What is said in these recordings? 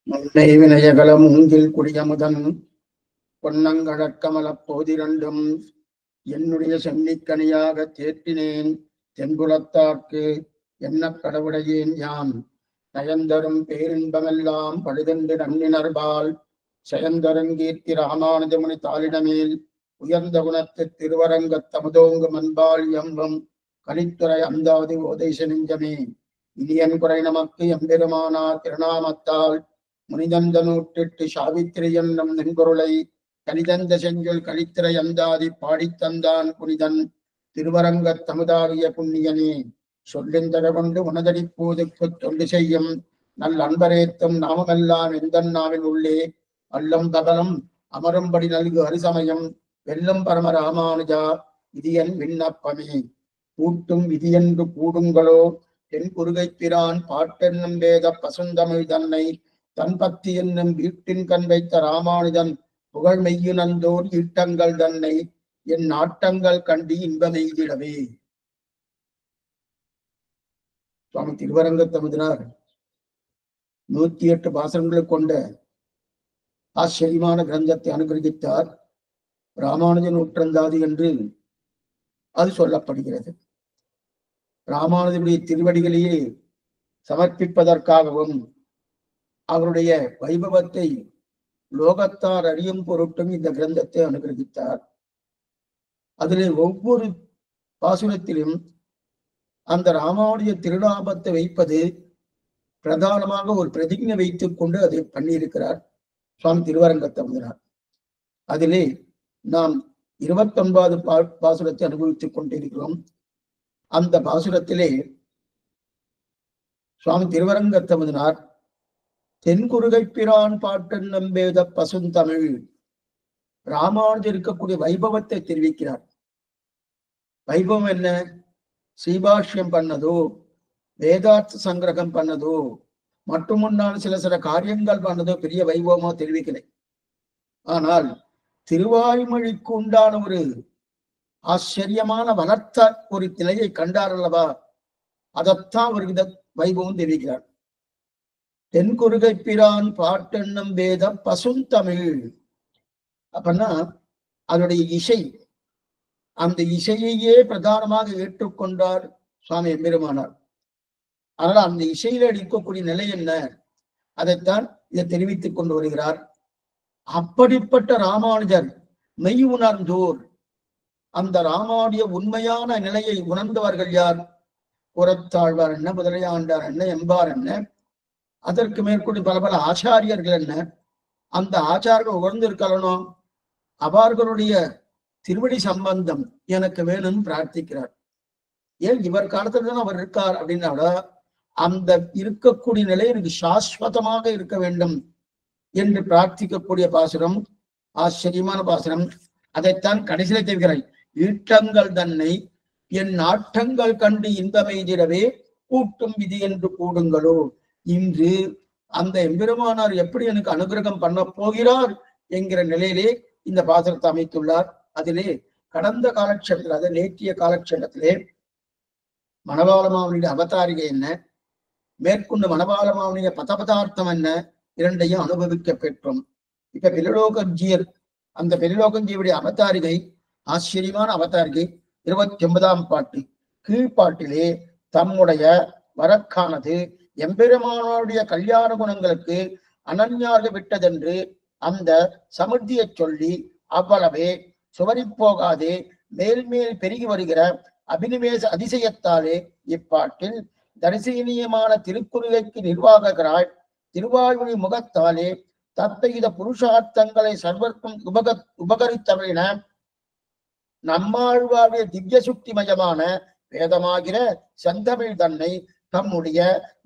முன்னை வினயகல மூங்கில் குடியமுதன் பொன்னங்கழற்கமலப் போதிரண்டும் என்னுடைய சென்னிக்கனியாக தேற்றினேன் தென்புலத்தார்க்கு என்ன கடவுடையேன் யான் நயந்தரும் பேரின்பமெல்லாம் பழுதென்று நன்னினர்பால் செயந்தருங்கீர்த்தி ராமானுஜமுனி தாளிடமேல் உயர்ந்த குணத்து திருவரங்கத் தமுதோங்கு மண்பால் எம்பும் கலித்துறை அந்தாதி ஓதைச நெஞ்சமே இனியன் குறை நமக்கு எம்பெருமானார் திருநாமத்தால் முனிதந்த நூற்றிட்டு சாவித்திரி என்னும் நென்பொருளை கலிதந்த செஞ்சொல் கலித்திரை அந்தாதி பாடித்தந்தான் புனிதன் திருவரங்கத் தமுதாகிய புண்ணியனே சொல்லிந்தர கொண்டு உனதடிப்போதுக்கு தொண்டு செய்யும் நல் அன்பரேத்தும் நாமமெல்லாம் எந்த நாவின் உள்ளே அல்லம் தகலம் அமரும்படி நல்கு அரிசமயம் வெல்லும் பரம ராமானுஜா விதியன் விண்ணப்பமே கூட்டும் விதியென்று கூடுங்களோ தென் குறுகைப்பிரான் பாட்டென்னும் வேத பசுந்தமிழ் தன்னை தன் பக்தி என்னும் வீட்டின் கண் வைத்த ராமானுஜன் புகழ் மெய்யுணர்ந்தோர் ஈட்டங்கள் தன்னை என் நாட்டங்கள் கண்டு இன்பமெய்திடவே. சுவாமி திருவரங்க தமுதனார் 108 பாசனங்களை கொண்ட ஆச்சரியமான கிரந்தத்தை அனுகிரகித்தார். ராமானுஜ நூற்றந்தாதி என்று அது சொல்லப்படுகிறது. ராமானுஜனுடைய திருவடிகளையே சமர்ப்பிப்பதற்காகவும் அவருடைய வைபவத்தை லோகத்தார் அறியும் பொருட்டும் இந்த கிரந்தத்தை அனுகிரகித்தார். அதிலே ஒவ்வொரு பாசுரத்திலும் அந்த ராமானுஜ திருநாமத்தை வைப்பது பிரதானமாக ஒரு பிரதிஜை வைத்துக் கொண்டு அதை பண்ணியிருக்கிறார் சுவாமி திருவரங்கத்தமுதனார். அதிலே நாம் 29வது பாசுரத்தை அனுபவித்துக் கொண்டிருக்கிறோம். அந்த பாசுரத்திலே சுவாமி திருவரங்கத்தமுதனார் தென்குருகைப்பிரான் பாட்டென்னும் வேத பசுந்தமிழ் ராமானுஜர் இருக்கக்கூடிய வைபவத்தை தெரிவிக்கிறார். வைபவம் என்ன? ஸ்ரீபாஷ்யம் பண்ணதோ, வேதார்த்த சங்கிரகம் பண்ணதோ, மற்றும் முன்னால் சில காரியங்கள் பண்ணதோ பெரிய வைபவமோ தெரிவிக்கலை. ஆனால் திருவாய்மொழிக்கு உண்டான ஒரு ஆச்சரியமான வளர்த்த ஒரு நிலையை கண்டார் அல்லவா, அதைத்தான் அவருக்கு வைபவம் தெரிவிக்கிறார். தென்குருகைப்பிரான் பாட்டென்னும் வேத பசுந்தமிழ் அப்படின்னா அதனுடைய இசை, அந்த இசையையே பிரதானமாக ஏற்றுக்கொண்டார் சுவாமி எம்பெருமானார். அதனால அந்த இசையில இருக்கக்கூடிய நிலை என்ன, அதைத்தான் இதை தெரிவித்துக் கொண்டு வருகிறார். அப்படிப்பட்ட ராமானுஜர் மெய் உணர்ந்தோர், அந்த ராமானுடைய உண்மையான நிலையை உணர்ந்தவர்கள் யார்? புறத்தாழ்வார் என்ன, முதலையாண்டார் என்ன, எம்பார் என்ன, அதற்கு மேற்கொண்டு பல ஆச்சாரியர்கள் என்ன, அந்த ஆச்சாரியர்கள் உணர்ந்திருக்கணும். அவர்களுடைய திருவடி சம்பந்தம் எனக்கு வேணும்னு பிரார்த்திக்கிறார். ஏன் இவர் காலத்துல தான் அவர் இருக்கார் அப்படின்னால அந்த இருக்கக்கூடிய நிலை எனக்கு சாஸ்வதமாக இருக்க வேண்டும் என்று பிரார்த்திக்கக்கூடிய பாசுரம் ஆச்சரியமான பாசுரம். அதைத்தான் கடைசியில தெரிவிக்கிறார். ஈட்டங்கள் தன்னை என் நாட்டங்கள் கண்டு இன்பமெய்திடவே கூட்டும் விதி என்று கூடுங்களோ. இன்று அந்த எம்பெருமானார் எப்படி எனக்கு அனுகிரகம் பண்ண போகிறார் என்கிற நிலையிலே இந்த பாசுரத்தை அமைத்துள்ளார். அதிலே கடந்த காலக்ஷேபத்தில், அதை நேற்றிய காலக்ஷேபத்திலே மணவாளமாவனுடைய அவதாரிகை என்ன, மேற்கொண்டு மணவாளமாவனுடைய பதபதார்த்தம் என்ன, இரண்டையும் அனுபவிக்க பெற்றோம். இப்ப பெருலோகஞ்சியர், அந்த பெருலோகஞ்சியுடைய அவதாரிகை ஆச்சரியமான அவதாரிகை 29ஆம் பாட்டு. கீழ்பாட்டிலே தம்முடைய வரக்கானது எம்பெருமானுடைய கல்யாண குணங்களுக்கு அனன்யாக விட்டதென்று அந்த சமிருத்தியை சொல்லி அவ்வளவே சுவரி போகாதே மேல்மேல் பெருகி வருகிற அபினிவேச அதிசயத்தாலே இப்பாட்டில் தரிசீனியமான திருக்குறுகைக்கு நிர்வாகராய் திருவாய்மொழி முகத்தாலே தத்தையித புருஷார்த்தங்களை சர்வர்க்கும் உபகரித்தவரின நம்மாழ்வாருடைய திவ்ய சுக்திமயமான வேதமாகிற செந்தமிழ் தன்னை தம்முடைய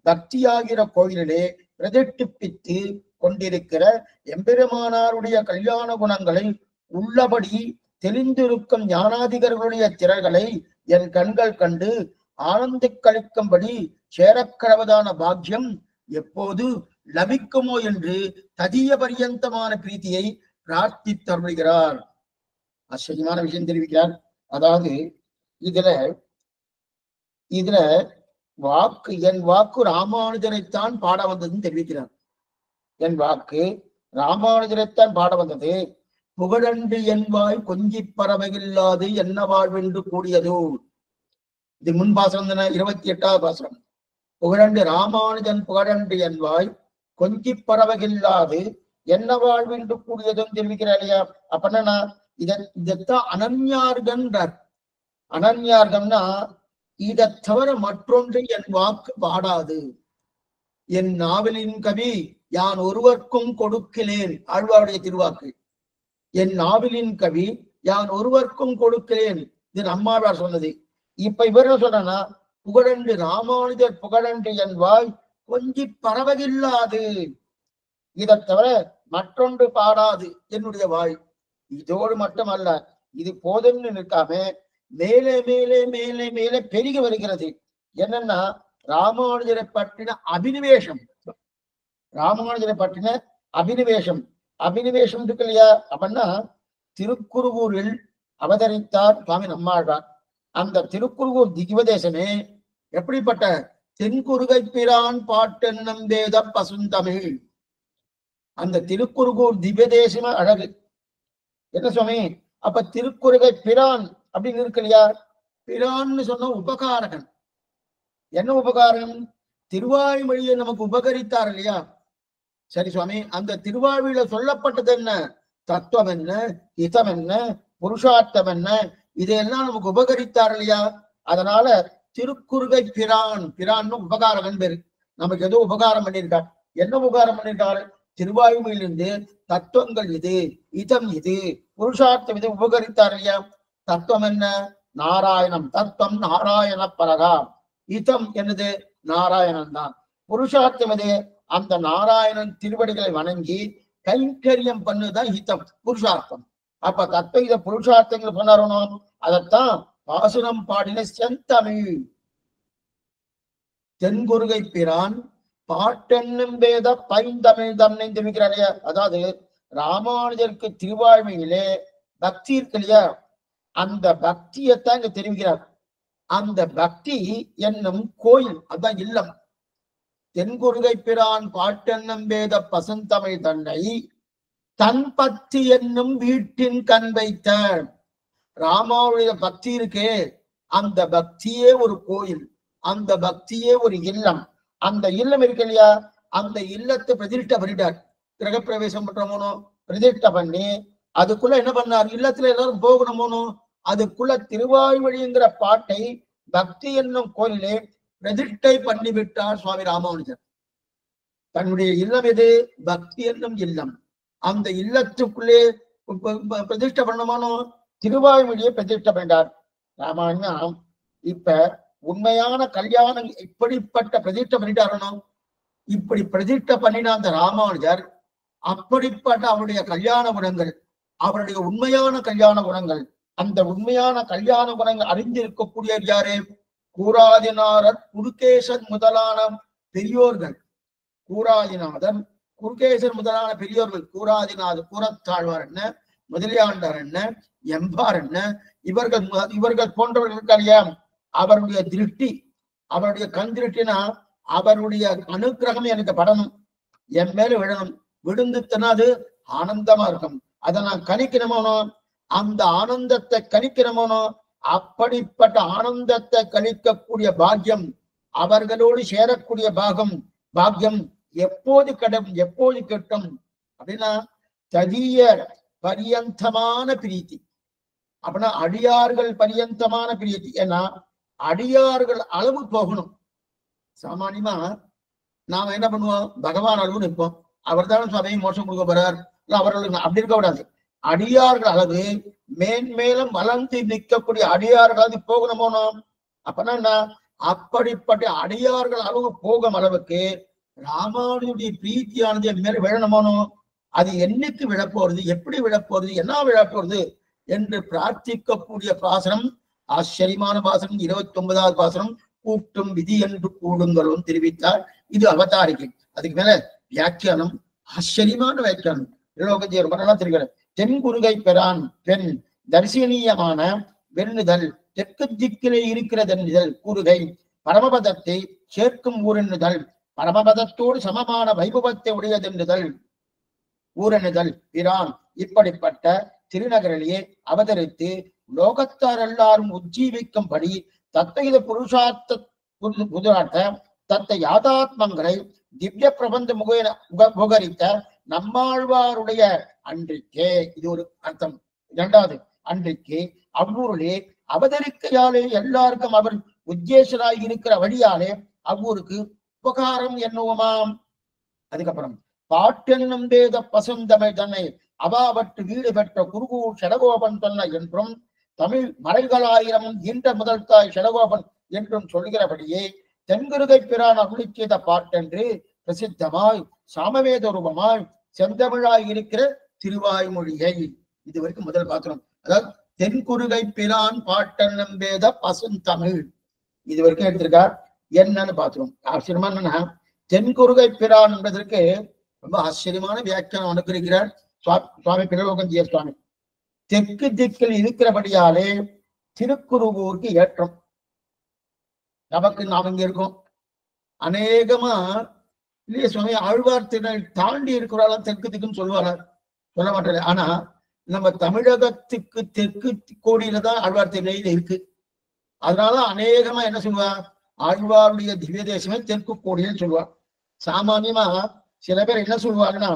பக்தியாகிற கோயிலிலே பிரதிஷ்டிப்பித்து கொண்டிருக்கிற எம்பெருமானாருடைய கல்யாண குணங்களை உள்ளபடி தெளிந்திருக்கும் ஞானாதிகர்களுடைய திறல்களை என் கண்கள் கண்டு ஆனந்தி கழிக்கும்படி சேரக்கடவதான பாக்கியம் எப்போது லபிக்குமோ என்று ததிய பரியந்தமான பிரீத்தியை பிரார்த்தித்தருகிறார். ஆச்சரியமான விஷயம் தெரிவிக்கிறார். அதாவது இதுல வாக்கு என் வாக்கு ராமானுஜனைத்தான் பாட வந்ததுன்னு தெரிவிக்கிறார். என் வாக்கு ராமானுஜரைத்தான் பாட வந்தது. புகழன்று என்வாய் கொஞ்சி பறவையில்லாது என்ன வாழ்வென்று கூடியதோ. இது முன் பாசனம் 28வது பாசனம். புகழன்று ராமானுஜன் புகழன்று என்வாய் கொஞ்சி பறவையில்லாது என்ன வாழ்வென்று கூடியதும் தெரிவிக்கிறார் இல்லையா? அப்படின்னா இதைத்தான் அனன்யார்கன்றார். அனன்யார்கம்னா இதை தவிர மற்றொன்று என் வாக்கு பாடாது. என் நாவலின் கவி யான் ஒருவர்க்கும் கொடுக்கிறேன். ஆழ்வாருடைய திருவாக்கு. என் நாவலின் கவி யான் ஒருவர்க்கும் கொடுக்கிறேன். இது நம்மாழ்வார் சொன்னது. இப்ப இவர் என்ன சொல்றா, புகழன்று ராமானுஜர் புகழன்று என் வாய் கொஞ்சி பறவதில்லாது. இதை தவிர மற்றொன்று பாடாது என்னுடைய வாய். இதோடு மட்டுமல்ல, இது போதும்னு நிற்காம மேலே மேலே மேலே மேலே பெருகி வருகிறது. என்னன்னா ராமானுஜரை பற்றின அபினிவேஷம். ராமானுஜரை பற்றின அபினிவேஷம். அபினிவேஷம் இருக்கு இல்லையா? அப்படின்னா திருக்குறுகூரில் அவதரித்தார் சுவாமி நம்மாழ்வார். அந்த திருக்குறுகூர் திவ்யதேசமே எப்படிப்பட்ட தென்குருகை பிரான் பாட்டென்னும் வேத பசுந்தமிழ். அந்த திருக்குறுகூர் திவ்யதேசமே அழகு. என்ன சுவாமி? அப்ப திருக்குறுகை பிரான் அப்படின்னு இருக்கு இல்லையா? பிரான்னு சொன்ன உபகாரகன். என்ன உபகாரம்? திருவாய்மொழியை நமக்கு உபகரித்தார் இல்லையா? சரி சுவாமி, அந்த திருவாழ்வில சொல்லப்பட்டது என்ன? தத்துவம் என்ன, ஹிதம் என்ன, புருஷார்த்தம் என்ன, இதையெல்லாம் நமக்கு உபகரித்தார் இல்லையா? அதனால திருக்குறுகை பிரான். பிரான்னு உபகாரகன் பேரு. நமக்கு ஏதோ உபகாரம் பண்ணியிருக்கார். என்ன உபகாரம் பண்ணியிருக்காரு? திருவாய்மொழியிலிருந்து தத்துவங்கள் இது, இதம் இது, புருஷார்த்தம் இது உபகரித்தார் இல்லையா? தத்துவம் என்ன? நாராயணம். தத்துவம் நாராயண பரகா. இதம் என்னது? நாராயணன் தான். புருஷார்த்தம் எது? அந்த நாராயணன் திருவடிகளை வணங்கி கைங்கரியம் பண்ணுதான் ஹிதம், புருஷார்த்தம். அப்ப தத்துவ இத புருஷார்த்தங்கள் பண்ணணும். அதைத்தான் பாசுரம் பாடின செந்தமிழ். தென்குருகை பிரான் பாட்டென்னும் வேத பைந்தமிழ் தம்னை தெரிவிக்கிறாரையா? அதாவது ராமானுஜருக்கு திருவாழ்மையிலே பக்தி இருக்கு இல்லையா? அந்த பக்தியத்தான் இங்க தெரிவிக்கிறார். அந்த பக்தி என்னும் கோயில், அதான் இல்லம். தென்குருகை பிரான் பாட்டென்னும் வேத பசுந்தமிழ் தன்னை தன் பக்தி என்னும் வீட்டின் கண் வைத்த. ராமாவுடைய பக்தி இருக்கே, அந்த பக்தியே ஒரு கோயில், அந்த பக்தியே ஒரு இல்லம். அந்த இல்லம் இருக்கு இல்லையா? அந்த இல்லத்தை பிரதிஷ்ட பண்ணிட்டார். கிரகப்பிரவேசம் பண்றோமோ, பிரதிஷ்ட பண்ணி அதுக்குள்ள என்ன பண்ணார்? இல்லத்துல எல்லாரும் போகணுமோனோ, அதுக்குள்ள திருவாய்மொழிங்கிற பாட்டை பக்தி என்னும் கோயிலே பிரதிஷ்டை பண்ணிவிட்டார் சுவாமி ராமானுஜர். தன்னுடைய இல்லம் எது? பக்தி என்னும் இல்லம். அந்த இல்லத்துக்குள்ளே பிரதிஷ்ட பண்ணமானோ திருவாய்மொழியை பிரதிஷ்ட பண்ணார் ராமானுஜம். இப்ப உண்மையான கல்யாணம் இப்படிப்பட்ட பிரதிஷ்ட பண்ணிட்டாரனோ, இப்படி பிரதிஷ்ட பண்ணின அந்த ராமானுஜர் அப்படிப்பட்ட அவருடைய கல்யாண குணங்கள், அவருடைய உண்மையான கல்யாண குணங்கள், அந்த உண்மையான கல்யாண குணங்கள் அறிந்திருக்கக்கூடிய யாரு? கூராதிநாதர், குருகேசன் முதலான பெரியோர்கள். கூராதிநாதன், குருகேசன் முதலான பெரியோர்கள். கூராதிநாதர், கூரத்தாழ்வார் என்ன, முதலியாண்டார் என்ன, எம்பார் என்ன, இவர்கள் போன்றவர்கள் அவருடைய திருஷ்டி, அவருடைய கண் திருஷ்டினா அவருடைய அனுக்கிரகம் எனக்கு படணும், என் மேல விழணும். விழுந்துச்சுன்னா அது ஆனந்தமா இருக்கும். அதை நான் கணிக்கணுமோனோ, அந்த ஆனந்தத்தை கணிக்கணுமோனோ, அப்படிப்பட்ட ஆனந்தத்தை கணிக்கக்கூடிய பாக்கியம், அவர்களோடு சேரக்கூடிய பாக்கியம் எப்போது எப்போது கட்டும் அப்படின்னா ததிய பரியந்தமான பிரீத்தி. அப்படின்னா அடியார்கள் பரியந்தமான பிரீத்தி. ஏன்னா அடியார்கள் அளவு போகணும். சாமானியமா நாம என்ன பண்ணுவோம்? பகவான் அளவு நிற்போம். அவர் தானே சபையை மோசம் கொடுக்க போறார், அவர்களுக்கு அப்படி இருக்க கூடாது. அடியார்கள் அளவு மேன்மேலும் வளர்ந்து நிற்கக்கூடிய அடியார்கள் போகணுமோனோ. அப்பனா என்ன? அப்படிப்பட்ட அடியார்கள் அளவு போகும் அளவுக்கு ராமானுடைய பிரீத்தியானது என் மேல விழணுமோனோ. அது என்னைக்கு விழப்போறது, எப்படி விழப்போறது, என்ன விழப்போறது என்று பிரார்த்திக்கக்கூடிய பாசனம் ஆச்சரியமான பாசனம். 29வது பாசனம் கூட்டும் விதி என்று கூடுங்களும் தெரிவித்தார். இது அவதாரிகை. அதுக்கு மேல வியாக்கியானம், ஆச்சரியமான வியாக்கியானம். ரொம்ப தெரிகிறது. தென்குருகை பெறான் பெண் தரிசனீயமான வெண்ணுதல், தெற்கு திக்கிலே இருக்கிறதென்னுதல் கூறுகை, பரமபதத்தை சேர்க்கும் ஊரென்னுதல், பரமபதத்தோடு சமமான வைபவத்தை உடையதென்றுதல் ஊரணுதல் பிரான் இப்படிப்பட்ட திருநகரிலேயே அவதரித்து லோகத்தார் எல்லாரும் உஜ்ஜீவிக்கும்படி தத்தையில புருஷார்த்த புதுராட்ட தத்தை யாதாத்மங்களை திவ்ய பிரபந்த முகரித்த நம்மாழ்வாருடைய அன்றைக்கே, இது ஒரு அர்த்தம். இரண்டாவது, அன்றைக்கு அவ்வூரிலே அவதரிக்கையாலே எல்லாருக்கும் அவர் உத்தேசராய் இருக்கிற வழியாலே அவ்வூருக்கு உபகாரம் என்னவுமாம். அதுக்கப்புறம் பாட்டென்னும் வேத பசுந்தமிழ் தன்னை அவாவற்று வீடு பெற்ற குருகூர் ஷடகோபன் சொன்ன என்றும் தமிழ் மலைகளாயிரமும் ஈன்ற முதல் தாய் ஷடகோபன் என்றும் சொல்கிறபடியே தென்குருகை பிரான் அருளி செய்த பாட்டென்று பிரசித்தமாய் சாமவேத ரூபமாய் செந்தமிழாய் இருக்கிற திருவாய்மொழியை இதுவரைக்கும் முதல் பார்க்கிறோம். அதாவது தென்குருகை பிரான் பாட்டென்னும் வேத பசுந்தமிழ் இது வரைக்கும் எடுத்திருக்கார். என்னன்னு பார்க்கிறோம். ஆச்சரியமா என்னன்னா, தென்குருகை பிரான் என்பதற்கு ரொம்ப ஆச்சரியமான வியாக்கியானம் அனுப்பியிருக்கிறார் சுவாமி பிரணவகஞ்சிய சுவாமி. தெற்கு திக்கில் இருக்கிறபடியாலே திருக்குருகூருக்கு ஏற்றம். நமக்கு நாம் இங்க இருக்கோம் அநேகமா இல்லையே சுவாமி, ஆழ்வார் திணை தாண்டி இருக்கிறாலும் தெற்கு திக்குன்னு சொல்லுவாங்க, சொல்ல மாட்டாரு. ஆனா நம்ம தமிழகத்துக்கு தெற்கு கோடியில தான் ஆழ்வார் திணையில இருக்கு. அதனால அநேகமா என்ன சொல்லுவா, ஆழ்வாருடைய திவ்ய தேசமே தெற்கு கோடின்னு சொல்லுவார். சாமானியமா சில பேர் என்ன சொல்லுவாங்கன்னா,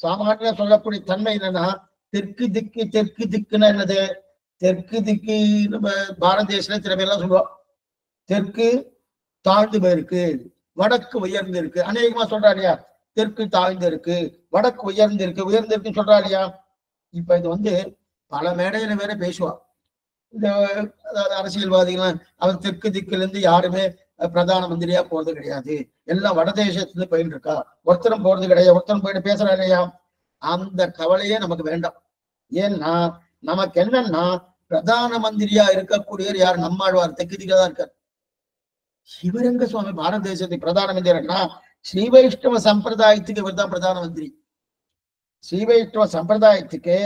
சாமானியா சொல்லக்கூடிய தன்மை என்னன்னா, தெற்கு திக்கு தெற்கு திக்குன்னா என்னது, தெற்கு திக்கு நம்ம பாரத தேசத்துல சில பேர்லாம் சொல்லுவோம் தெற்கு தாழ்ந்து போயிருக்கு, வடக்கு உயர்ந்து இருக்கு. அநேகமா சொல்றா இல்லையா, தெற்கு தாழ்ந்து இருக்கு, வடக்கு உயர்ந்து இருக்கு, உயர்ந்து இருக்குன்னு சொல்றா இல்லையா. இப்ப இது பல மேடையில வேற பேசுவா. இந்த அதாவது அரசியல்வாதிகள் அவர் தெற்கு திக்குல இருந்து யாருமே பிரதான மந்திரியா போறது கிடையாது, எல்லாம் வடதேசத்துல போயிட்டு இருக்கா, ஒருத்தரும் போறது கிடையாது, ஒருத்தரும் போயிட்டு பேசுறா இல்லையா. அந்த கவலையே நமக்கு வேண்டாம். ஏன்னா நமக்கு என்னன்னா, பிரதான மந்திரியா இருக்கக்கூடியவர் யார், நம்மாழ்வார் தெற்கு திக்கா தான் இருக்கார். சிவரங்க சுவாமி பாரத தேசத்துக்கு பிரதான மந்திரினா ஸ்ரீ வைஷ்ணவ சம்பிரதாயத்துக்கு இவர் தான் பிரதான மந்திரி. ஸ்ரீ வைஷ்ணவ சம்பிரதாயத்துக்கு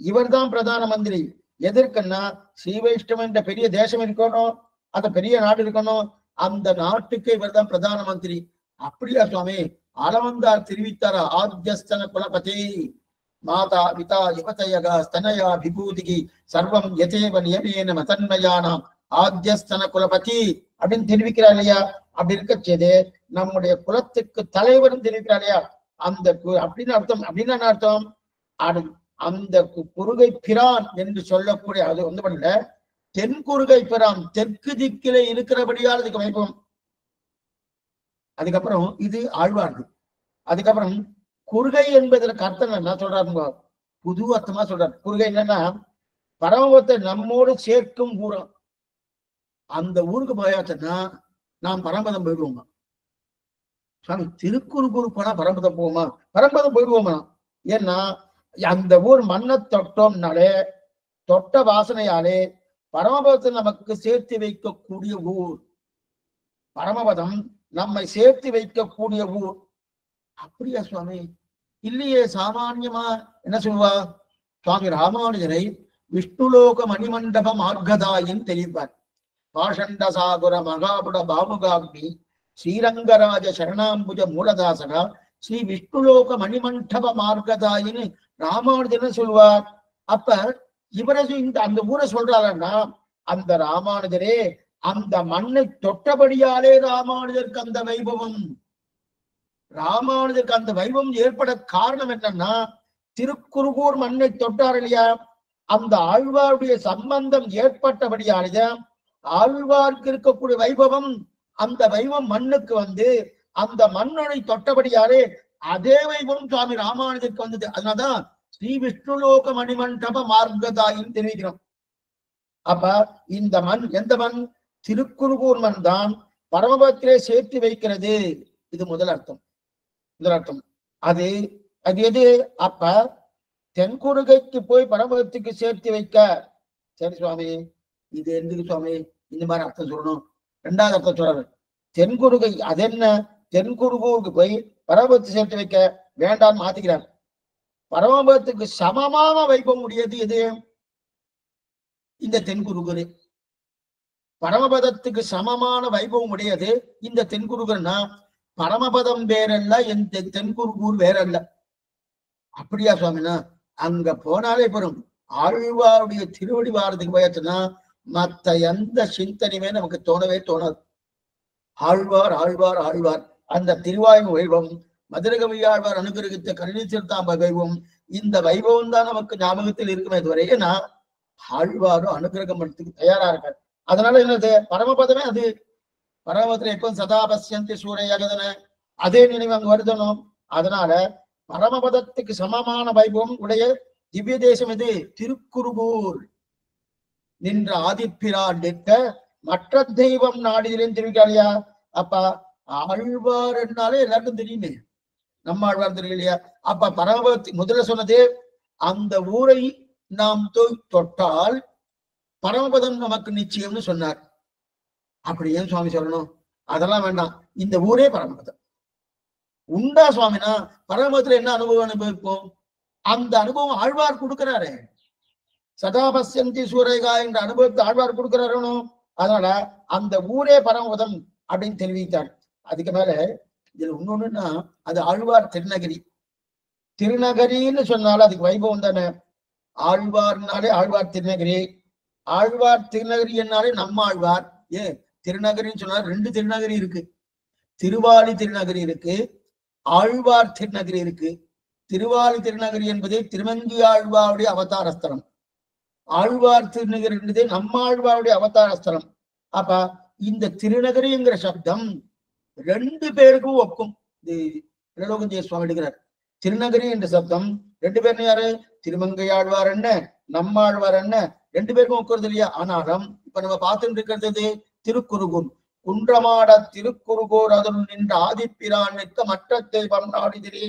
இவர் தான் பிரதான மந்திரி. எதற்குன்னா, ஸ்ரீ வைஷ்ணவ என்ற பெரிய தேசம் இருக்கணும், அந்த பெரிய நாடு இருக்கணும், அந்த நாட்டுக்கு இவர் தான் பிரதான மந்திரி. அப்படியா சுவாமி, அளவந்தார் தெரிவித்தார ஆத்யஸ்தன குலபதி மாதா பிதா யுவதயகா ஸ்தனயா விபூதிகி சர்வம் யதேவ நியமேன மதன்மயானாம் ஆத்யஸ்தன குலபதி அப்படின்னு தெரிவிக்கிறார் இல்லையா. அப்படி இருக்கச்சது நம்முடைய குலத்துக்கு தலைவரும் தெரிவிக்கிறார் இல்லையா. அந்த அப்படின்னு அர்த்தம். அப்படின்னு என்ன அர்த்தம், அந்த குருகை பிரான் என்று சொல்லக்கூடிய அது பண்ணல, தென்குருகை பிரான் தெற்கு திக்கிலே இருக்கிறபடியால் அதுக்கு வைப்போம். அதுக்கப்புறம் இது ஆழ்வார்கள். அதுக்கப்புறம் குருகை என்பதற்கு அர்த்தம் என்ன சொல்றாருங்க, புது அர்த்தமா சொல்றாரு. குருகை என்னன்னா, பரமபத்தை நம்மோடு சேர்க்கும் ஊரம். அந்த ஊருக்கு போயாச்சுன்னா நாம் பரமபதம் போயிடுவோமா சாமி, திருக்குறுகூர் போனா பரமபதம் போவோமா, பரமபதம் போயிடுவோமா. ஏன்னா அந்த ஊர் மண்ணை தொட்டோம்னாலே, தொட்ட வாசனையாலே பரமபதத்தை நமக்கு சேர்த்து வைக்கக்கூடிய ஊர். பரமபதம் நம்மை சேர்த்து வைக்கக்கூடிய ஊர். அப்படியா சுவாமி, இல்லையே. சாமான்யமா என்ன சொல்லுவா, சுவாமி ராமானுஜரை விஷ்ணுலோக மணிமண்டப மார்கதாயின் தெரிவிப்பார். பாஷண்ட சாகுர மகாபுட பாமுகாக்னி ஸ்ரீரங்கராஜ சரணாம்புஜ மூலதாசகா ஸ்ரீ விஷ்ணுலோக மணிமண்டப மார்கதாயின்னு ராமானுஜர் சொல்லுவார். அப்ப இவரை அந்த ஊரை சொல்றாருன்னா, அந்த ராமானுஜரே அந்த மண்ணை தொட்டபடியாலே ராமானுஜருக்கு அந்த வைபவம், ராமானுஜருக்கு அந்த வைபவம் ஏற்பட காரணம் என்னன்னா, திருக்குறுகூர் மண்ணை தொட்டார் இல்லையா, அந்த ஆழ்வாருடைய சம்பந்தம் ஏற்பட்டபடியாலே ஆழ்வாருக்கு இருக்கக்கூடிய வைபவம், அந்த வைபவம் மண்ணுக்கு அந்த மண்ணை தொட்டபடியாலே அதே வைபவம் சுவாமி ராமானுஜருக்கு வந்தது. அதனாலதான் ஸ்ரீ விஷ்ணுலோக மணிமண்டப மார்கதாயின்னு தெரிவிக்கிறோம். அப்ப இந்த மண் எந்த மண், திருக்குறுகூர் மண் தான் பரமபத்திலே சேர்த்து வைக்கிறது. இது முதல் அர்த்தம். அது எது, அப்ப தென்குருகைக்கு போய் பரமபத்துக்கு சேர்த்து வைக்க. சரி சுவாமி, இது எதுக்கு சுவாமி இந்த மாதிரி அர்த்தம் சொல்லணும். ரெண்டாவது அர்த்தம் சொல்றாரு, தென்குருகை அது என்ன, தென்குருகூருக்கு போய் பரமபத்து சேர்த்து வைக்க வேண்டாம் மாத்திக்கிறார். பரமபத்துக்கு சமமான வைபவம் உடையது எது, இந்த தென்குருகூர். பரமபதத்துக்கு சமமான வைபவம் உடையது இந்த தென்குருகர்னா, பரமபதம் வேறல்ல, என் தென்குருகூர் வேறல்ல. அப்படியா சுவாமினா? அங்க போனாலே பெறும் ஆழ்வாருடைய திருவடி வாரத்துக்கு போயாச்சுன்னா மத்த எந்த சிந்தனையுமே நமக்கு தோணவே தோணாது. ஆழ்வார் ஆழ்வார் ஆழ்வார் அந்த திருவாய்மொழி வைபவம், மதுரகவி ஆழ்வார் அனுகிரகித்த கருணை சிறுத்தாம்ப வைபவம், இந்த வைபவம் தான் நமக்கு ஞாபகத்தில் இருக்குமே இதுவரை. ஏன்னா ஆழ்வாரும் அனுகிரகம் பண்றதுக்கு தயாரா இருக்காரு. அதனால என்னது பரமபதமே அது. பரமபதத்துல எப்போ சதாபஸ்யந்தி சூரையாகதன அதே நினைவு அங்க வருதணும். அதனால பரமபதத்துக்கு சமமான வைபவம் உடைய திவ்ய தேசம் இது திருக்குருகூர். நின்ற ஆதிப்பிரான் நிற்க மற்ற தெய்வம் நாடிதிலேன்னு தெரிவிக்காளியா. அப்ப ஆழ்வார் என்னாலே எல்லாருக்கும் தெரியுமே, நம்ம ஆழ்வார் தெரியலையா? அப்ப பரமபதத்தை முதல்ல சொன்னதே அந்த ஊரை நாம் தொட்டால் பரமபதம் நமக்கு நிச்சயம்னு சொன்னார். அப்படி ஏன் சுவாமி சொல்லணும்? அதெல்லாம் வேண்டாம், இந்த ஊரே பரமபதம் உண்டா சுவாமினா பரமபதத்துல என்ன அனுபவம் அனுபவிப்போம்? அந்த அனுபவம் ஆழ்வார் கொடுக்கிறாரு. சதாபஸ்யந்தி சூரேகா என்ற அனுபவத்தை ஆழ்வார் கொடுக்கிறாரோ. அதனால அந்த ஊரே பரமபதம் அப்படின்னு தெரிவித்தார். அதுக்கு மேல இதுல இன்னொன்னுன்னா அது ஆழ்வார் திருநகரி. திருநகரின்னு சொன்னாலும் அதுக்கு வைபவம் தானே. ஆழ்வார்னாலே ஆழ்வார் திருநகரி, ஆழ்வார் திருநகரி என்னாலே நம்ம ஆழ்வார். ஏன் திருநகரின்னு சொன்னா ரெண்டு திருநகரி இருக்கு. திருவாலி திருநகரி இருக்கு, ஆழ்வார் திருநகரி இருக்கு. திருவாலி திருநகரி என்பது திருமங்கி ஆழ்வாருடைய அவதாரஸ்தலம். ஆழ்வார் திருநகரி என்பது நம்ம ஆழ்வாருடைய அவதாரஸ்தலம். அப்ப இந்த திருநகரிங்கிற சப்தம் ரெண்டு பேருக்கும் ஒக்கும். இது சுவாமி எடுக்கிறார். திருநகரி என்ற சப்தம் ரெண்டு பேரும் யாரு? திருமங்கை ஆழ்வார் என்ன, நம்ம ஆழ்வார் என்ன, ரெண்டு பேருக்கும் ஒக்கிறது இல்லையா? ஆனாலும் இப்ப நம்ம பார்த்துட்டு இருக்கிறது திருக்குறுகூர். குன்றமாட திருக்குறுகூர் அதனுள் நின்ற ஆதிப்பிரான் நிற்க மற்ற தெய்வம் நாடிதிரே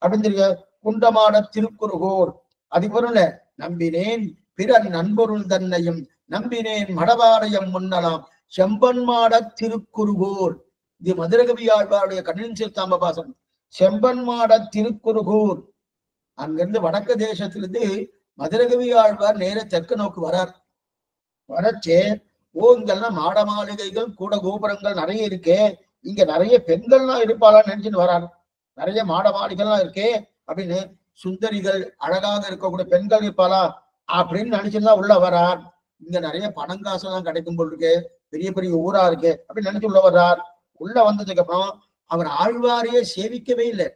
அப்படின்னு தெரியுங்க. குன்றமாட திருக்குறுகூர் அது பொருள் நம்பினேன் பிற நண்பொருள் தன்னையும் நம்பினேன் மடவாளையம் முன்னலாம் செம்பன்மாட திருக்குறுகூர். இது மதுரகவி ஆழ்வாருடைய கண்ணின் சிறுத்தாம்ப பாசம். செம்பன்மாட திருக்குறுகூர். அங்கிருந்து வடக்கு தேசத்திலிருந்து மதுரகவி ஆழ்வார் நேர தெற்கு நோக்கு வரார். வரச்சே இங்கெல்லாம் மாட மாளிகைகள் கூட கோபுரங்கள் நிறைய இருக்கே, இங்க நிறைய பெண்கள்லாம் இருப்பாளான்னு நினைச்சுன்னு வரார். நிறைய மாட மாளிகைலாம் இருக்கே அப்படின்னு, சுந்தரிகள் அழகாக இருக்கக்கூடிய பெண்கள் இருப்பாளா அப்படின்னு நினைச்சுதான் உள்ள வரார். இங்க நிறைய பணங்காசு எல்லாம் கிடைக்கும் போல் இருக்கு, பெரிய பெரிய ஊரா இருக்கு அப்படின்னு நினைச்சு உள்ள வர்றார். உள்ள வந்ததுக்கு அப்புறம் அவர் ஆழ்வாரையே சேவிக்கவே இல்லை.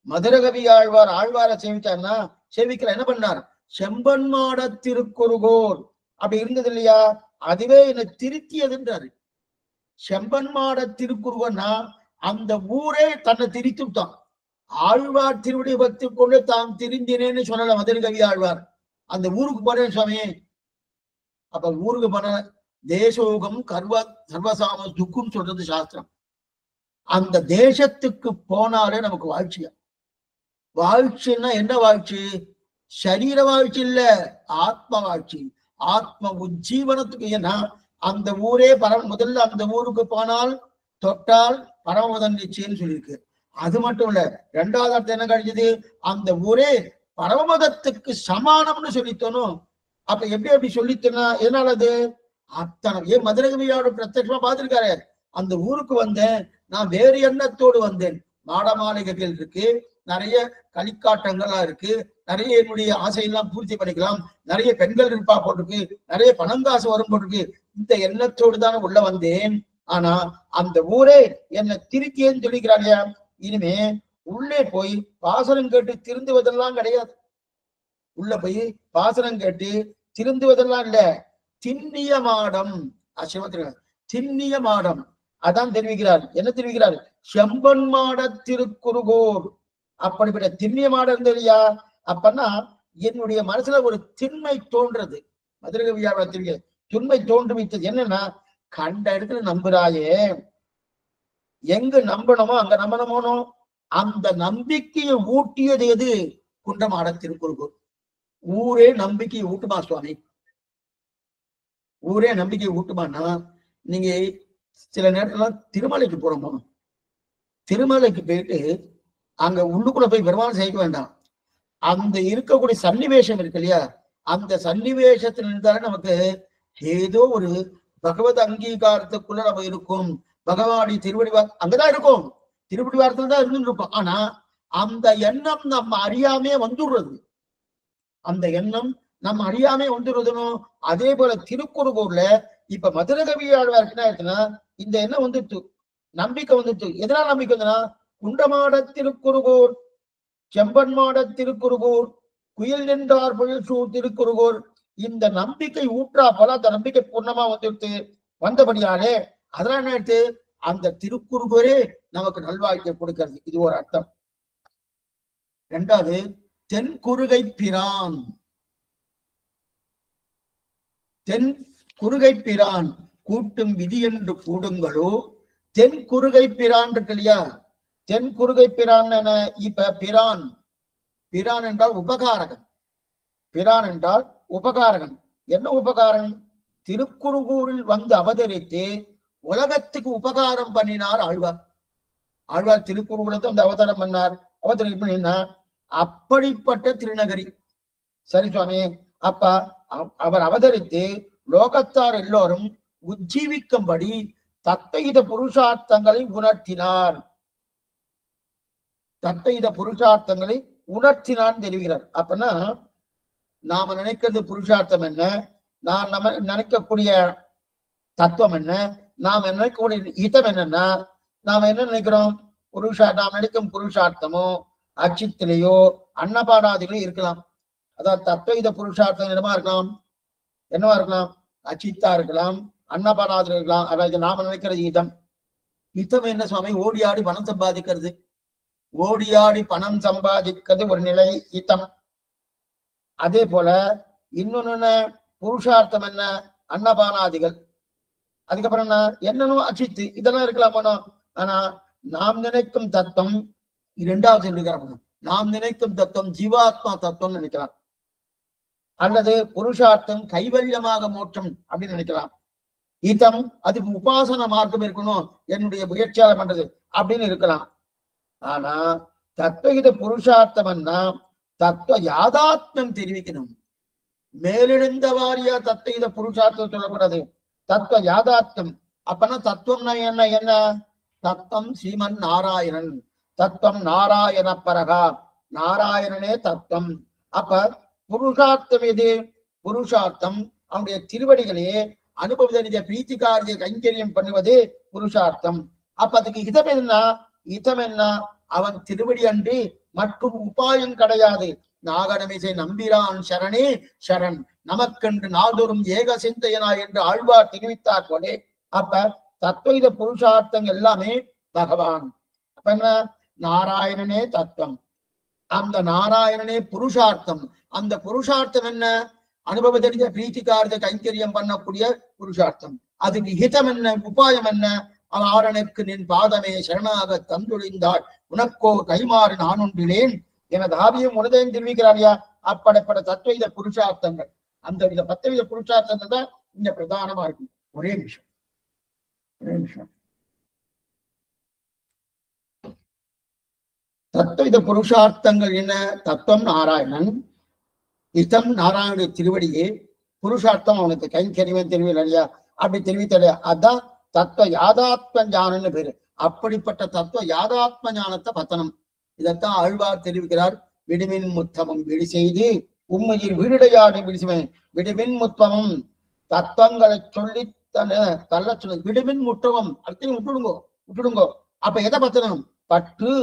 மதுரகவி ஆழ்வார் ஆழ்வாரை சேவிச்சாருன்னா சேவிக்கல. என்ன பண்ணார்? செம்பன்மாட திருக்குறுகூர் அப்படி இருந்தது இல்லையா, அதுவே என்னை திருத்தியதுன்றாரு. செம்பன்மாட திருக்குறுகூர்னா அந்த ஊரே தன்னை திரித்து விட்டான். ஆழ்வார் திருவடி பக்தி கொண்டு தான் திருந்தினேன்னு சொல்லல மதுரகவி ஆழ்வார். அந்த ஊருக்கு போறேன் சுவாமி. அப்ப ஊருக்கு போன தேசோகம் சர்வசாம துக்கும் சொல்றது சாஸ்திரம். அந்த தேசத்துக்கு போனாலே நமக்கு வாழ்ச்சியா. வாழ்ச்சின்னா என்ன வாழ்ச்சி? சரீர வாழ்ச்சி இல்ல, ஆத்ம வாழ்ச்சி, ஆத்ம உஜ்ஜீவனத்துக்கு. ஏன்னா அந்த ஊரே முதல்ல அந்த ஊருக்கு போனால் தொட்டால் பரமபதம் நிச்சயம்னு சொல்லியிருக்கு. அது மட்டும் இல்ல, இரண்டாவது அர்த்தம் என்ன கிடைச்சது? அந்த ஊரே பரமபதத்துக்கு சமானம்னு சொல்லித்தோணும். அப்ப எப்படி சொல்லித்தனா? எதனால அது அத்தனை ஏன் மதுரகவியோட பிரத்யட்சமா பார்த்திருக்காரு. அந்த ஊருக்கு வந்தேன், நான் வேறு எண்ணத்தோடு வந்தேன். மாட மாளிகைகள் இருக்கு, நிறைய களிக்காட்டங்கள்லாம் இருக்கு, நிறைய என்னுடைய ஆசையெல்லாம் பூர்த்தி பண்ணிக்கலாம், நிறைய பெண்கள் இருப்பா போட்டிருக்கு, நிறைய பணங்காசு வரும் போட்டிருக்கு. இந்த எண்ணத்தோடு தானே உள்ள வந்தேன். ஆனா அந்த ஊரே என்னை திருத்தியேன்னு சொல்லிக்கிறாங்க. இனிமே உள்ளே போய் பாசனம் கேட்டு திருந்துவதெல்லாம் கிடையாது. உள்ள போய் பாசனம் கேட்டு திருந்துவதெல்லாம் இல்ல. திண்ணிய மாடம், திண்ணிய மாடம் அதான் தெரிவிக்கிறார். என்ன தெரிவிக்கிறார்? செம்பன் மாட திருக்குறுகூர். அப்படிப்பட்ட திண்ணிய மாடம் இருந்ததுயா. அப்பன்னா என்னுடைய மனசுல ஒரு திண்மை தோன்றது. மதுரகவியார் தெரிவிக்க திண்மை தோன்றுவித்தது. என்னன்னா, கண்ட இடத்துல நம்புறாயே, எங்க நம்பணுமோ அங்க நம்பணுமோனோ அந்த நம்பிக்கையை ஊட்டியது எது? குன்றமாட திருக்குறுகூர். ஊரே நம்பிக்கையை ஊட்டுமா சுவாமி? ஊரே நம்பிக்கையை ஊட்டுமானா, நீங்க சில நேரத்துல திருமலைக்கு போறோம். திருமலைக்கு போயிட்டு அங்க உள்ளுக்குள்ள போய் பெருமாள் செய்ய வேண்டாம். அந்த இருக்கக்கூடிய சன்னிவேஷம் இருக்கு இல்லையா, அந்த சன்னிவேஷத்துல இருந்தாலும் நமக்கு ஏதோ ஒரு பகவத் அங்கீகாரத்துக்குள்ள நம்ம இருக்கும். பகவானுடைய திருவடி அங்கதான் இருக்கும். திருப்படிவாரத்துல தான் இருந்துட்டு இருப்போம். ஆனா அந்த எண்ணம் நம்ம அறியாமே வந்துடுறது. அந்த எண்ணம் நம்ம அறியாமே வந்துடுறதுன்னு அதே போல திருக்குறுகூர்ல இப்ப மதுரகவியாழ்வாருக்கு என்ன இருக்குன்னா இந்த எண்ணம் வந்துட்டு நம்பிக்கை வந்துட்டு. எதனால நம்பிக்கை வந்துன்னா குண்டமாட திருக்குறுகூர், செம்பன்மாட திருக்குறுகூர், குயில் நின்றார் பொழில்சூர் திருக்குறுகூர், இந்த நம்பிக்கை ஊற்றா போல அந்த நம்பிக்கை பூர்ணமா வந்துட்டு வந்தபடியாலே அதெல்லாம் என்ன எடுத்து அந்த திருக்குறுகூரே நமக்கு நல்வாழ்க்கை கொடுக்கிறது. இது ஒரு அர்த்தம். இரண்டாவது தென் குறுகை பிரான். தென் குறுகை பிரான் கூட்டும் விதி என்று கூடுங்களோ. தென் குறுகை பிரான் இருக்கு இல்லையா, தென் குறுகை பிரான் என இப்ப பிரான், பிரான் என்றால் உபகாரகன். பிரான் என்றால் உபகாரகன். என்ன உபகாரம்? திருக்குறுகூரில் வந்து அவதரித்து உலகத்துக்கு உபகாரம் பண்ணினார் ஆழ்வார். ஆழ்வார் திருக்குறுகூரத்தை வந்து அவதாரம் பண்ணார், அவதரிப்பு பண்ணினார். அப்படிப்பட்ட திருநகரி. சரி சுவாமி, அப்ப அவர் அவதரித்து லோகத்தார் எல்லோரும் உஜ்ஜீவிக்கும்படி தத்தையித புருஷார்த்தங்களை உணர்த்தினார். தத்தையித புருஷார்த்தங்களை உணர்த்தினான் தெரிவிக்கிறார். அப்பனா நாம நினைக்கிறது புருஷார்த்தம் என்ன, நான் நம்ம நினைக்கக்கூடிய தத்துவம் என்ன, நாம நினைக்கக்கூடிய ஹிதம் என்னன்னா, நாம என்ன நினைக்கிறோம்? நாம் நினைக்கும் புருஷார்த்தமோ அச்சித்திலேயோ அன்னபாடாதிகளோ இருக்கலாம். அதாவது தத்துவ புருஷார்த்தம் என்னமா இருக்கலாம்? என்னவா இருக்கலாம்? அச்சித்தா இருக்கலாம், அன்னபாடாதிகள் இருக்கலாம். அதாவது நாம நினைக்கிறது ஹிதம். ஹிதம் என்ன சுவாமி? ஓடியாடி பணம் சம்பாதிக்கிறது. ஓடியாடி பணம் சம்பாதிக்கிறது ஒரு நிலை ஹிதம். அதே போல இன்னொன்னு புருஷார்த்தம் என்ன? அன்னபானாதிகள். அதுக்கப்புறம் என்ன? என்னன்னு அச்சித்து, இதெல்லாம் இருக்கலாமோ? ஆனா நாம் நினைக்கும் தத்துவம் இரண்டாவது சொல்லுகிறார். நாம் நினைக்கும் தத்துவம் ஜீவாத்மா தத்துவம் நினைக்கலாம், அல்லது புருஷார்த்தம் கைவல்யமாக மோட்சம் அப்படின்னு நினைக்கலாம். இதம் அது உபாசன மார்க்கம் இருக்கணும், என்னுடைய முயற்சியால பண்றது அப்படின்னு இருக்கலாம். ஆனா தத்துவ புருஷார்த்தம்னா தத்துவ யாதாத்மம் தெரிவிக்கணும். மேலெழுந்த வாரியா தத்துவ புருஷார்த்தம் சொல்லக்கூடாது, தத்துவ யாதாத்மம். அப்பனா தத்துவம்னா என்ன? என்ன தத்துவம்? ஸ்ரீமன் நாராயணன். தத்துவம் நாராயண பரகா, நாராயணனே தத்துவம். அப்ப புருஷார்த்தம் எது? புருஷார்த்தம் அவனுடைய திருவடிகளையே அனுபவ பிரீத்திகாரிய கைங்கரியம் பண்ணுவது புருஷார்த்தம். அப்ப அதுக்கு இதம் என்ன? இதம் என்ன? அவன் திருவடி அன்றி மற்றும் உபாயம் கிடையாது. நாகனமிசை நம்பிரான் சரணே சரண், நமக்கென்று நாதொரும் ஏக சிந்தையனா என்று ஆழ்வார் தெரிவித்தார் போலே. அப்ப தத்துவ புருஷார்த்தம் எல்லாமே பகவான். அப்ப என்ன? நாராயணனே தத்துவம், அந்த நாராயணனே புருஷார்த்தம். அந்த புருஷார்த்தம் என்ன? அனுபவ தெரிஞ்ச பிரீத்திகாரத கைங்கரியம் பண்ணக்கூடிய புருஷார்த்தம். அதுக்கு ஹிதம் என்ன? உபாயம் என்ன? ஆரனுக்கு நின் பாதமே சரணாக தந்துழிந்தாள், உனக்கோ கைமாறு நான் ஒன்றிலேன் எனது ஆவியும் உனதையும் தெரிவிக்கிறாரியா. அப்படப்பட தத்துவ புருஷார்த்தங்கள், அந்த வித 10 புருஷார்த்தங்கள் தான் இங்க பிரதானமா இருக்கு. ஒரே நிமிஷம். தத்துவ புருஷார்த்தங்கள் என்ன? தத்துவம் நாராயணன், இதம் நாராயணனுடைய திருவடியே, புருஷார்த்தம் அவனுக்கு கைங்கரியமே தெரியவில்லை இல்லையா, அப்படி தெரிவித்தலையா. அதான் தத்துவ யாதாத்ம ஞானம்னு பேரு. அப்படிப்பட்ட தத்துவ யாதாத்ம ஞானத்தை பத்தனம். இதைத்தான் ஆழ்வார் தெரிவிக்கிறார். விடுமின் முத்தமம் விடி செய்து உண்மையில் வீடுடையாடு விடுசுவேன். விடுமின் முத்தமம் தத்துவங்களை சொல்லி தள்ள சொல்லு. விடுமின் முற்றமம் அடுத்தையும் விட்டுடுங்கோ. அப்ப எதை பத்தனம்? பற்று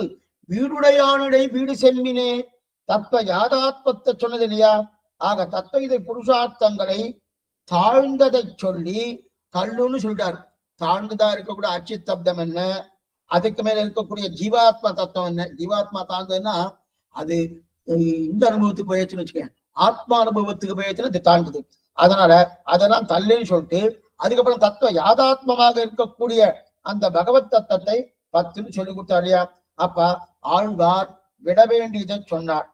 வீடுடையானுடைய வீடு செல்மினே. தத்துவ யாதாத்மத்தை சொன்னது இல்லையா. ஆக தத்துவ புருஷார்த்தங்களை தாழ்ந்ததை சொல்லி கல்லுன்னு சொல்லிட்டார். தாழ்ந்ததா இருக்கக்கூடிய அச்சித்தப்தம் என்ன, அதுக்கு மேல இருக்கக்கூடிய ஜீவாத்மா தத்துவம் என்ன? ஜீவாத்மா தாழ்ந்ததுன்னா அது இந்த அனுபவத்துக்கு போயிடுச்சுன்னு வச்சுக்கேன், ஆத்மா அனுபவத்துக்கு போயிடுச்சுன்னா இது தாழ்ந்தது. அதனால அதெல்லாம் தள்ளுன்னு சொல்லிட்டு அதுக்கப்புறம் தத்துவ யாதாத்மமாக இருக்கக்கூடிய அந்த பகவத் தத்துவத்தை 10 சொல்லி கொடுத்தார் இல்லையா. அப்ப ஆழ்வார் விட வேண்டியதை சொன்னார்,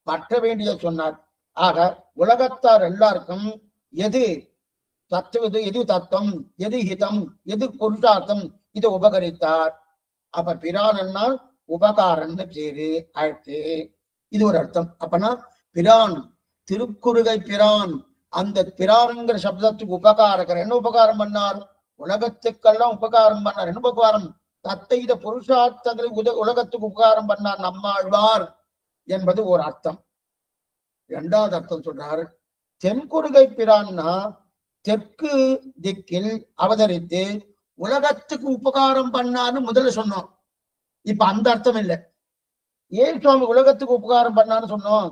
பற்ற வேண்டியதை சொன்னார். ஆக உலகத்தார் எல்லாருக்கும் எது தத்துவது, எது தத்துவம், எது ஹிதம், எது புருஷார்த்தம், இதை உபகரித்தார். அப்ப பிரான்னால் உபகாரன்னு பேரு ஆயிடுத்து. இது ஒரு அர்த்தம். அப்பனா பிரான், திருக்குறுகை பிரான், அந்த பிரான்ங்கிற சப்தத்துக்கு உபகாரகர். என்ன உபகாரம் பண்ணார்? உலகத்துக்கெல்லாம் உபகாரம் பண்ணார். என்ன உபகாரம்? தத்தையிட புருஷார்த்தங்களை உலகத்துக்கு உபகாரம் பண்ணார் நம்மாழ்வார் என்பது ஒரு அர்த்தம். இரண்டாவது அர்த்தம் சொல்றார், தென்குருகை பிரான்னா தெற்கு திக்கில் அவதரித்து உலகத்துக்கு உபகாரம் பண்ணான்னு முதல்ல சொன்னோம். இப்ப அந்த அர்த்தம் இல்லை. ஏன் சுவாமி உலகத்துக்கு உபகாரம் பண்ணான்னு சொன்னோம்?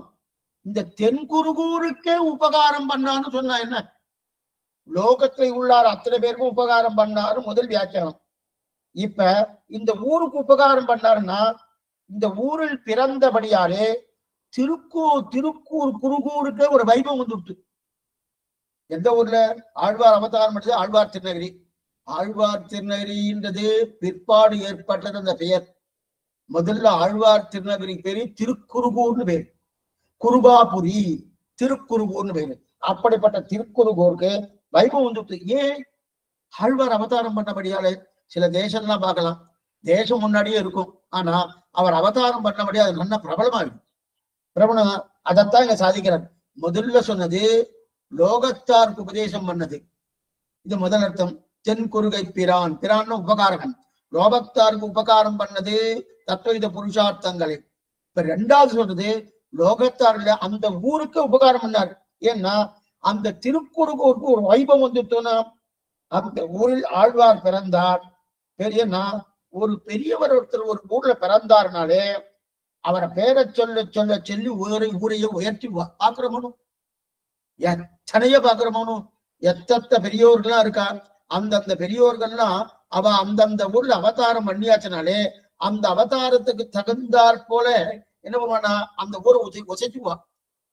இந்த தென்குருகூருக்கே உபகாரம் பண்ணான்னு சொன்னா என்ன? லோகத்தில் உள்ளார் அத்தனை பேருக்கும் உபகாரம் பண்ணாரு முதல் வியாக்கியானம். இப்ப இந்த ஊருக்கு உபகாரம் பண்ணாருன்னா இந்த ஊரில் பிறந்தபடியாலே திருக்கூர் குருகூருக்கு ஒரு வைபவம் வந்துட்டு. எந்த ஊர்ல? ஆழ்வார் அவதாரம் பண்ணது ஆழ்வார் திருநகரி. ஆழ்வார் திருநகரின்றது பிற்பாடு ஏற்பட்டது அந்த பெயர். முதல்ல ஆழ்வார் திருநகரி பேரு திருக்குருகூர்னு பேரு, குருபாபுரி திருக்குருகூர்னு பேரு. அப்படிப்பட்ட திருக்குருகூருக்கு வைபவம் வந்துட்டு. ஏன்? ஆழ்வார் அவதாரம் பண்ணபடியாலே. சில தேசம்லாம் பார்க்கலாம், தேசம் முன்னாடியே இருக்கும், ஆனா அவர் அவதாரம் பண்ணபடியா அது நல்ல பிரபலமாகும். பிரபலம் அதைத்தான் இங்க சாதிக்கிறார். முதல்ல சொன்னது லோகத்தாருக்கு உபதேசம் பண்ணது, இது முதல் அர்த்தம். தென் குருகை பிரான், பிரான்னு உபகாரகன், லோகத்தாருக்கு உபகாரம் பண்ணது தத்துவ புருஷார்த்தங்களை. இப்ப ரெண்டாவது சொல்றது லோகத்தார்ல அந்த ஊருக்கு உபகாரம் பண்ணார். ஏன்னா அந்த திருக்குறுகூருக்கு ஒரு வைபவம் வந்துட்டோம்னா, அந்த ஊரில் ஆழ்வார் பிறந்தார். பெரியனா ஒரு பெரியவர் ஒருத்தர் ஒரு ஊர்ல பிறந்தாருனாலே அவரை பேரை சொல்ல சொல்ல சொல்லி ஊரையே உயர்த்தி பாக்குறமனும், எத்தனைய பாக்குறமனும், எத்தத்த பெரியோர்கள்லாம் இருக்கா. அந்தந்த பெரியோர்கள்லாம் அவ அந்தந்த ஊர்ல அவதாரம் பண்ணியாச்சுனாலே அந்த அவதாரத்துக்கு தகுந்தாற் போல என்ன பண்ணுவானா அந்த ஊரை உசைச்சுவா.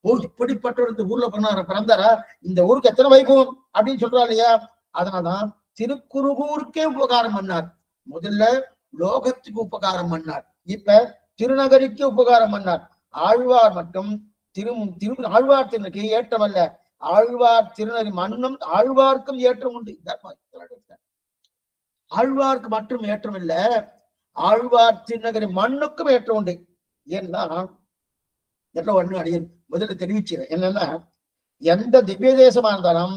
ஓ, இப்படிப்பட்டவர் இந்த ஊர்ல பிறந்தாரா, இந்த ஊருக்கு எத்தனை வைபவம் அப்படின்னு சொல்றா இல்லையா. அதனாலதான் திருக்குருகூருக்கே உபகாரம் பண்ணார். முதல்ல லோகத்துக்கு உபகாரம் பண்ணார், இப்ப திருநகரிக்கு உபகாரம் பண்ணார். ஆழ்வார் மட்டும் ஆழ்வார் திருநகரி ஏற்றமல்ல, ஆழ்வார் திருநகரி மன்னம் ஆழ்வார்க்கும் ஏற்றம் உண்டு. ஆழ்வார்க்கு மற்றும் ஏற்றம் இல்ல, ஆழ்வார் திருநகரி மண்ணுக்கும் ஏற்றம் உண்டு. ஏன்னா ஒண்ணு அடிய முதல்ல தெரிவிச்சுறேன். என்னன்னா எந்த திவ்ய தேசமா இருந்தாலும்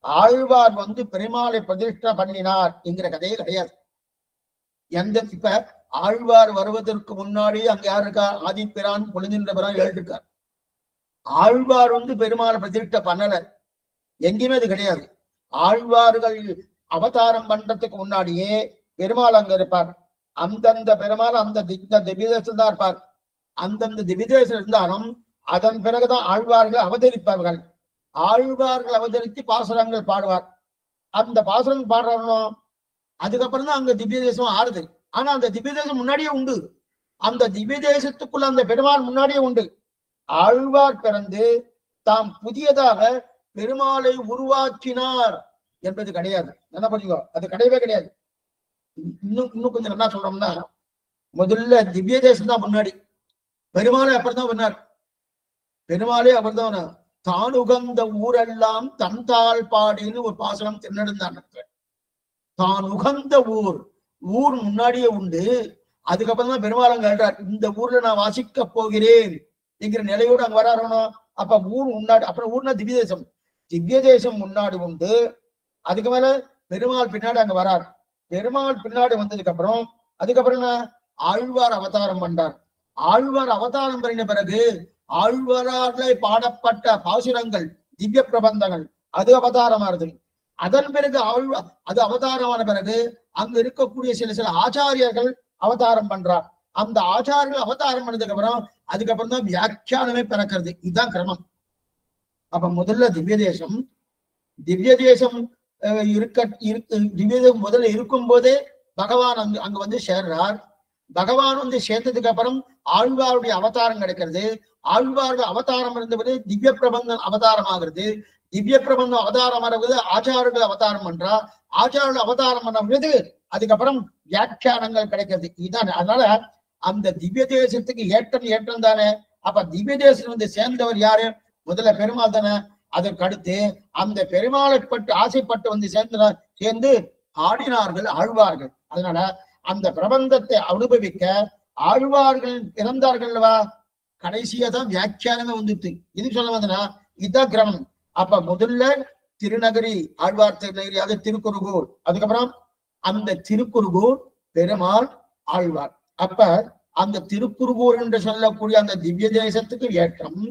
ஆழ்வார் பெருமாளை பிரதிஷ்டை பண்ணினார் என்கிற கதையே கிடையாது. இப்ப ஆழ்வார் வருவதற்கு முன்னாடி அங்க யாரு இருக்கா? ஆதிப்பிரான் பொழுதின்ற பிரான் எழுதிருக்கார். ஆழ்வார் பெருமாளை பிரதிஷ்டை பண்ணல, எங்கேயுமே அது கிடையாது. ஆழ்வார்கள் அவதாரம் பண்றதுக்கு முன்னாடியே பெருமாள் அங்க இருப்பார். அந்தந்த பெருமாள் அந்த திவ்ய தேசம் தான் இருப்பார். அந்தந்த திவ்ய தேசம் இருந்தாலும் அதன் பிறகுதான் ஆழ்வார்கள் அவதரிப்பார்கள். ஆழ்வார்கள் அவதரித்து பாசுரங்கள் பாடுவார். அந்த பாசுரங்கள் பாடுறோம், அதுக்கப்புறம் தான் அங்க திவ்ய தேசம் ஆறுது. ஆனா அந்த திவ்ய தேசம் முன்னாடியே உண்டு, அந்த திவ்ய தேசத்துக்குள்ள அந்த பெருமாள் முன்னாடியே உண்டு. ஆழ்வார் பிறந்து தாம் புதியதாக பெருமாளை உருவாக்கினார் என்பது கிடையாது. என்ன பண்ணிக்கோ, அது கிடையவே கிடையாது. இன்னும் கொஞ்சம் என்ன சொல்றோம்னா, முதல்ல திவ்ய தேசம் தான் முன்னாடி, பெருமாளே அப்புறம் தான் பண்ணார். பெருமாளே அவர் தான் தான் உகந்த ஊரெல்லாம் தன்தாள் பாடின்னு ஒரு பாசனம் திருநெடுந்தான். தான் உகந்த ஊர் முன்னாடியே உண்டு, அதுக்கப்புறம் தான் பெருமாள் கேட்டார், இந்த ஊர்ல நான் வாசிக்க போகிறேன் என்கிற நிலையோடு அங்க வராறணும். அப்ப ஊர் முன்னாடி, அப்புறம் ஊர்னா திவ்ய தேசம், திவ்ய தேசம் முன்னாடி உண்டு. அதுக்கு மேல பெருமாள் பின்னாடி அங்க வரார். பெருமாள் பின்னாடி வந்ததுக்கு அப்புறம் அதுக்கப்புறம் ஆழ்வார் அவதாரம் பண்றார். ஆழ்வார் அவதாரம் பண்ணின பிறகு ஆழ்வாராலே பாடப்பட்ட பாசுரங்கள் திவ்ய பிரபந்தங்கள் அது அவதாரம் ஆறுது. அதன் பிறகு அது அவதாரமான பிறகு அங்க இருக்கக்கூடிய சில ஆச்சாரியர்கள் அவதாரம் பண்றார். அந்த ஆச்சாரியர்கள் அவதாரம் பண்ணதுக்கு அப்புறம் அதுக்கப்புறம் தான் வியாக்கியானமே பிறக்கிறது. இதுதான் கிரமம். அப்ப முதல்ல திவ்ய தேசம் திவ்ய தேசம் முதல்ல இருக்கும் போதே பகவான் அங்க சேர்றார். பகவான் சேர்ந்ததுக்கு அப்புறம் ஆழ்வாருடைய அவதாரம் கிடைக்கிறது. ஆழ்வாருடைய அவதாரம் இருந்தபோது திவ்ய பிரபந்தம் அவதாரம் ஆகிறது. திவ்ய பிரபந்தம் அவதாரம் ஆகிறது, ஆச்சாரர்கள் அவதாரம் பண்றா. ஆச்சாரர்கள் அவதாரம் பண்ணும்போது அதுக்கப்புறம் வியாக்கியானங்கள் கிடைக்கிறது. இதுதான். அதனால அந்த திவ்ய தேசத்துக்கு ஏற்றம் தானே. அப்ப திவ்ய தேசம் சேர்ந்தவர் யாரு? முதல்ல பெருமாள் தானே. அதற்கு அடுத்து அந்த பெருமாளை பட்டு ஆசைப்பட்டு சேர்ந்து ஆடினார்கள் ஆழ்வார்கள். அதனால அந்த பிரபந்தத்தை அனுபவிக்க ஆழ்வார்கள் பிறந்தார்கள்வா, கடைசியா தான் வியாக்கியானமே வந்துட்டு. இது சொல்ல வந்தனா இதுதான் கிரமம். அப்ப முதல்ல திருநகரி, ஆழ்வார் திருநகரி, அது திருக்குறுகூர். அதுக்கப்புறம் அந்த திருக்குறுகூர் பெருமாள் ஆழ்வார். அப்ப அந்த திருக்குறுகூர் என்று சொல்லக்கூடிய அந்த திவ்ய தேசத்துக்கு ஏற்றம்,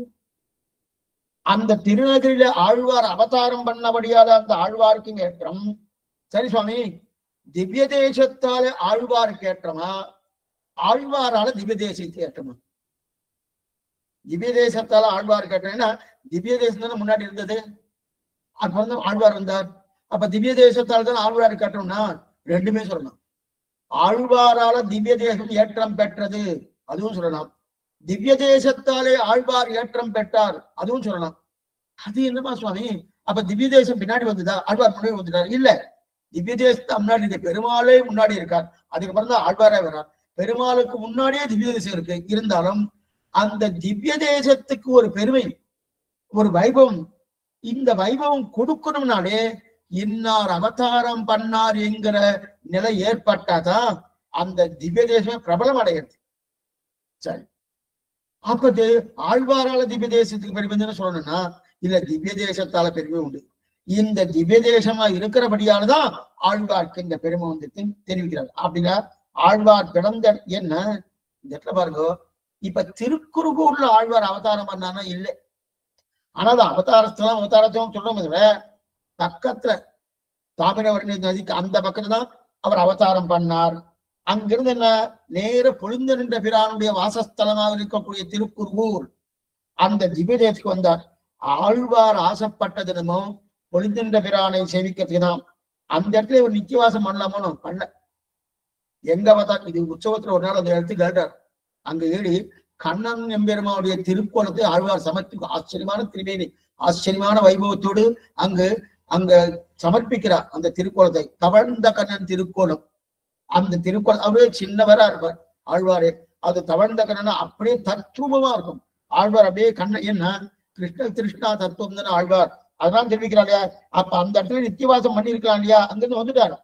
அந்த திருநகரில ஆழ்வார் அவதாரம் பண்ணபடியாத அந்த ஆழ்வாருக்கும் ஏற்றம். சரி சுவாமி, திவ்ய தேசத்தால ஆழ்வாருக்கு ஏற்றமா, ஆழ்வாரால திவ்ய தேசத்துக்கு ஏற்றமா? திவ்ய தேசத்தால ஆழ்வாருக்கு ஏற்றம்னா திவ்ய தேசம் தானே முன்னாடி இருந்தது, அப்புறம் ஆழ்வார் வந்தார். அப்ப திவ்ய தேசத்தால் தான் ஆழ்வாருக்கு ஏற்றம்னா ரெண்டுமே சொல்லலாம். ஆழ்வாரால திவ்ய தேசம் ஏற்றம் பெற்றது, அதுவும் சொல்லலாம். திவ்ய தேசத்தாலே ஆழ்வார் ஏற்றம் பெற்றார், அதுவும் சொல்லலாம். அது என்னமா சுவாமி, அப்ப திவ்ய தேசம் பின்னாடி வந்துதா, ஆழ்வார் முன்னாடி வந்துட்டார்? இல்ல, திவ்ய தேசத்தை முன்னாடி இந்த பெருமாளே முன்னாடி இருக்கார், அதுக்கப்புறம் தான் ஆழ்வாரே வர்றார். பெருமாளுக்கு முன்னாடியே திவ்ய தேசம் இருக்கு. இருந்தாலும் அந்த திவ்ய தேசத்துக்கு ஒரு பெருமை, ஒரு வைபவம், இந்த வைபவம் கொடுக்கணும்னாலே இன்னார் அவதாரம் பண்ணார் என்கிற நிலை ஏற்பட்டாதான் அந்த திவ்ய தேசம் பிரபலம் அடைகிறது. சரி, அப்ப ஆழ்வாரால திவ்ய தேசத்துக்கு பெருமைன்னு சொல்லணும்னா இல்ல, திவ்ய தேசத்தால பெருமை உண்டு. இந்த திவ்ய தேசமா இருக்கிறபடியாலதான் ஆழ்வார்க்கு இந்த பெருமை வந்து தெரிவிக்கிறார். அப்படின்னா ஆழ்வார் பிறந்த என்ன இந்த இடத்துல பாருங்க, இப்ப திருக்குறுகூர்ல ஆழ்வார் அவதாரம் பண்ணானா இல்லை. ஆனா அது அவதாரத்தெல்லாம் அவதாரத்தையும் சொல்றோம். பக்கத்துல தாமிரவர்ணி நதிக்கு அந்த பக்கத்துல தான் அவர் அவதாரம் பண்ணார். அங்கிருந்து என்ன, நேர பொழுந்து நின்ற பிரானுடைய வாசஸ்தலமாக இருக்கக்கூடிய திருக்குறுகூர் அந்த திவ்ய தேசத்துக்கு வந்தார். ஆழ்வார் ஆசைப்பட்ட தினமும் பொழுந்தின்ற பிரானை சேவிக்கிறதுக்கு தான். அந்த இடத்துல ஒரு நித்தியவாசம் பண்ணலாமோ, பண்ண எங்க பார்த்தா இது உற்சவத்துல ஒரு நாள் அந்த இடத்துக்கு கேட்டார். அங்க ஏறி கண்ணன் எம்பெருமாவுடைய திருக்கோலத்தை ஆழ்வார் சமர்ப்பி ஆச்சரியமான திருவேணி, ஆச்சரியமான வைபவத்தோடு அங்கு அங்க சமர்ப்பிக்கிறார். அந்த திருக்கோலத்தை தவழ்ந்த கண்ணன் திருக்கோலம், அந்த திருக்கோலம் அவரே சின்னவரா இருப்பார் ஆழ்வாரே. அது தவழ்ந்த கண்ணன் அப்படியே தத்துவமா இருக்கும். ஆழ்வார் அப்படியே கண்ணன் என்ன கிருஷ்ணா தத்துவம் தானே ஆழ்வார், அதெல்லாம் தெரிவிக்கிறார் இல்லையா. அப்ப அந்த இடத்துல நித்தியவாசம் பண்ணிருக்கலாம் இல்லையா. அங்கிருந்து வந்துட்டார்.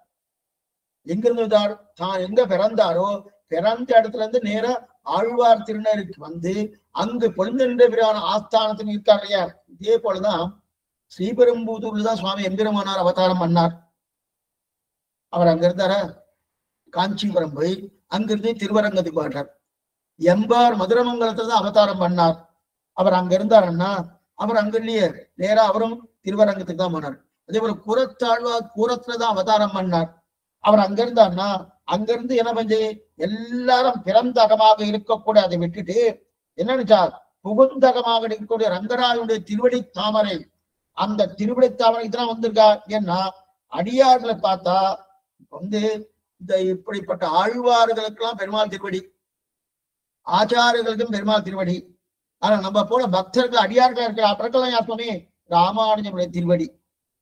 எங்கிருந்து வந்தார், தான் எங்க பிறந்தாரோ பிறந்த இடத்துல இருந்து நேரா ஆழ்வார் திருநகருக்கு வந்து அங்கு பொழுந்தின்ற பிரான ஆஸ்தானத்தில் இருக்கார் இல்லையா. இதே போலதான் ஸ்ரீபெரும்புதூர்ல தான் சுவாமி எம்பெருமானார் அவதாரம் பண்ணார். அவர் அங்க இருந்தாரா, காஞ்சிபுரம் போய் அங்கிருந்து திருவரங்கத்துக்கு போயிட்டார். எம்பார் மதுரமங்கலத்துல தான் அவதாரம் பண்ணார். அவர் அங்க இருந்தாருன்னா அவர் அங்க இல்லையே, நேரா அவரும் திருவரங்கத்துக்கு தான் போனார். அதே போல கூரத்தாழ்வார் கூரத்துலதான் அவதாரம் பண்ணார். அவர் அங்க இருந்தார்னா அங்கிருந்து என்ன பண்ணி எல்லாரும் பிறந்தகமாக இருக்கக்கூடிய அதை விட்டுட்டு என்ன நினைச்சார், புகுந்தகமாக இருக்கக்கூடிய ரங்கராஜனுடைய திருவடி தாமரை, அந்த திருவடி தாமரைக்கு தான் வந்திருக்கா. ஏன்னா அடியார்களை பார்த்தா வந்து இந்த இப்படிப்பட்ட ஆழ்வார்களுக்கெல்லாம் பெருமாள் திருவடி, ஆச்சாரர்களுக்கும் பெருமாள் திருவடி. ஆனா நம்ம போல பக்தர்கள் அடியார்கள் இருக்கிற அவர்களெல்லாம் யார் சொன்னே, ராமானுஜனுடைய திருவடி,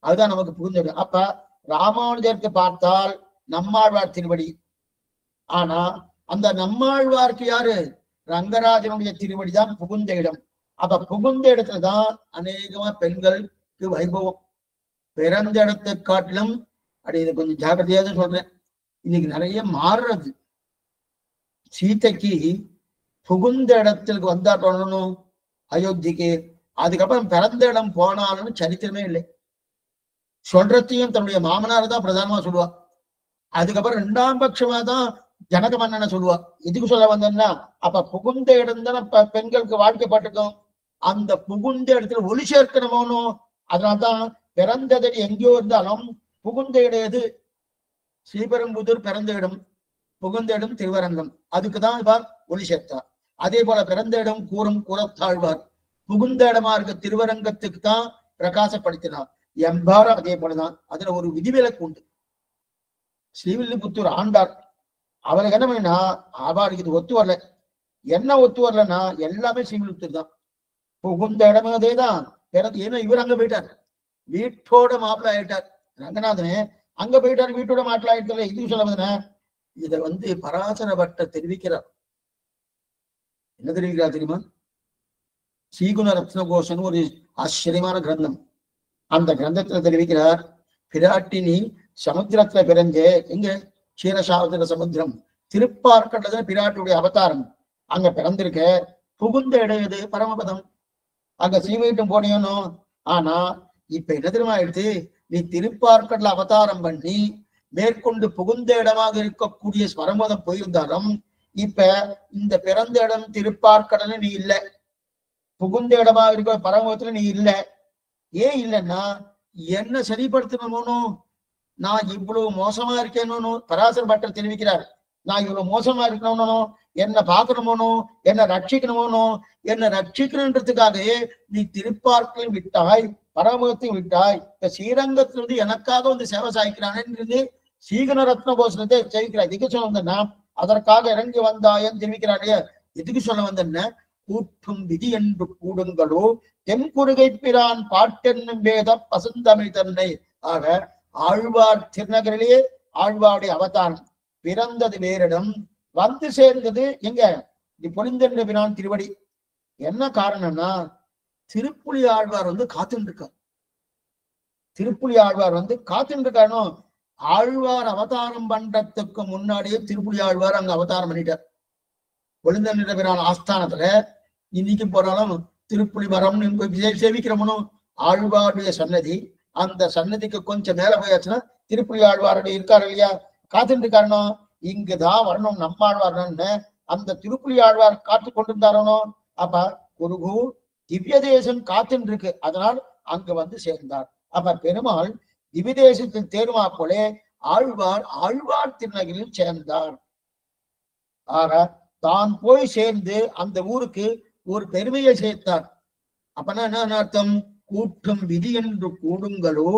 அதுதான் நமக்கு புரிஞ்சது. அப்ப ராமானுஜருக்கு பார்த்தால் நம்மாழ்வார் திருவடி. ஆனா அந்த நம்மாழ்வாருக்கு யாரு, ரங்கராஜனுடைய திருவடி தான் புகுந்த இடம். அப்ப புகுந்த இடத்துலதான் அநேகமா பெண்களுக்கு வைபவம். பிறந்த இடத்தை காட்டிலும் அப்படி இதை கொஞ்சம் ஜாக்கிரதையாக சொல்றேன், இன்னைக்கு நிறைய மாறுறது. சீதைக்கு புகுந்த இடத்திற்கு வந்தா தொடரணும் அயோத்திக்கு, அதுக்கப்புறம் பிறந்த இடம் போனாலும் சரித்திரமே இல்லை. சொல்றதையும் தன்னுடைய மாமனார் தான் பிரதானமா சொல்லுவா. அதுக்கப்புறம் இரண்டாம் பட்சமா தான் ஜனக மன்னனை சொல்லுவா. எதுக்கு சொல்ல வந்தேன்னா, அப்ப புகுந்த இடம் தானே பெண்களுக்கு வாழ்க்கைப்பட்டிருக்கும். அந்த புகுந்த இடத்துல ஒளி சேர்க்கணுமோனோ, அதனால்தான் பிறந்தது எங்கேயோ இருந்தாலும் புகுந்த இடம் எது, ஸ்ரீபெரும்புதூர் பிறந்த இடம், புகுந்த இடம் திருவரங்கம், அதுக்குதான் இவர் ஒளி சேர்த்தார். அதே போல பிறந்த இடம் கூரத்தாழ்வார், புகுந்த இடமா இருக்க திருவரங்கத்துக்கு தான் பிரகாசப்படுத்தினார். எம்பாரம் அதே போலதான். அதுல ஒரு விதிவிலக்கு உண்டு. ஸ்ரீவில்லிபுத்தூர் ஆண்டார் அவருக்கு என்ன பண்ணினா, அவருக்கு இது ஒத்து வரல. என்ன ஒத்து வரலன்னா எல்லாமே ஸ்ரீவில்லிபுத்தூர் தான். புகுந்த இடமே அதேதான். ஏன்னா இவர் அங்க போயிட்டார், வீட்டோட மாப்பிள்ள ஆயிட்டார். ரங்கநாதனே அங்க போயிட்டார், வீட்டோட மாப்பிள்ள ஆயிட்டார். இது சொல்ல வந்தன, இதை பராசர பட்டர் தெரிவிக்கிறார். என்ன தெரிவிக்கிறார் தெரியுமா? ஸ்ரீகுண ரத்னகோஷன் ஒரு ஆச்சரியமான கிரந்தம். அந்த கிரந்தத்துல தெரிவிக்கிறார், பிராட்டினி சமுத்திரத்துல பிறந்தே, எங்க க்ஷீரசாகர சமுத்திரம் திருப்பார்க்கடல பிராட்டியுடைய அவதாரம் அங்க பிறந்திருக்க. புகுந்த இடம் எது, பரமபதம். அங்க ஸ்ரீவைட்டம் போனியனும். ஆனா இப்ப என்ன தெரியுமா ஆயிடுச்சு, நீ திருப்பார்க்கடல அவதாரம் பண்ணி மேற்கொண்டு புகுந்த இடமாக இருக்கக்கூடிய பரமதம் போயிருந்தாலும் இப்ப இந்த பிறந்த இடம் திருப்பார்கடல நீ இல்ல, புகுந்த இடமாக இருக்கிற பரமதத்துல நீ இல்ல. ஏன் இல்லைன்னா என்ன சரிப்படுத்தணுமோ, நான் இவ்வளவு மோசமா இருக்கேன்னு பராசர பட்டர் தெரிவிக்கிறார். நான் இவ்வளவு மோசமா இருக்கணும்னோ, என்ன பார்க்கணுமோனோ, என்ன ரட்சிக்கணுமோனோ, என்ன ரட்சிக்கணுன்றதுக்காகவே நீ திருப்பார்க்களையும் விட்டாய், பரமத்தையும் விட்டாய். இப்ப ஸ்ரீரங்கத்திலிருந்து எனக்காக வந்து சேவை சாய்க்கிறானே சீகன ரத்ன கோஷத்தை ஜெயிக்கிறார். எதுக்கு சொல்ல வந்தேன்னா அதற்காக இறங்கி வந்தாயன்னு தெரிவிக்கிறாரே. எதுக்கு சொல்ல வந்தேன்னா கூற்றும் விதி என்று கூடுங்களோ தென்குறுகை பிரான் பாட்டென்னும் வேத பசுந்தமிழ் தன்னை. ஆக ஆழ்வார் திருநகரிலே ஆழ்வாருடைய அவதாரம் பிறந்தது வேறிடம், வந்து சேர்ந்தது எங்க பொழிந்தென்ற பிரான் திருவடி. என்ன காரணம்னா திருப்புலி ஆழ்வார் வந்து காத்துட்டு இருக்கார். திருப்புலி ஆழ்வார் வந்து காத்துட்டு இருக்கானோ, ஆழ்வார் அவதாரம் பண்றதுக்கு முன்னாடியே திருப்புலி ஆழ்வார் அங்க அவதாரம் பண்ணிட்டார். பொழிந்தென்ற பிரான் ஆஸ்தானத்துல இன்னைக்கு போறாலும் திருப்புலி மரம் சேவிக்கிறவனும் ஆழ்வாருடைய சன்னதி. அந்த சன்னதிக்கு கொஞ்சம் மேல போயாச்சுன்னா திருப்புலி ஆழ்வாருடைய இருக்காரு இல்லையா, காத்துட்டு இருக்காருனோ, இங்குதான் வரணும் நம்மாழ்வார்னு அந்த திருப்புலி ஆழ்வார் காத்து கொண்டிருந்தாரனோ. அப்ப குருகு திவ்ய தேசம் காத்துன்னு இருக்கு, அதனால் அங்க வந்து சேர்ந்தார். அப்ப பெருமாள் திவ்ய தேசத்தில் தேர்மா போலே ஆழ்வார் திருநகரில் சேர்ந்தார். ஆக தான் போய் சேர்ந்து அந்த ஊருக்கு ஒரு பெருமையை சேர்த்தார். அப்பனா என்ன அர்த்தம்? கூற்றும் விதி என்று கூடுங்களோ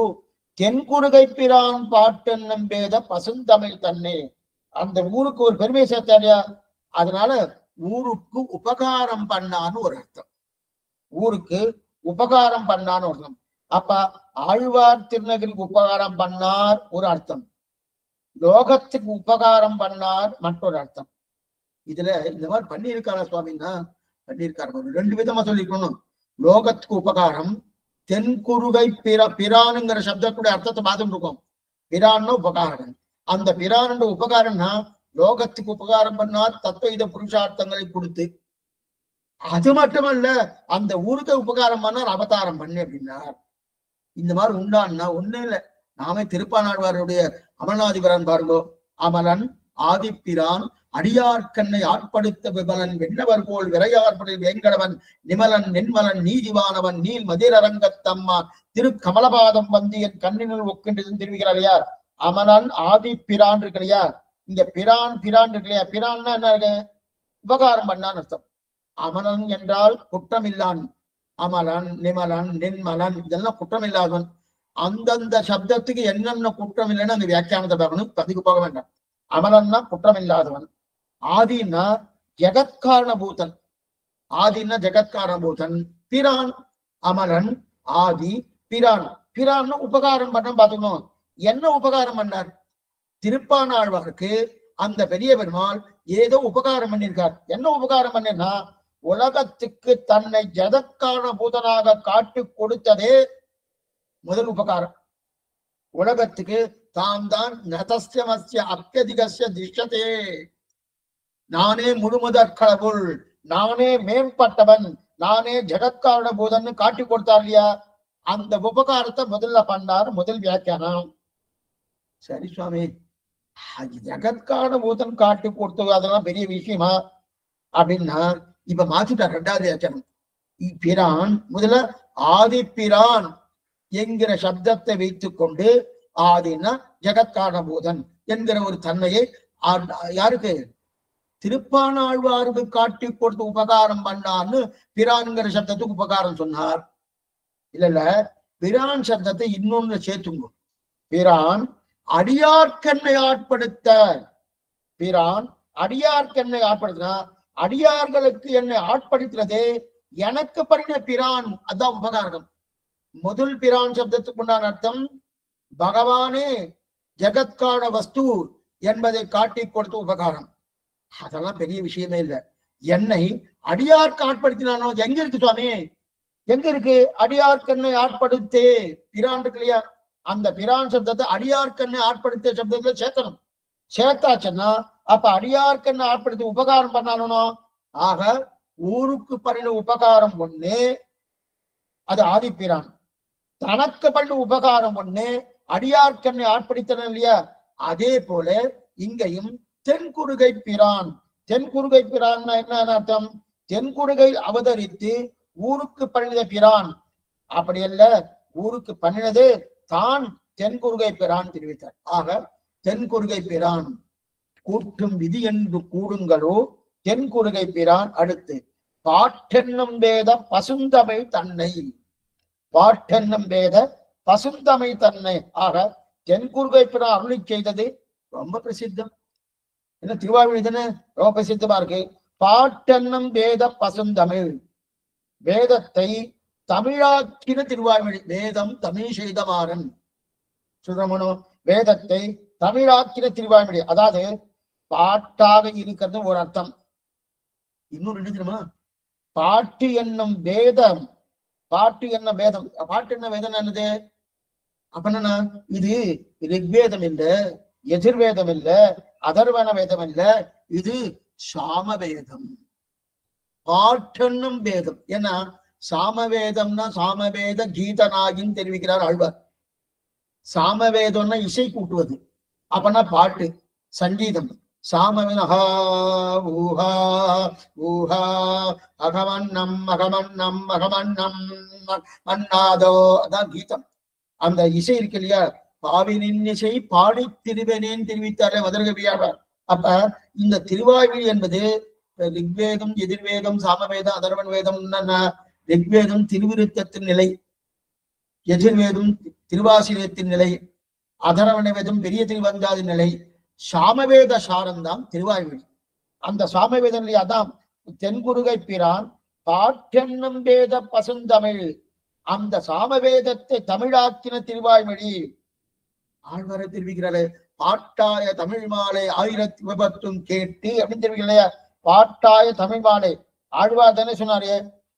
தென்குறுகை பிரான் பாட்டென்னும் வேத பசுந்தமிழ் தன்னை. அந்த ஊருக்கு ஒரு பெருமையை சேர்த்தாரியா, அதனால ஊருக்கு உபகாரம் பண்ணான்னு ஒரு அர்த்தம். ஊருக்கு உபகாரம் பண்ணான்னு ஒரு அர்த்தம். அப்ப ஆழ்வார் திருநகருக்கு உபகாரம் பண்ணார் ஒரு அர்த்தம், லோகத்துக்கு உபகாரம் பண்ணார் மற்றொரு அர்த்தம். இதுல இந்த மாதிரி பண்ணியிருக்காரா சுவாமின்னா பண்ணியிருக்காரு. ரெண்டு விதமா சொல்லிக்கணும். லோகத்துக்கு உபகாரம், தென்குறுகை பிரானுங்கிற சப்தத்துடைய அர்த்தத்தை பார்த்துட்டு இருக்கோம். பிரான்னு உபகாரம். அந்த பிரான் உபகாரம்னா லோகத்துக்கு உபகாரம் பண்ணார், தத்துவ புருஷார்த்தங்களை கொடுத்து. அது மட்டுமல்ல, அந்த ஊருக்கு உபகாரம் பண்ணார், அவதாரம் பண்ணு அப்படின்னார். இந்த மாதிரி உண்டான்னா ஒண்ணு இல்லை. நாமே திருப்பானாழ்வாருடைய அமல்நாதிபரன் பாருங்கோ. அமலன் ஆதிப்பிரான் அடியார்கண்ணை ஆட்படுத்த விமலன் வெண்ணவர் போல் விரையார்படில் வேங்கடவன் நிமலன் நென்மலன் நீதிவானவன் நீல் மதிரரங்கத்தம்மா திரு கமலபாதம் வந்து என் கண்ணினுள் ஒக்கின்றதுன்னு தெரிவிக்கிறார் யார்? அமலன் ஆதிப்பிரான் இருக்கு இல்லையா, இங்க பிரான் இருக்கு இல்லையா, பிரான்னா என்ன இருக்கு? உபகாரம் பண்ணான்னு அர்த்தம். அமலன் என்றால் குற்றமில்லான், அமலன் நிமலன் நென்மலன் இதெல்லாம் குற்றமில்லாதவன். அந்தந்த சப்தத்துக்கு என்னென்ன குற்றம் இல்லைன்னு அந்த வியாக்கியானத்தை பார்க்கணும், அதுக்கு போக வேண்டாம். அமலன்னா குற்றமில்லாதவன், ஆதின்னா ஜெகத்காரணபூதன், ஆதின்னா ஜெகத்காரணபூதன், பிரான் அமலன் ஆதி பிரான். பிரான்னு உபகாரம் பண்ண பாத்துக்கணும். என்ன உபகாரம் பண்ணார்? திருப்பானாழ்வாருக்கு அந்த பெரிய பெருமாள் ஏதோ உபகாரம் பண்ணியிருக்கார். என்ன உபகாரம் பண்ணா, உலகத்துக்கு தன்னை ஜெகத்காரணபூதனாக காட்டி கொடுத்ததே முதல் உபகாரம். உலகத்துக்கு தான் நதஸ்யமஸ்ய அப்யதிகஸ்ய திஷ்யதே, நானே முழுமுதற் கடவுள், நானே மேம்பட்டவன், நானே ஜெகத்காரண பூதன்னு காட்டி கொடுத்தார் இல்லையா, அந்த உபகாரத்தை முதல்ல பண்ணார். முதல் வியாக்கியானம். சரி சுவாமி, ஜெகத்காரண பூதன் காட்டி கொடுத்தது அதெல்லாம் பெரிய விஷயமா அப்படின்னா, இப்ப மாத்திட்டார். ரெண்டாவது வியாக்கியானம். பிரான் முதல்ல ஆதிப்பிரான் என்கிற சப்தத்தை வைத்துக் கொண்டு ஆதினா ஜெகத்காரணபூதன் என்கிற ஒரு தன்மையை யாருக்கு? திருப்பானாழ்வாருக்கு காட்டி கொடுத்து உபகாரம் பண்ணான்னு பிரான்கிற சப்தத்துக்கு உபகாரம் சொன்னார். இல்ல பிரான் சப்தத்தை இன்னொன்னு சேர்த்துங்க. பிரான் அடியார்கண்ணை ஆட்படுத்த, பிரான் அடியார்கண்ணை ஆட்படுத்தினா, அடியார்களுக்கு என்னை ஆட்படுத்துறதே எனக்கு பண்ணின பிரான், அதான் உபகாரம். முதல் பிரான் சப்தத்துக்கு உண்டான அர்த்தம் பகவானே ஜெகத்காரண வஸ்து என்பதை காட்டி கொடுத்த உபகாரம். அதெல்லாம் பெரிய விஷயமே இல்லை. என்னை அடியார்க்கு ஆட்படுத்தினானோ எங்க இருக்கு சுவாமி? எங்க இருக்கு? அடியார்கண்ணை ஆட்படுத்தே பிரான் இருக்கு இல்லையா, அந்த பிரான் சப்தத்தை அடியார்கண்ணை ஆட்படுத்த சப்தத்துல சேர்க்கணும். சேர்த்தாச்சுன்னா அப்ப அடியார்கண்ணை ஆட்படுத்தி உபகாரம் பண்ணானோ. ஆக ஊருக்கு பண்ணின உபகாரம் ஒண்ணு, அது ஆதிப்பிரான். தனக்கு பண்ண உபகாரம் ஒண்ணு, அடியார்கண்ணை ஆட்படுத்தணும் இல்லையா, அதே போல இங்கேயும் தென்குருகை பிரான். தென்குருகை பிரான்னா என்ன அர்த்தம்? தென்குருகை அவதரித்து ஊருக்கு பண்ணின பிரான். அப்படி அல்ல, ஊருக்கு பண்ணினது தான் தென்குருகை பிரான் தெரிவித்தார். ஆக தென்குருகை பிரான் கூட்டும் விதி என்று கூடுங்களோ தென்குருகை பிரான். அடுத்து பாட்டென்னும் வேத பசுந்தமை தன்னை. பாட்டென்னும் வேத பசுந்தமை தன்னை. ஆக தென்குருகை பிரான் அருளி செய்தது ரொம்ப பிரசித்தம். என்ன திருவாய்மொழி தானே ரொம்ப பிரசித்தமா இருக்கு. பாட்டென்னும் வேத பசுந்தமிழ். வேதத்தை தமிழாக்கின திருவாய்மொழி. வேதம் தமிழ் செய்தமாறன் சுதமனோ. வேதத்தை தமிழாக்கின திருவாய்மொழி. அதாவது பாட்டாக இருக்கிறது ஒரு அர்த்தம். இன்னொரு என்ன தெரியுமா? பாட்டு என்னும் வேதம். பாட்டு என்ன வேதம். பாட்டு என்ன வேதம் என்னது? அப்ப என்னன்னா, இது ரிக்வேதம் இல்ல, எதிர்வேதம் இல்ல, அதர்வன வேதம் இல்ல, இது சாமவேதம். பாட்டென்னும் வேதம். ஏன்னா சாமவேதம்னா சாமவேத கீதனாகின்னு தெரிவிக்கிறார் ஆழ்வார். சாமவேதம்னா இசை கூட்டுவது. அப்பனா பாட்டு, சங்கீதம். சாமவேதா ஊஹா ஊஹா அகமன்னம் அகமன்னம் அகமன்னம் மன்னாதோ, அதான் கீதம். அந்த இசை இருக்கு இல்லையா? பாவினின் இசை பாடி திருவனேன் தெரிவித்தாரே மதுரகவியாளர். அப்ப இந்த திருவாய்மொழி என்பது ரிக்வேதம், எதிர்வேதம், சாமவேதம், அதர்வன் வேதம். ரிக்வேதம் திருவிருத்தத்தின் நிலை, எதிர்வேதம் திருவாசிரியத்தின் நிலை, அதர்வன வேதம் பெரிய திருவந்தாதின் நிலை, சாமவேத சாரம்தான் திருவாய்மொழி. அந்த சாமவேத நிலை அதான் தென்குருகை பிரான் பாட்டென்னும் வேத பசுந்தமிழ். அந்த சாமவேதத்தை தமிழாக்கின திருவாய்மொழி. ஆழ்வாரை தெரிவிக்கிறாரு. பாட்டாய தமிழ் மாலை 1000 விபத்தும் கேட்டு அப்படின்னு தெரிவிக்கலையா? பாட்டாய தமிழ் மாலை ஆழ்வார் தானே சொன்னாரு.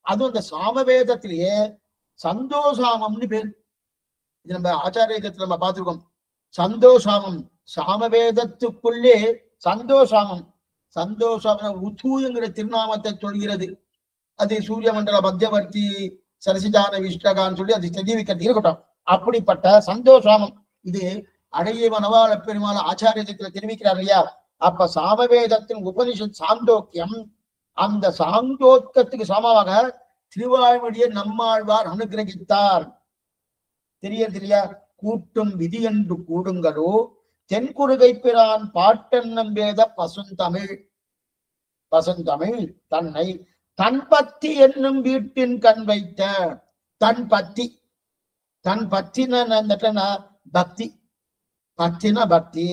அதுவும் அந்த சாமவேதத்திலேயே சந்தோஷாமம்னு பேர். இது நம்ம ஆச்சாரியத்துல நம்ம பார்த்திருக்கோம். சந்தோஷாமம் சாமவேதத்துக்குள்ளே சந்தோஷாமம். சந்தோஷாமம் உத்தூங்கிற திருநாமத்தை சொல்கிறது. அது சூரிய மண்டல மத்தியவர்த்தி சரசிஜான விஷ்டகான்னு சொல்லி அது தெரிவிக்கிறது இருக்கட்டும். அப்படிப்பட்ட சந்தோஷாமம் இது அழகிய மனவாள பெருமாள் ஆச்சாரியத்துல தெரிவிக்கிறார் இல்லையா? அப்ப சாமவேதத்தின் உபனிஷத் சாந்தோக்கியம். அந்த சாந்தோக்கத்துக்கு சமமாக திருவாய்மொழியை நம்மாழ்வார் அனுகிரகித்தார். தெரியலையா? கூட்டும் விதி என்று கூடுங்களோ தென்குருகை பிரான் பாட்டென்னும் வேத பசுந்தமிழ். பசுந்தமிழ் தன்னை தன் பத்தி என்னும் வீட்டின் கண் வைத்த. தன் பத்தி. தன் பத்தினா பக்தி. பக்தினா பக்தி.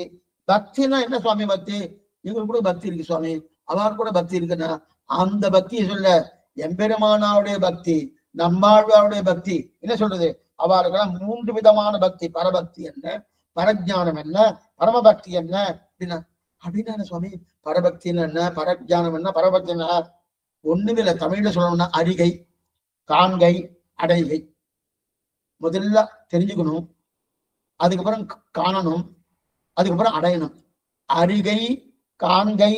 பக்தினா என்ன சுவாமி பக்தி? இவங்களுக்கு கூட பக்தி இருக்கு சுவாமி, அவர் கூட பக்தி இருக்குன்னா அந்த பக்தியை சொல்ல. எம்பெருமானாவுடைய பக்தி, நம்மாழ்வாருடைய பக்தி என்ன சொல்றது? அவர்களுக்கெல்லாம் 3 விதமான பக்தி. பரபக்தி என்ன, பரஜானம் என்ன, பரமபக்தி என்ன அப்படின்னா அப்படின்னா சுவாமி பரபக்தின்னு என்ன, பரஜானம் என்ன, பரபக்தி என்ன? ஒண்ணுமே இல்லை. தமிழ்ல சொல்லணும்னா அரிகை, காண்கை, அடைகை. முதல்ல தெரிஞ்சுக்கணும், அதுக்கப்புறம் காணணும், அதுக்கப்புறம் அடையணும். அரிகை, காண்கை,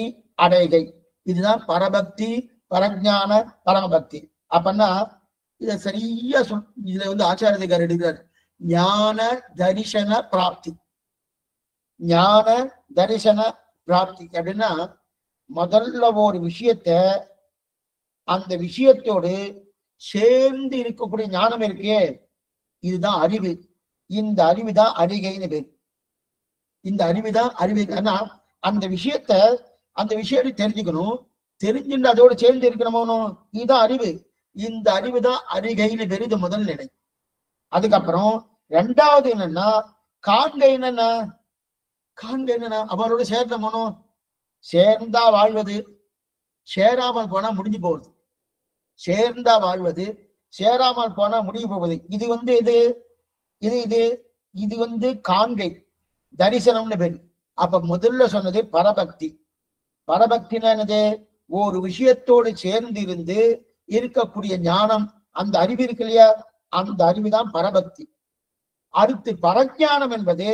அடைகை, இதுதான் பரபக்தி, பரஜான, பரமபக்தி. அப்பன்னா இத சரியா இதுல ஆச்சாரியக்காரர் எடுக்கிறார். ஞான தரிசன பிராப்தி. ஞான தரிசன பிராப்தி அப்படின்னா முதல்ல ஒரு விஷயத்த அந்த விஷயத்தோடு சேர்ந்து இருக்கக்கூடிய ஞானம் இருக்கே, இதுதான் அறிவு. இந்த அறிவுதான் அறிகைன்னு பேர். இந்த அறிவுதான் அறிவு. ஏன்னா அந்த விஷயத்தை தெரிஞ்சுக்கணும், தெரிஞ்சுட்டு அதோடு சேர்ந்து இருக்கணுமோ, இதுதான் அறிவு. இந்த அறிவுதான் அறிகைன்னு பேர். இது முதல் நிலை. அதுக்கப்புறம் 2வது என்னன்னா காண்கை. என்னன்னா காண்கை என்னன்னா அவரோட சேர்ந்தமனோ. சேர்ந்தா வாழ்வது, சேராமல் போனா முடிஞ்சு போவது. சேர்ந்தா வாழ்வது, சேராமல் போனா முடிஞ்சு போவது. இது இது காண்கை தரிசனம்னு பேரு. அப்ப முதல்ல சொன்னது பரபக்தி. பரபக்தினா என்னது? ஒரு விஷயத்தோடு சேர்ந்து இருந்து இருக்கக்கூடிய ஞானம், அந்த அறிவு இருக்கு இல்லையா? அந்த அறிவுதான் பரபக்தி. அடுத்து பரஜானம் என்பது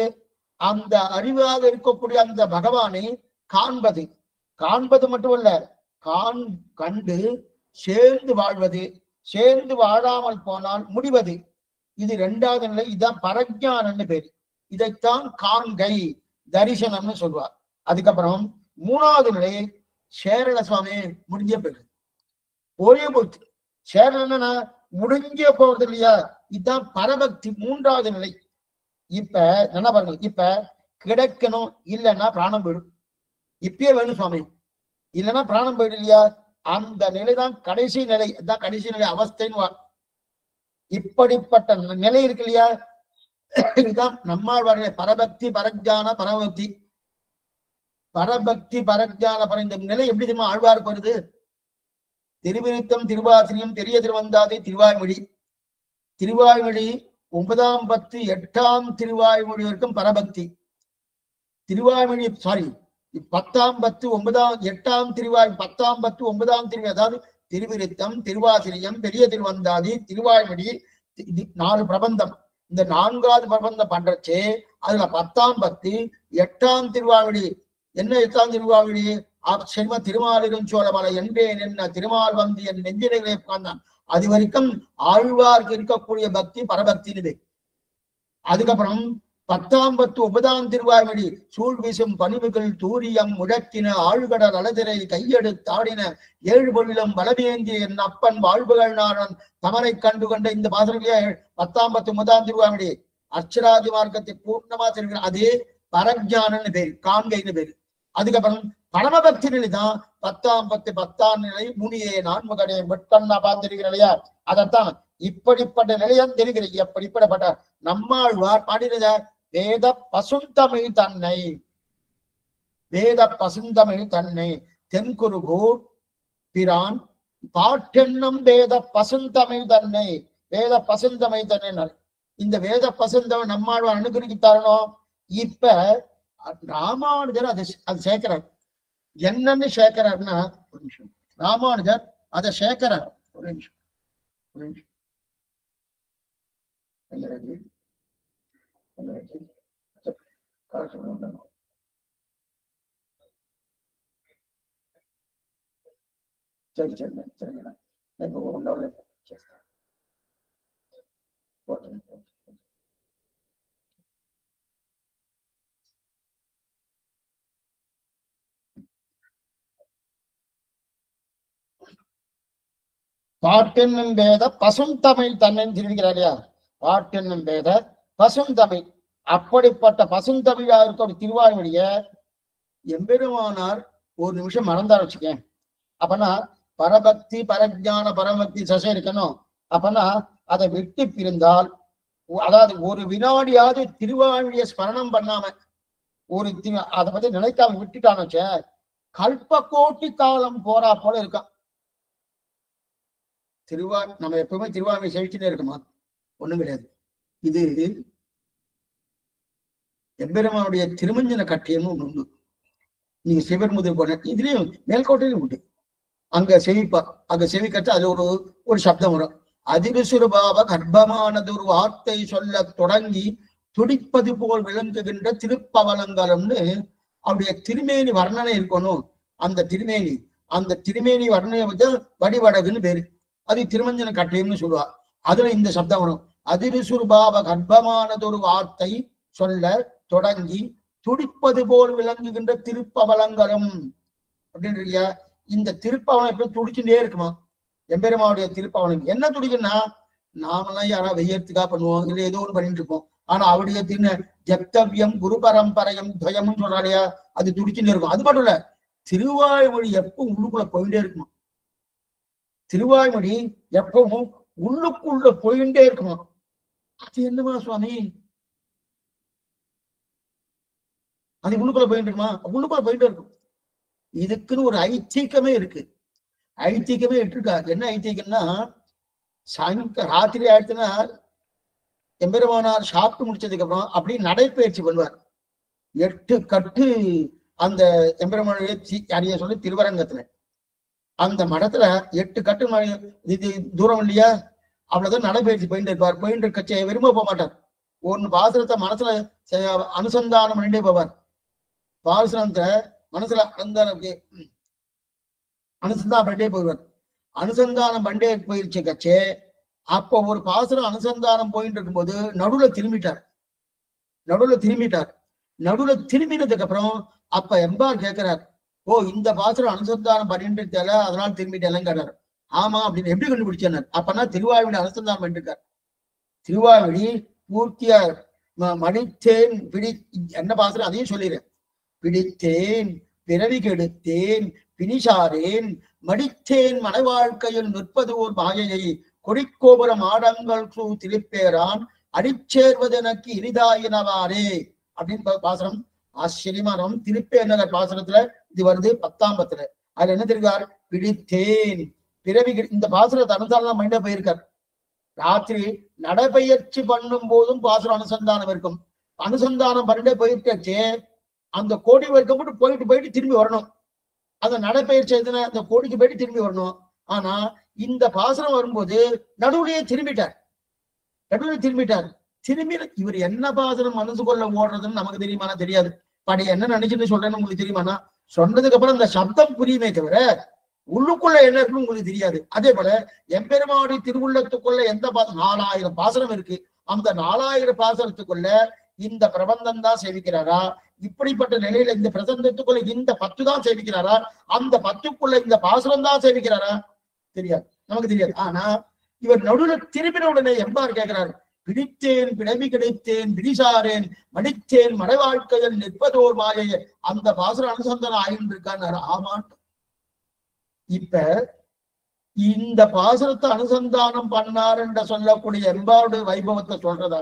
அந்த அறிவாக இருக்கக்கூடிய அந்த பகவானை காண்பது. காண்பது மட்டுமல்ல, கண்டு சேர்ந்து வாழ்வது, சேர்ந்து வாழாமல் போனால் முடிவது. இது 2வது நிலை. இதுதான் பரஜானம்னு பேரு. இதைத்தான் காண்கை தரிசனம்னு சொல்லுவார். அதுக்கப்புறம் மூணாவது நிலை சேரல சுவாமி முடிஞ்ச பிறகு ஒரே போச்சு. சேரலன்னா முடிஞ்ச போறது இல்லையா, இதுதான் பரபக்தி மூன்றாவது நிலை. இப்ப என்ன பாருங்க, இப்ப கிடைக்கணும் இல்லைன்னா பிராணம் போயிடும். இப்பயே வேணும் சுவாமி, இல்லைன்னா பிராணம் போயிடும் இல்லையா, அந்த நிலைதான் கடைசி நிலை. அதான் கடைசி நிலை அவஸ்தைன்னு. இப்படிப்பட்ட நிலை இருக்கு இல்லையா, இதுதான் நம்மாழ்வாருடைய பரபக்தி பரஜான பரபக்தி. பரபக்தி பரஜான பர இந்த நிலை எப்படி தெரியுமா ஆழ்வாருக்கு வருது? திருவிருத்தம் திருவாசிரியம் பெரிய திருவந்தாதி திருவாய்மொழி. திருவாய்மொழி 9ஆம் 10 8ஆம் திருவாய்மொழி வரைக்கும் பரபக்தி. திருவாய்மொழி 10ஆம் 10 9ஆம் 8ஆம் திருவாய் 10ஆம் 10 9ஆம் திருவாய், அதாவது திருவிருத்தம் திருவாசிரியம் பெரிய திருவந்தாதி திருவாய்மொழி 4 பிரபந்தம். இந்த 4வது பிரபந்தம் பண்றச்சே அதுல 10ஆம் 10 8ஆம் திருவாய்மொழி. என்ன 8ஆம் திருவாய்மொழி? செல்வ திருமாலிரும் சோழமலை என்பேன் என்ன திருமால் வந்து என் நெஞ்சிலே உட்கார்ந்தான். அது வரைக்கும் ஆழ்வார்க்கு இருக்கக்கூடிய பக்தி பரபக்தி. அதுக்கப்புறம் 10ஆம் 10 9ஆம் திருவாய்மொழி சூழ் வீசும் பணிவுகள் தூரியம் முழக்கின ஆழ்கடல் அலதிரை கையெடுத்தாடின 7 பொருளும் வளமேந்தி என் அப்பன் வாழ்வுகள் நாடன் தமரை கண்டு கொண்ட இந்த பாசனையிலேயே 10ஆம் 10 9ஆம் திருவாய்மொழி அர்ச்சராதி மார்க்கத்தை பூர்ணமா தெரிவிக்கிற அதே பரஜானன்னு பேரு, காண்கைன்னு பேரு. அதுக்கப்புறம் பரமபக்தி நிலை தான் 10ஆம் 10 10ஆம் நிலை முனியே நான்முகனே வெட்கண்ணா பார்த்திருக்கிற இல்லையா, அதைத்தான் இப்படிப்பட்ட நிலையம் தெரிகிறது. எப்படிப்பட்ட நம்மாழ்வார் பாடினத வேத பசுந்தமிழ் தன்னை, வேத பசுந்தமிழ் தன்னை தென்குருகூர் பிரான் பாட்டென்னும் வேத பசுந்தமிழ் தன்னை. வேத பசுந்தமிழ் தன்னை இந்த வேத பசுந்தமிழ் நம்மாழ்வார் அனுகிரகித்தாரணும். இப்ப ராமானுஜர் அது சேர்க்கிறார். என்னன்னு சேர்க்கிறார்னா, ஒரு நிமிஷம், ராமானுஜர் அதை சேர்க்கிறார். ஒரு நிமிஷம் சரி சரி சரிங்களா. பாட்டென்னும் வேத பசுந்தமிழ் தன்னைன்னு தெரிவிக்கிறார் இல்லையா, பாட்டென்னும் வேத பசுந்தமிழ். அப்படிப்பட்ட பசுந்தமிழா இருக்க ஒரு திருவாய்மொழிய எம்பெருமானார் ஒரு நிமிஷம் மறந்தார் வச்சுக்கேன். அப்பனா பரபக்தி பரஜான பரபக்தி சசை இருக்கணும். அப்பனா அதை விட்டு பிரிந்தால், அதாவது ஒரு வினாடியாவது திருவாய்மொழிய ஸ்மரணம் பண்ணாம ஒரு அதை பத்தி நினைக்காம விட்டுட்டான்னு வச்ச கல்ப கோட்டி காலம் போறா போல இருக்கான். நம்ம எப்பவுமே திருவாய்மொழி செழிச்சுட்டே இருக்குமா? ஒண்ணும் கிடையாது. இது எம்பெருமானுடைய திருமஞ்சன கட்டியமும் உண்டு. நீங்க சிவர் முதல் போன இதுலயும் மேல்கோட்டையிலும் உண்டு. அங்க செவிப்பா, அங்க செவிக்கட்டு அது ஒரு சப்தம் வரும். அதிவிசுரபாவ கர்ப்பமானது ஒரு வார்த்தை சொல்ல தொடங்கி துடிப்பது போல் விளங்குகின்ற திருப்பவலங்கலம்னு அவருடைய திருமேனி வர்ணனை இருக்கணும். அந்த திருமேனி வர்ணனை வந்து வடிவடகுன்னு பேரு. அது திருமஞ்சன கட்டியம்னு சொல்லுவா. அதுல இந்த சப்தம் வரும். அதிவிசுரபாவ கர்ப்பமானது ஒரு வார்த்தை சொல்ல தொடங்கி துடிப்பது போல் விளங்குகின்ற திருப்பவலங்கலம் அப்படின்னு. இந்த திருப்பவனம் எப்படி துடிச்சுட்டே இருக்குமா? எம்பெருமாவுடைய திருப்பவனம் என்ன துடிக்குன்னா, நாமெல்லாம் யாராவது வெய்யறதுக்காக பண்ணுவோம், இல்ல ஏதோ ஒன்று பண்ணிட்டு இருப்போம். ஆனா அவருடைய ஜப்தவியம் குரு பரம்பரையம் துவயம்னு சொல்றாளையா, அது துடிச்சுட்டே இருக்கும். அது மட்டும் இல்ல, திருவாய்மொழி எப்பவும் உள்ளுக்குள்ள போயிட்டே இருக்குமா. திருவாய்மொழி எப்பவும் உள்ளுக்குள்ள போயிட்டே இருக்குமா. அது என்னமா சுவாமி, அது உள்ளுக்குள்ள போயிட்டு இருக்குமா? உள்ளுக்குள்ள போயிட்டே இருக்கும். இதுக்குன்னு ஒரு ஐதீகமே இருக்கு. ஐதீகமே இட்டுருக்கா. என்ன ஐதீகம்னா, ராத்திரி ஆயிடுச்சுன்னா எம்பெருமானார் சாப்பிட்டு முடிச்சதுக்கு அப்புறம் அப்படி நடைப்பயிற்சி பண்ணுவார். 8 கட்டு அந்த எம்பெருமானுடைய அரிய சொல்லி திருவரங்கத்துல அந்த மடத்துல 8 கட்டு இது தூரம் இல்லையா, அவ்வளவுதான் நடைபயிற்சி போயிட்டு இருப்பார். போயிட்டு இருக்க விரும்ப போக மாட்டார். ஒன்னு பாசுரத்தை மனசுல அனுசந்தானம் பண்ணிட்டே போவார். பாசுரத்தை மனசுல அனுசந்தானம் பண்ணிட்டே போவார். அனுசந்தானம் பண்ணே போயிருச்சு கச்சே. அப்போ ஒரு பாசுரம் அனுசந்தானம் போயிட்டு இருக்கும்போது நடுவுல திரும்பிட்டார். நடுவுல திரும்பினதுக்கு அப்புறம் அப்ப எம்பார் கேட்கிறார், ஓ இந்த பாசுரம் அனுசந்தானம் பண்ணிட்டு தெரியல, அதனால திரும்பிட்டேன் கேட்டார். ஆமா அப்படின்னு எப்படி கண்டுபிடிச்சார்? அப்பனா திருவாய்மொழி அனுசந்தானம் பண்ணிருக்கார். திருவாய்மொழி பூர்த்தியா மடித்தேன் பிடி என்ன பாசுரம் அதையும் சொல்லிடுறேன். பிடித்தேன் பிறவி கெடுத்தேன் பிணிசாரேன் மடித்தேன் மன வாழ்க்கையில் நிற்பது ஓர் மாயையை கொடிக்கோபுர மாடங்கள் திருப்பேரான் அடிச்சேர்வது எனக்கு இனிதாயினவாரே அப்படின்னு பாசுரம். ஆச்சரியமானம் திருப்பேநகர் பாசுரத்துல இது வருது 10ஆம் பத்துல. அதுல என்ன தெரிவிக்கார்? பிடித்தேன் பிறவி. இந்த பாசுரத்தை அனுசந்தானம் மைண்ட போயிருக்கார். ராத்திரி நடைபயிற்சி பண்ணும் போதும் பாசுரம் அனுசந்தானம் இருக்கும். அனுசந்தானம் பண்ணிட்டே போயிருக்கே அந்த கோடி வரைக்கும் போயிட்டு திரும்பி வரணும். அந்த நடைபயிற்சி எதுனா அந்த கோடிக்கு போயிட்டு திரும்பி வரணும். ஆனா இந்த பாசுரம் வரும்போது நடுவுலயே திரும்பிட்டார். திரும்பி இவர் என்ன பாசுரம் மனசு கொள்ள ஓடுறதுன்னு நமக்கு தெரியுமானா தெரியாது. படி என்ன நினைச்சுன்னு சொல்றேன்னு உங்களுக்கு தெரியுமானா சொன்னதுக்கு அப்புறம் இந்த சப்தம் புரியுமே தவிர உள்ளுக்குள்ள என்ன இருக்குன்னு உங்களுக்கு தெரியாது. அதே போல எம்பெருமாடி திருவுள்ளத்துக்குள்ள எந்த 4000 பாசனம் இருக்கு. அந்த 4000 பாசனத்துக்குள்ள இந்த பிரபந்தம் தான் சேவிக்கிறாரா? இப்படிப்பட்ட நிலையில இந்த பிரபந்தத்துக்குள்ள இந்த 10 தான் சேவிக்கிறாரா? அந்த 10க்குள்ள இந்த பாசனம் தான் சேவிக்கிறாரா? தெரியாது, நமக்கு தெரியாது. ஆனா இவர் நடுவுல திரும்பின உடனே எம்பார் கேட்கிறாரு, பிடித்தேன் பிணவி கிடைத்தேன் பிடிசாரேன் மடித்தேன் மட வாழ்க்கையில் நிற்பதோர் மாயை, அந்த பாசுரம் அனுசந்தானம் ஆயின்னு இருக்காரு. ஆமான். இப்ப இந்த பாசுரத்தை அனுசந்தானம் பண்ணார் என்று சொல்லக்கூடிய எம்பாருடைய வைபவத்தை சொல்றதா?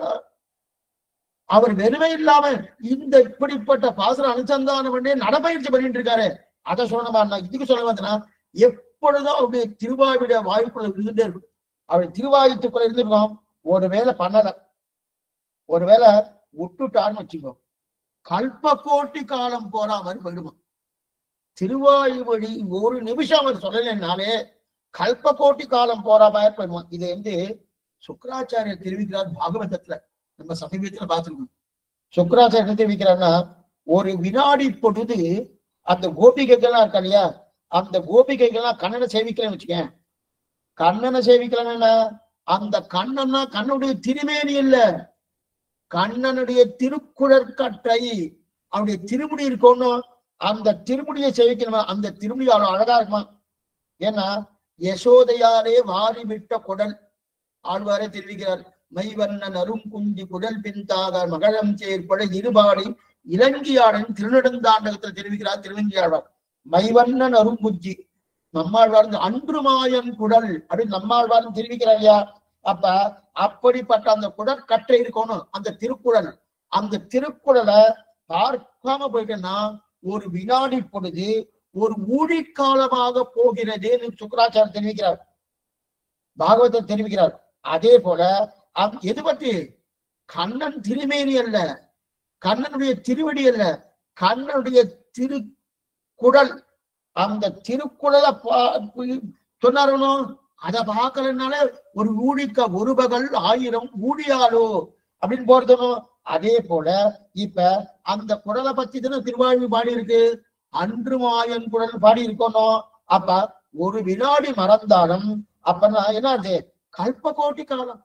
அவர் வெறுமை இல்லாம இந்த இப்படிப்பட்ட பாசுரம் அனுசந்தானம் பண்ணி நடப்பயிற்சி பண்ணிட்டு இருக்காரு. அதை சொல்லணுமா? இதுக்கு சொல்ல வந்தனா எப்பொழுதும் அவருடைய திருவாயுடைய வாய்ப்புல இருந்துட்டே இருக்கும். அவருடைய திருவாயுத்துக்குள்ள இருந்துருக்கோம். ஒருவேளை பண்ணல, ஒருவேளை விட்டுட்டான்னு வச்சுக்கோ, கல்ப காலம் போறா மாதிரி போயிடுமா. திருவாயுமொழி ஒரு நிமிஷம் அவர் சொல்லலைன்னாலே கல்ப காலம் போறா மாதிரி போயிடுமா. இது சுக்கராச்சாரியர் தெரிவிக்கிறார் பாகவதத்துல. நம்ம சமீபத்துல பார்த்துருக்கோம். சுக்கராச்சாரியர் தெரிவிக்கிறார்னா, ஒரு வினாடி பொழுது அந்த கோபிகைகள்லாம் இருக்கா இல்லையா, அந்த கோபிகைகள்லாம் கண்ணனை சேவிக்கலன்னு வச்சுக்கேன். கண்ணனை சேவிக்கலன்னா அந்த கண்ணன்னா கண்ணுடைய திருமேனி இல்ல, கண்ணனுடைய திருக்குழற்கட்டை, அவனுடைய திருமுடி இருக்கணும். அந்த திருமுடியை சேவிக்கணுமா? அந்த திருமுடி அவ்வளவு அழகா இருக்குமா. ஏன்னா யசோதையாரே வாரி விட்ட குடல். ஆழ்வாரே தெரிவிக்கிறார், மைவண்ணன் அரும் குஞ்சி குடல் பின்தாக மகளம் சேர்ப்பட இருபாடி இலங்கியாளன் திருநெடுந்தாண்டகத்தில் தெரிவிக்கிறார் திருவங்கியாழ்வார். மைவண்ணன் அரும் குஞ்சி நம்மாழ்வார் அன்றுமாயன் குடல் அப்படின்னு நம்மாழ்வார் தெரிவிக்கிறாரியா. அப்ப அப்படிப்பட்ட அந்த குடற்கட்டை இருக்கணும் அந்த திருக்குறள். அந்த திருக்குறளை பார்க்காம போயிட்டேன்னா ஒரு வினாடி பொழுது ஒரு ஊழிக்காலமாக போகிறதேன்னு சுக்கராச்சாரியர் தெரிவிக்கிறார், பாகவதர் தெரிவிக்கிறார். அதே போல எது பற்றி? கண்ணன் திருமேனி அல்ல, கண்ணனுடைய திருவடி அல்ல, கண்ணனுடைய திருக்குறள். அந்த திருக்குறளை சொன்னாரணும். அதை பார்க்கலனால ஒரு ஊழிக்க ஒரு பகல் 1000 ஊழியாளோ அப்படின்னு போறதனும். அதே போல இப்ப அந்த குரலை பத்தி தானே திருவாழ்வு பாடி இருக்கு. அன்று மாயன் குரல் பாடி இருக்கணும். அப்ப ஒரு வினாடி மறந்தாலும் அப்பனா என்ன? கல்ப கோட்டி காலம்,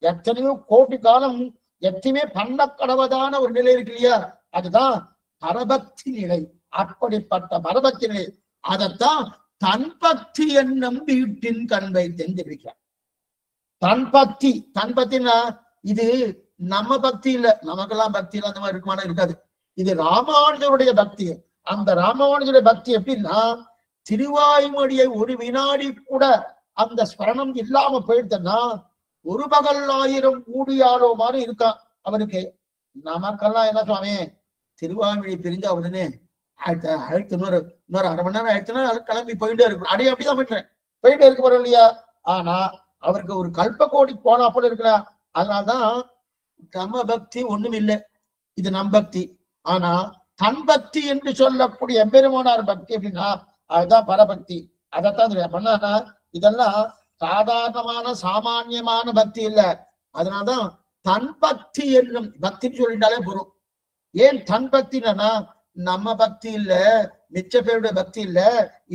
எத்தனையோ கோட்டி காலம் எத்தனையுமே பண்ண கடவதான ஒரு நிலை இருக்கு இல்லையா, அதுதான் பரபக்தி நிலை. அப்படிப்பட்ட பரபக்தி நிலை, அதைத்தான் தன் பக்தி என்னும் வீட்டின் கண் வைத்தேன் தெரிவிக்கிறார். தன் பக்தி, தன் பக்தினா இது நம்ம பக்தி இல்ல, நமக்கெல்லாம் பக்தி இல்ல அந்த மாதிரி இருக்குமான இருக்காது. இது ராமானுஜருடைய பக்தி. அந்த ராமானுஜருடைய பக்தி எப்படின்னா, திருவாய்மொழியை ஒரு வினாடி கூட அந்த ஸ்மரணம் இல்லாம போயிடுதுன்னா ஒரு பகல் 1000 ஊழியாரோ மாதிரி இருக்கான் அவருக்கு. நமக்கெல்லாம் என்ன சுவாமி, திருவாய்மொழி பிரிஞ்ச உடனே அடுத்து இன்னொரு 1/2 மணி நேரம் ஆயிடுச்சுன்னா கிளம்பி போயிட்டே இருக்கும். அடைய அப்படிதான் பண்றேன், போயிட்டே இருக்க போறோம் இல்லையா. ஆனா அவருக்கு ஒரு கல்ப கோடி போனா போல இருக்கலாம். அதனால்தான் நம்ம பக்தி ஒண்ணும் இல்லை, இது நம் பக்தி. ஆனா தன் பக்தி என்று சொல்லக்கூடிய எம்பெருமானார் பக்தி அப்படின்னா அதுதான் பரபக்தி. அதைத்தான் பண்ணா இதெல்லாம் சாதாரணமான சாமானியமான பக்தி இல்லை. அதனால்தான் தன் பக்தி என்னும் பக்தின்னு சொல்லிட்டாலே போறோம். ஏன் தன் பக்தினா நம்ம பக்தி இல்ல, மிச்ச பேருடைய பக்தி இல்ல,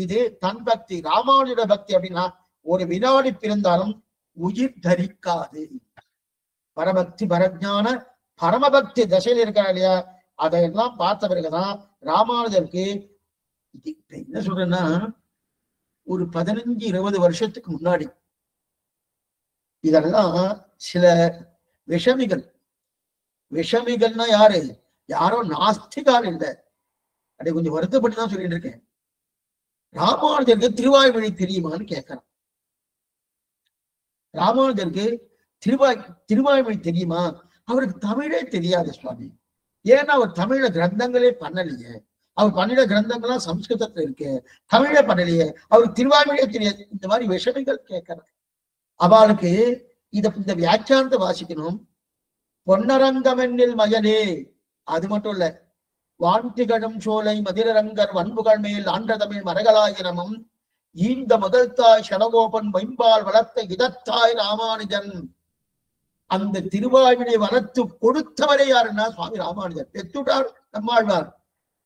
இது தன் பக்தி ராமானுஜ பக்தி. அப்படின்னா ஒரு வினாடி பிறந்தாலும் உயிர் தரிக்காது. பரபக்தி பரஜான பரமபக்தி தசையில் இருக்கிறா இல்லையா, அதையெல்லாம் பார்த்த பிறகுதான் ராமானுஜருக்கு என்ன சொல்றேன்னா, ஒரு 15-20 வருஷத்துக்கு முன்னாடி இதெல்லாம் சில விஷமிகள்னா யாரு? யாரோ நாஸ்திகால் இல்லை. அதை கொஞ்சம் வருத்தப்பட்டு தான் சொல்லிட்டு இருக்கேன். ராமானுஜருக்கு திருவாய்மொழி தெரியுமான்னு கேட்கிறான். ராமானுஜருக்கு திருவாய்மொழி தெரியுமா? அவருக்கு தமிழே தெரியாது சுவாமி. ஏன்னா அவர் தமிழ கிரந்தங்களே பண்ணலையே. அவர் பண்ணிட கிரந்தங்கள்லாம் சம்ஸ்கிருதத்துல இருக்கு, தமிழே பண்ணலையே. அவருக்கு திருவாய்மொழியே தெரியாது. இந்த மாதிரி விஷமிகள் கேட்கிறார். அவளுக்கு இந்த வியாக்கியானத்தை வாசிக்கணும். பொன்னரங்கமென்னில் மயனே, அது மட்டும் இல்ல, வான்திகழும் சோலை மதிரரங்கர் வன்புகள் மேல் ஆன்ற தமிழ் மரகலாயிரமும் ஈந்த முதல்தாய் சடகோபன் வைம்பால் வளர்த்த இதத்தாய் ராமானுஜன். அந்த திருவாய்மொழியை வளர்த்து கொடுத்தவரே யாருன்னா சுவாமி ராமானுஜர். பெற்றுட்டார் நம்மாழ்வார்.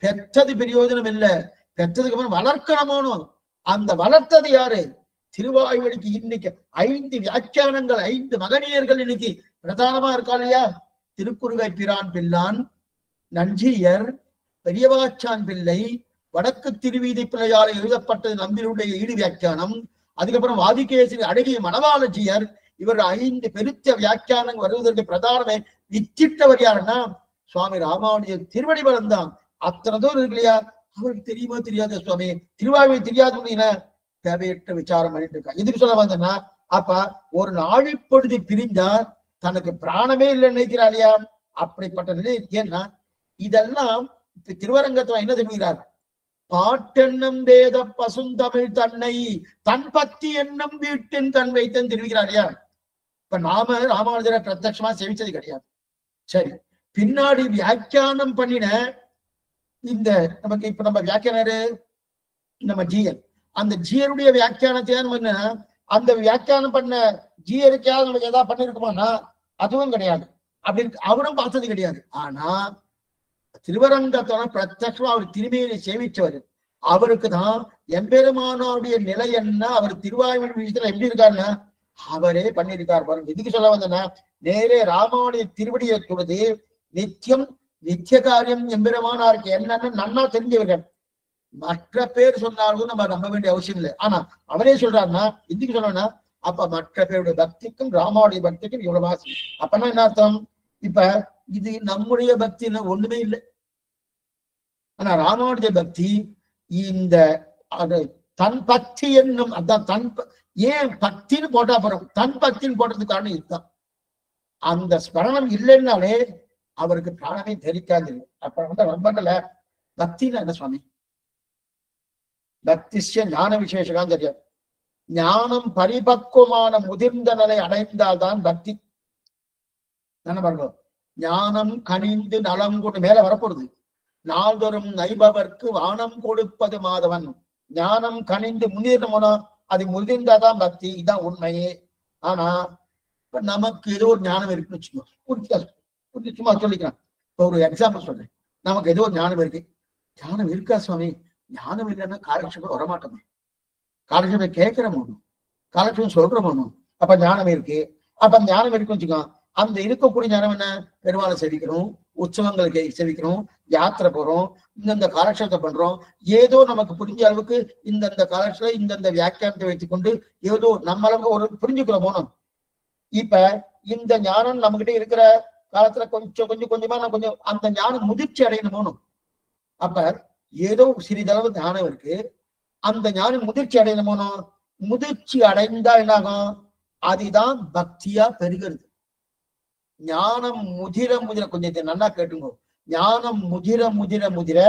பெற்றது பிரயோஜனம் இல்லை, பெற்றதுக்கு அப்புறம் வளர்க்கணுமோனும். அந்த வளர்த்தது யாரு? திருவாய்மொழிக்கு இன்னைக்கு 5 வியாக்கியானங்கள், 5 மகனியர்கள் இன்னைக்கு பிரதானமா இருக்கா இல்லையா? திருக்குறுகை பிரான் பிள்ளான், நஞ்சியர், பெரியவாச்சான் பிள்ளை, வடக்கு திருவீதி பிள்ளையால் எழுதப்பட்டது நம்பினுடைய ஈடு வியாக்கியானம், அதுக்கப்புறம் வாதிகேசரி அழகிய மணவாளஜியர். இவர் 5 பெருத்த வியாக்கியானங்கள் வருவதற்கு பிரதானமே வித்திட்டவர் யாருன்னா சுவாமி ராமானுஜர் திருவடி பலம்தான். அத்தனை தூரம் இருக்கு இல்லையா? அவருக்கு தெரியுமா தெரியாத சுவாமி? திருவாய்மொழி தெரியாது தேவையற்ற விசாரம் பண்ணிட்டு இருக்கா. எதுக்கு சொல்ல வந்தேன்னா, அப்ப ஒரு நாழிப்பொழுது பிரிந்தா தனக்கு பிராணமே இல்லைன்னு நினைக்கிறா இல்லையா? அப்படிப்பட்ட நிலை. ஏன்னா இதெல்லாம் திருவரங்கத்துல என்ன தெரிவிக்கிறார்? பாட்டென்னும் வேத பசுந்தமிழ் தன்னை தன் பத்தி என்னும் வீட்டின் தன் வைத்தன் தெரிவிக்கிறார் இல்லையா? இப்ப நாம ராமானுஜரை பிரத்யட்சமா சேவிச்சது கிடையாது. சரி, பின்னாடி வியாக்கியானம் பண்ணின இந்த நமக்கு இப்ப நம்ம வியாக்கியானரு நம்ம ஜீயர், அந்த ஜீயருடைய வியாக்கியானத்தை நம்ம அந்த வியாக்கியானம் பண்ண ஜீயருக்காவது நமக்கு ஏதாவது பண்ணிருக்குமானா அதுவும் கிடையாது. அப்படி அவரும் பார்த்தது கிடையாது. ஆனா திருவரங்கத்தோட பிரத்யட்சமா அவர் திருமையை சேவிச்சவர். அவருக்கு தான் எம்பெருமானோடைய நிலை என்ன, அவர் திருவாய்மொழி விஷயத்துல எப்படி இருக்காருன்னா அவரே பண்ணியிருக்கார் பாருங்க. இதுக்கு சொல்ல வந்தேன்னா, நேரே ராமானுடைய திருவடியை தொழுது நித்தியம் நித்திய காரியம் எம்பெருமானாருக்கு என்னன்னு நன்னா தெரிஞ்சவர்கள். மற்ற பேர் சொன்னாலும் நம்ம நம்ப வேண்டிய அவசியம் இல்லை. ஆனா அவரே சொல்றாருன்னா இதுக்கு சொல்லணும்னா, அப்ப மற்ற பேருடைய பக்திக்கும் ராமாவுடைய பக்திக்கும் இவ்வளவு வாசி. அப்பன்னா என்ன அர்த்தம்? இப்ப இது நம்முடைய பக்தின்னு ஒண்ணுமே இல்லை. ஆனா ராமானுடைய பக்தி இந்த தன் பக்தி என்னும், அதான் ஏன் பக்தின்னு போட்டா போறோம், தன் பக்தின்னு போட்டதுக்கு காரணம் இதுதான். அந்த ஸ்மரணம் இல்லைன்னாலே அவருக்கு பிராணமே தெரிக்காது. அப்ப நண்பர்கள பக்தின்னு என்ன சுவாமி? பக்திஷ்ய ஞான விசேஷம் தெரியாது. ஞானம் பரிபக்குவமான முதிர்ந்த நிலை அடைந்தால்தான் பக்தி. என்ன பண்ணுறோம்? ஞானம் கனிந்து நலம் கொண்டு மேல வரப்போறது. நாள்தோறும் நைபவர்க்கு வானம் கொடுப்பது மாதவன். ஞானம் கனிந்து முன்னேறணும்னா அது முதிர்ந்தாதான் பக்தி. இதுதான் உண்மையே. ஆனா இப்ப நமக்கு ஏதோ ஒரு ஞானம் இருக்குன்னு வச்சுக்கோ, சும்மா சொல்லிக்கலாம். இப்போ ஒரு எக்ஸாம்பிள் சொல்றேன். நமக்கு ஏதோ ஒரு ஞானம் இருக்கு. ஞானம் இருக்கா சுவாமி? ஞானம் இல்லைன்னா காலட்சேபம் வரமாட்டோமே. காலட்சேபம் கேட்கிறோம், காலட்சேபம் சொல்றோம். அப்ப ஞானம் இருக்கு. அப்ப ஞானம் இருக்குன்னு வச்சுக்கோ. அந்த இருக்கக்கூடிய ஞானம் என்ன? பெருமாளை செவிக்கிறோம், உற்சவங்களுக்கு செவிக்கிறோம், யாத்திரை போறோம், இந்தந்த காலட்சேபத்தை பண்றோம். ஏதோ நமக்கு புரிஞ்ச அளவுக்கு இந்தந்த காலட்சேபம் இந்தந்த வியாக்கியானத்தை வைத்துக்கொண்டு ஏதோ நம்ம அளவுக்கு ஒரு புரிஞ்சுக்கிறோம் போனோம். இப்ப இந்த ஞானம் நம்ம கிட்ட இருக்கிற காலத்துல கொஞ்சமா நான் கொஞ்சம் அந்த ஞானம் முதிர்ச்சி அடையணும் போனோம். அப்ப ஏதோ சிறிதளவு ஞானம் இருக்கு, அந்த ஞானம் முதிர்ச்சி அடையணும் போனோம். முதிர்ச்சி அடைந்தா என்னாகும்? அதுதான் பக்தியா பெருகிறது. ஞானம் முதிர முதிர, கொஞ்சம் நல்லா கேட்டுங்க, ஞானம் முதிர முதிர முதிர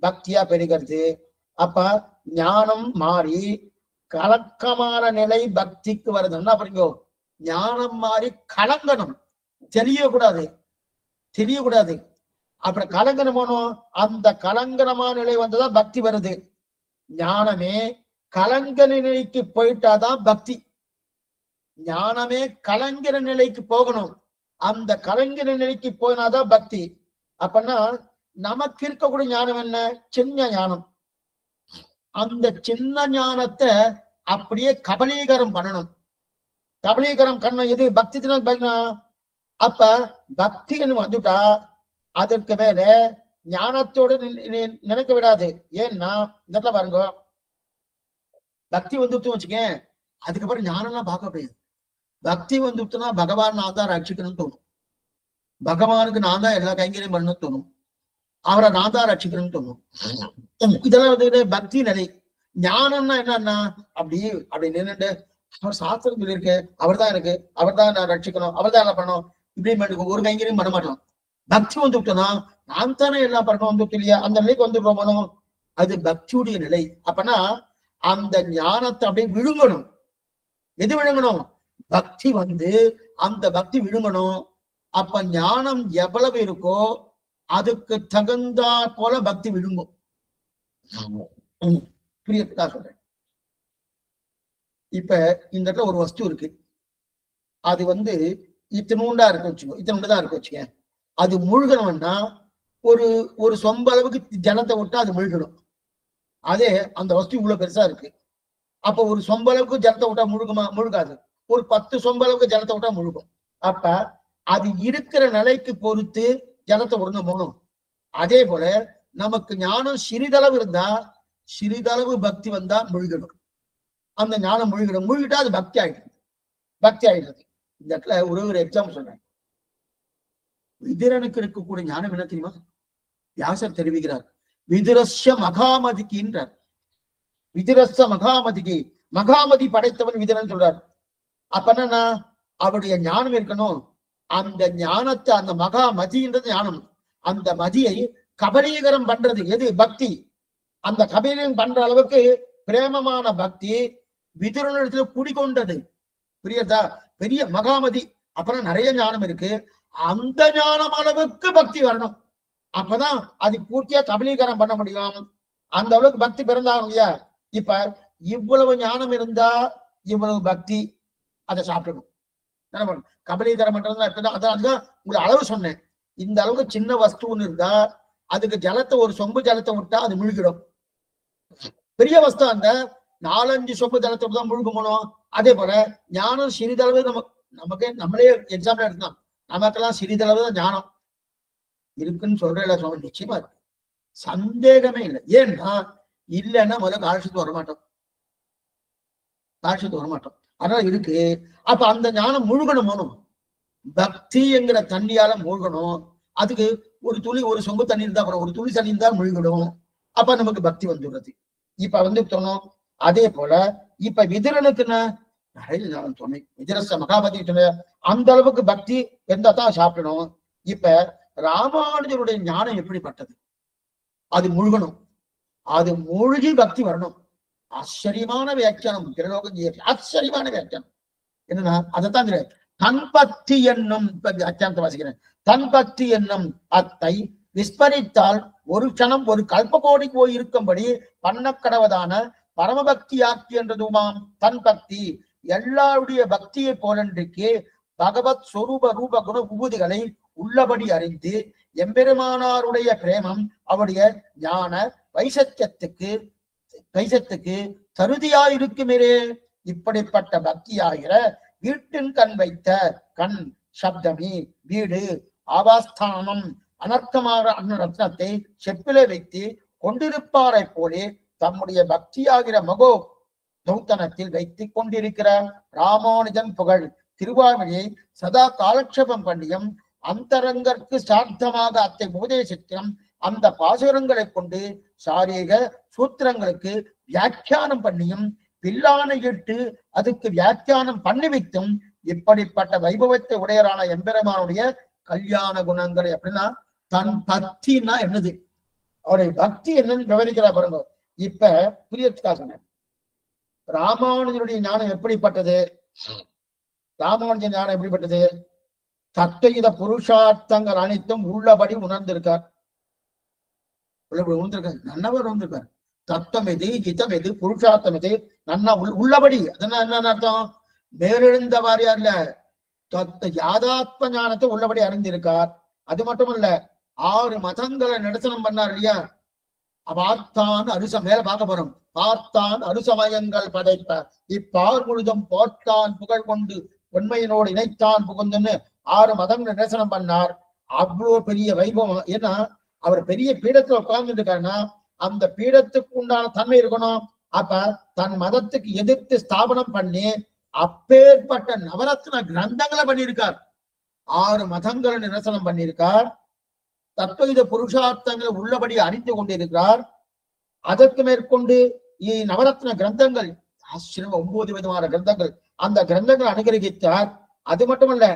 பக்தியா பெருகிறது. அப்ப ஞானம் மாறி கலக்கமான நிலை பக்திக்கு வருது. என்ன பண்ணுங்க? ஞானம் மாறி கலங்கணும், தெரியக்கூடாது. அப்புறம் கலங்கனம் போனோம். அந்த கலங்கனமான நிலை வந்ததான் பக்தி வருது. ஞானமே கலங்கன நிலைக்கு போயிட்டாதான் பக்தி. ஞானமே கலங்கிற நிலைக்கு போகணும். அந்த கலங்கிற நிலைக்கு போயினாதான் பக்தி. அப்பன்னா நமக்கு இருக்கக்கூடிய ஞானம் என்ன? சின்ன ஞானம். அந்த சின்ன ஞானத்தை அப்படியே கபலீகரம் பண்ணணும். கபலீகரம் பண்ணணும். எது? பக்தி. அப்ப பக்தின்னு வந்துட்டா அதற்கு மேல ஞானத்தோடு நினைக்க விடாது. ஏன்னா இந்த இடத்துல பாருங்க, பக்தி வந்துட்டு வச்சுக்கேன், அதுக்கப்புறம் ஞானம் எல்லாம் பார்க்க முடியாது. பக்தி வந்துட்டுனா பகவான் நான் தான் ரட்சிக்கணும்னு தோணும், பகவானுக்கு நான் தான் எல்லா கைங்கரையும் பண்ணணும்னு தோணும், அவரை நான் தான் ரட்சிக்கணும்னு தோணும். இதெல்லாம் வந்து பக்தி நிலை. ஞானம்னா என்னன்னா அப்படி அப்படி நின்றுட்டு அவர் சாஸ்திரம் சொல்லியிருக்கு, அவர் தான் எனக்கு, அவர் தான் நான் ரட்சிக்கணும், அவர் தான் எல்லாம் பண்ணணும், இப்படி ஒரு கைங்கரையும் பண்ண மாட்டோம். பக்தி வந்து விட்டோம்னா நான் தானே எல்லாம் பண்ணணும் வந்துட்டு இல்லையா, அந்த நிலைக்கு வந்துடுறோம். அது பக்தியுடைய நிலை. அப்பனா அந்த ஞானத்தை அப்படியே விழுங்கணும். எது விழுங்கணும்? பக்தி வந்து அந்த பக்தி விழுங்கணும். அப்ப ஞானம் எவ்வளவு இருக்கோ அதுக்கு தகுந்தா போல பக்தி விழுங்கும். புரியறதுக்கா சொல்றேன். இப்ப இந்த இடத்துல ஒரு வஸ்து இருக்கு, அது வந்து இத்தனூண்டா இருக்கு வச்சுக்கோ, இத்தனூண்டுதான் இருக்கு வச்சுக்க. அது முழுகணும்னா ஒரு ஒரு சொம்ப அளவுக்கு ஜலத்தை விட்டா அது முழுகணும். அதே அந்த வஸ்து இவ்வளவு பெருசா இருக்கு, அப்ப ஒரு சொம்ப அளவுக்கு ஜலத்தை விட்டா முழுகுமா? முழுகாது. ஒரு 10 சொம்ப அளவுக்கு ஜலத்தை விட்டா முழுகும். அப்ப அது இருக்கிற நிலைக்கு பொறுத்து ஜலத்தை விடணும் போகணும். அதே போல நமக்கு ஞானம் சிறிதளவு இருந்தா, சிறிதளவு பக்தி வந்தா முழுகணும். அந்த ஞானம் முழுகிடும். முழுகிட்டா அது பக்தி ஆயிடுது. பக்தி ஆயிடுறது. இந்த இடத்துல ஒரு எக்ஸாம்பிள் சொல்றேன். விதிரனுக்கு இருக்கக்கூடிய ஞானம் என்ன தெரியுமா? வியாசர் தெரிவிக்கிறார், விதிரஸ்ய மகாமதிக்கின்றார். விதிரஸ்ய மகாமதிக்கு, மகாமதி படைத்தவன் விதிரன் சொல்றார். அப்ப என்னன்னா அவருடைய ஞானம் இருக்கணும். அந்த ஞானத்தை, அந்த மகாமதின்றது ஞானம், அந்த மதியை கபலீகரம் பண்றது எது? பக்தி. அந்த கபலீகரம் பண்ற அளவுக்கு பிரேமமான பக்தி விதுரனிடத்துல குடிகொண்டது. புரியுதா? பெரிய மகாமதி. அப்புறம் நிறைய ஞானம் இருக்கு, அந்த ஞானம் அளவுக்கு பக்தி வரணும். அப்பதான் அது பூர்த்தியா கபலீகரம் பண்ண முடியும். அந்த அளவுக்கு பக்தி பிறந்தாகும் இல்லையா? இப்ப இவ்வளவு ஞானம் இருந்தா இவ்வளவு பக்தி, அதை சாப்பிடணும். என்ன பண்ணணும்? கபலீகரம் பண்றது அதுதான் உங்களுக்கு அளவு சொன்னேன். இந்த அளவுக்கு சின்ன வஸ்துன்னு இருந்தா அதுக்கு ஜலத்தை, ஒரு சொம்பு ஜலத்தை விட்டா அது முழுகிடும். பெரிய வஸ்து அந்த 4-5 சொம்பு ஜலத்தை தான் முழுகணும். அதே போல ஞானம் சிறிதளவு நமக்கு நம்மளே எக்ஸாம்பிள் எடுக்கலாம். நமக்கெல்லாம் சிறிதளவு தான் ஞானம் இருக்குன்னு சொல்றேன். சொல்ல நிச்சயமா இருக்கு, சந்தேகமே இல்லை. ஏன்னா இல்லைன்னா முதல்ல காலத்துக்கு வரமாட்டோம், காலத்துக்கு வரமாட்டோம். அதனால இருக்கு. அப்ப அந்த ஞானம் முழுகணும். பக்தி என்கிற தண்ணியால மூழ்கணும். அதுக்கு ஒரு துளி, ஒரு சொம்பு தண்ணி இருந்தா அப்புறம் ஒரு துளி தண்ணி இருந்தா முழுகணும். அப்ப நமக்கு பக்தி வந்துடுறது. இப்ப வந்து சொன்னோம். அதே போல இப்ப விதிரனுக்குன்னு நிறைய ஞானம் சொன்னேன். விதிரச மகாபதி அந்த அளவுக்கு பக்தி இருந்தா தான் சாப்பிடணும். இப்ப ராமானுஜருடைய ஞானம் எப்படிப்பட்டது? அது முழுகணும், அது மூழ்கி பக்தி வரணும். ஆச்சரியமான வியாக்கியானம், ஆச்சரியமான வியாக்கியானம். என்னன்னா அதைத்தான் தன் பக்தி என்னும் வியாக்கியானத்தை வாசிக்கிறேன். தன் பக்தி என்னும் அத்தை விஸ்மரித்தால் ஒரு க்ஷணம் ஒரு கல்பகோடி போய் இருக்கும்படி பண்ணக்கடவதான பரமபக்தி ஆக்கி என்றதுமாம். தன் பக்தி எல்லாருடைய பக்தியை போலன்றைக்கு பகவத் சொரூப ரூப குண உபூதிகளை உள்ளபடி அறிந்து எம்பெருமானாருடைய பிரேமம் அவருடைய ஞான வைசத்துக்கு தருதியாயிருக்குமே. இப்படிப்பட்ட பக்தியாகிற வீட்டின் கண் வைத்த கண் சப்தமி வீடு ஆவாஸ்தானம் அனர்த்தமான ரத்னத்தை செப்பிலே வைத்து கொண்டிருப்பாரை போலே தம்முடைய பக்தியாகிற மகோ தௌத்தனத்தில் வைத்து கொண்டிருக்கிற ராமானுஜன் புகழ் திருவாமணியை சதா காலக்ஷேபம் பண்ணியும் அந்தரங்கற்கு சார்த்தமாக அத்தை உபதேசித்தும் அந்த பாசுரங்களை கொண்டு சாரீக சூத்திரங்களுக்கு வியாக்கியானம் பண்ணியும் பில்லானை இட்டு அதுக்கு வியாக்கியானம் பண்ணி வைத்தும் இப்படிப்பட்ட வைபவத்தை உடையரான எம்பெருமானுடைய கல்யாண குணங்களை அப்படின்னா தன் பக்தின்னா என்னது, அவருடைய பக்தி என்னன்னு விவரிக்கிறா பாருங்க. இப்ப புரியறதுக்காக சொன்னேன். ராமானுஜனுடைய ஞானம் எப்படிப்பட்டது? ராமானுஜன் ஞானம் எப்படிப்பட்டது? தத்துவ புருஷார்த்தங்கள் அனைத்தும் உள்ளபடி உணர்ந்திருக்கார். உணர்ந்திருக்கார், நன்னவர் உணர்ந்திருக்கார். தத்துவம் எது, ஹிதம் எது, புருஷார்த்தம் எது, நன்னா உள்ளபடி. அதனால என்ன அர்த்தம்? மேலெழுந்த வாரியார்ல யாதாத்ம ஞானத்தை உள்ளபடி அறிந்திருக்கார். அது மட்டும் இல்ல, 6 மதங்களை நிரசனம் பண்ணார் இல்லையா? பார்த்தான் மேல பார்க்க போறோம். பார்த்தான் அருசமயங்கள் படைப்ப இப்பார் முழுதும் போர்த்தான் புகழ் கொண்டு உண்மையினோடு இணைத்தான் புகுந்துன்னு 6 மதங்களை நிரசனம் பண்ணார். அவ்வளோ பெரிய வைபவம். ஏன்னா அவர் பெரிய பீடத்துல உட்கார்ந்துட்டு இருக்காருன்னா அந்த பீடத்துக்கு உண்டான தன்மை இருக்கணும். அப்ப தன் மதத்துக்கு எதிர்த்து ஸ்தாபனம் பண்ணி அப்பேற்பட்ட நவரத்ன கிரந்தங்களை பண்ணியிருக்கார். 6 மதங்களை நிரசனம் பண்ணியிருக்கார். தத்துவ புருஷார்த்தங்களை உள்ளபடி அறிந்து கொண்டிருக்கிறார். அதற்கு மேற்கொண்டு நவரத்ன கிரந்தங்கள் ஆச்சரியம் 9 விதமான கிரந்தங்கள், அந்த கிரந்தங்களை அனுகிரகித்தார். அது மட்டுமல்ல,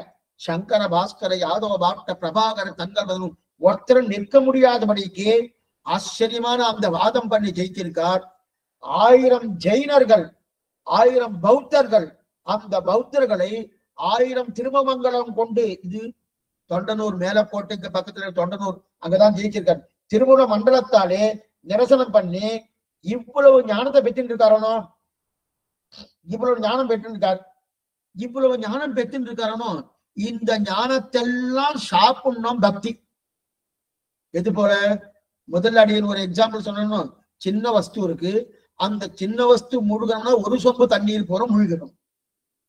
சங்கர பாஸ்கர யாதவ பாட்ட பிரபாகர தங்கள் ஒருத்தரும் நிற்க முடியாதபடிக்கு ஆச்சரியமான அந்த வாதம் பண்ணி ஜெயித்திருக்கார். 1000 ஜெயினர்கள், 1000 பௌத்தர்கள், அந்த பௌத்தர்களை 1000 திருமமங்கலம் கொண்டு, இது தொண்டனூர் மேலக்கோட்டைக்கு பக்கத்துல தொண்டனூர், அங்கதான் ஜெயிச்சிருக்காரு. திருமுக மண்டலத்தாலே நிரசனம் பண்ணி இவ்வளவு ஞானத்தை பெற்று இருக்காரனோ, இவ்வளவு ஞானம் பெற்று இருக்கார். இவ்வளவு ஞானம் பெற்று இருக்காரனோ, இந்த ஞானத்தெல்லாம் சாப்பிடணும் பக்தி. எது போல முதல்ல அடியின் ஒரு எக்ஸாம்பிள் சொல்லணும். சின்ன வஸ்து இருக்கு, அந்த சின்ன வஸ்து முழுகணும்னா ஒரு சொம்பு தண்ணீர் போற முழுகணும்.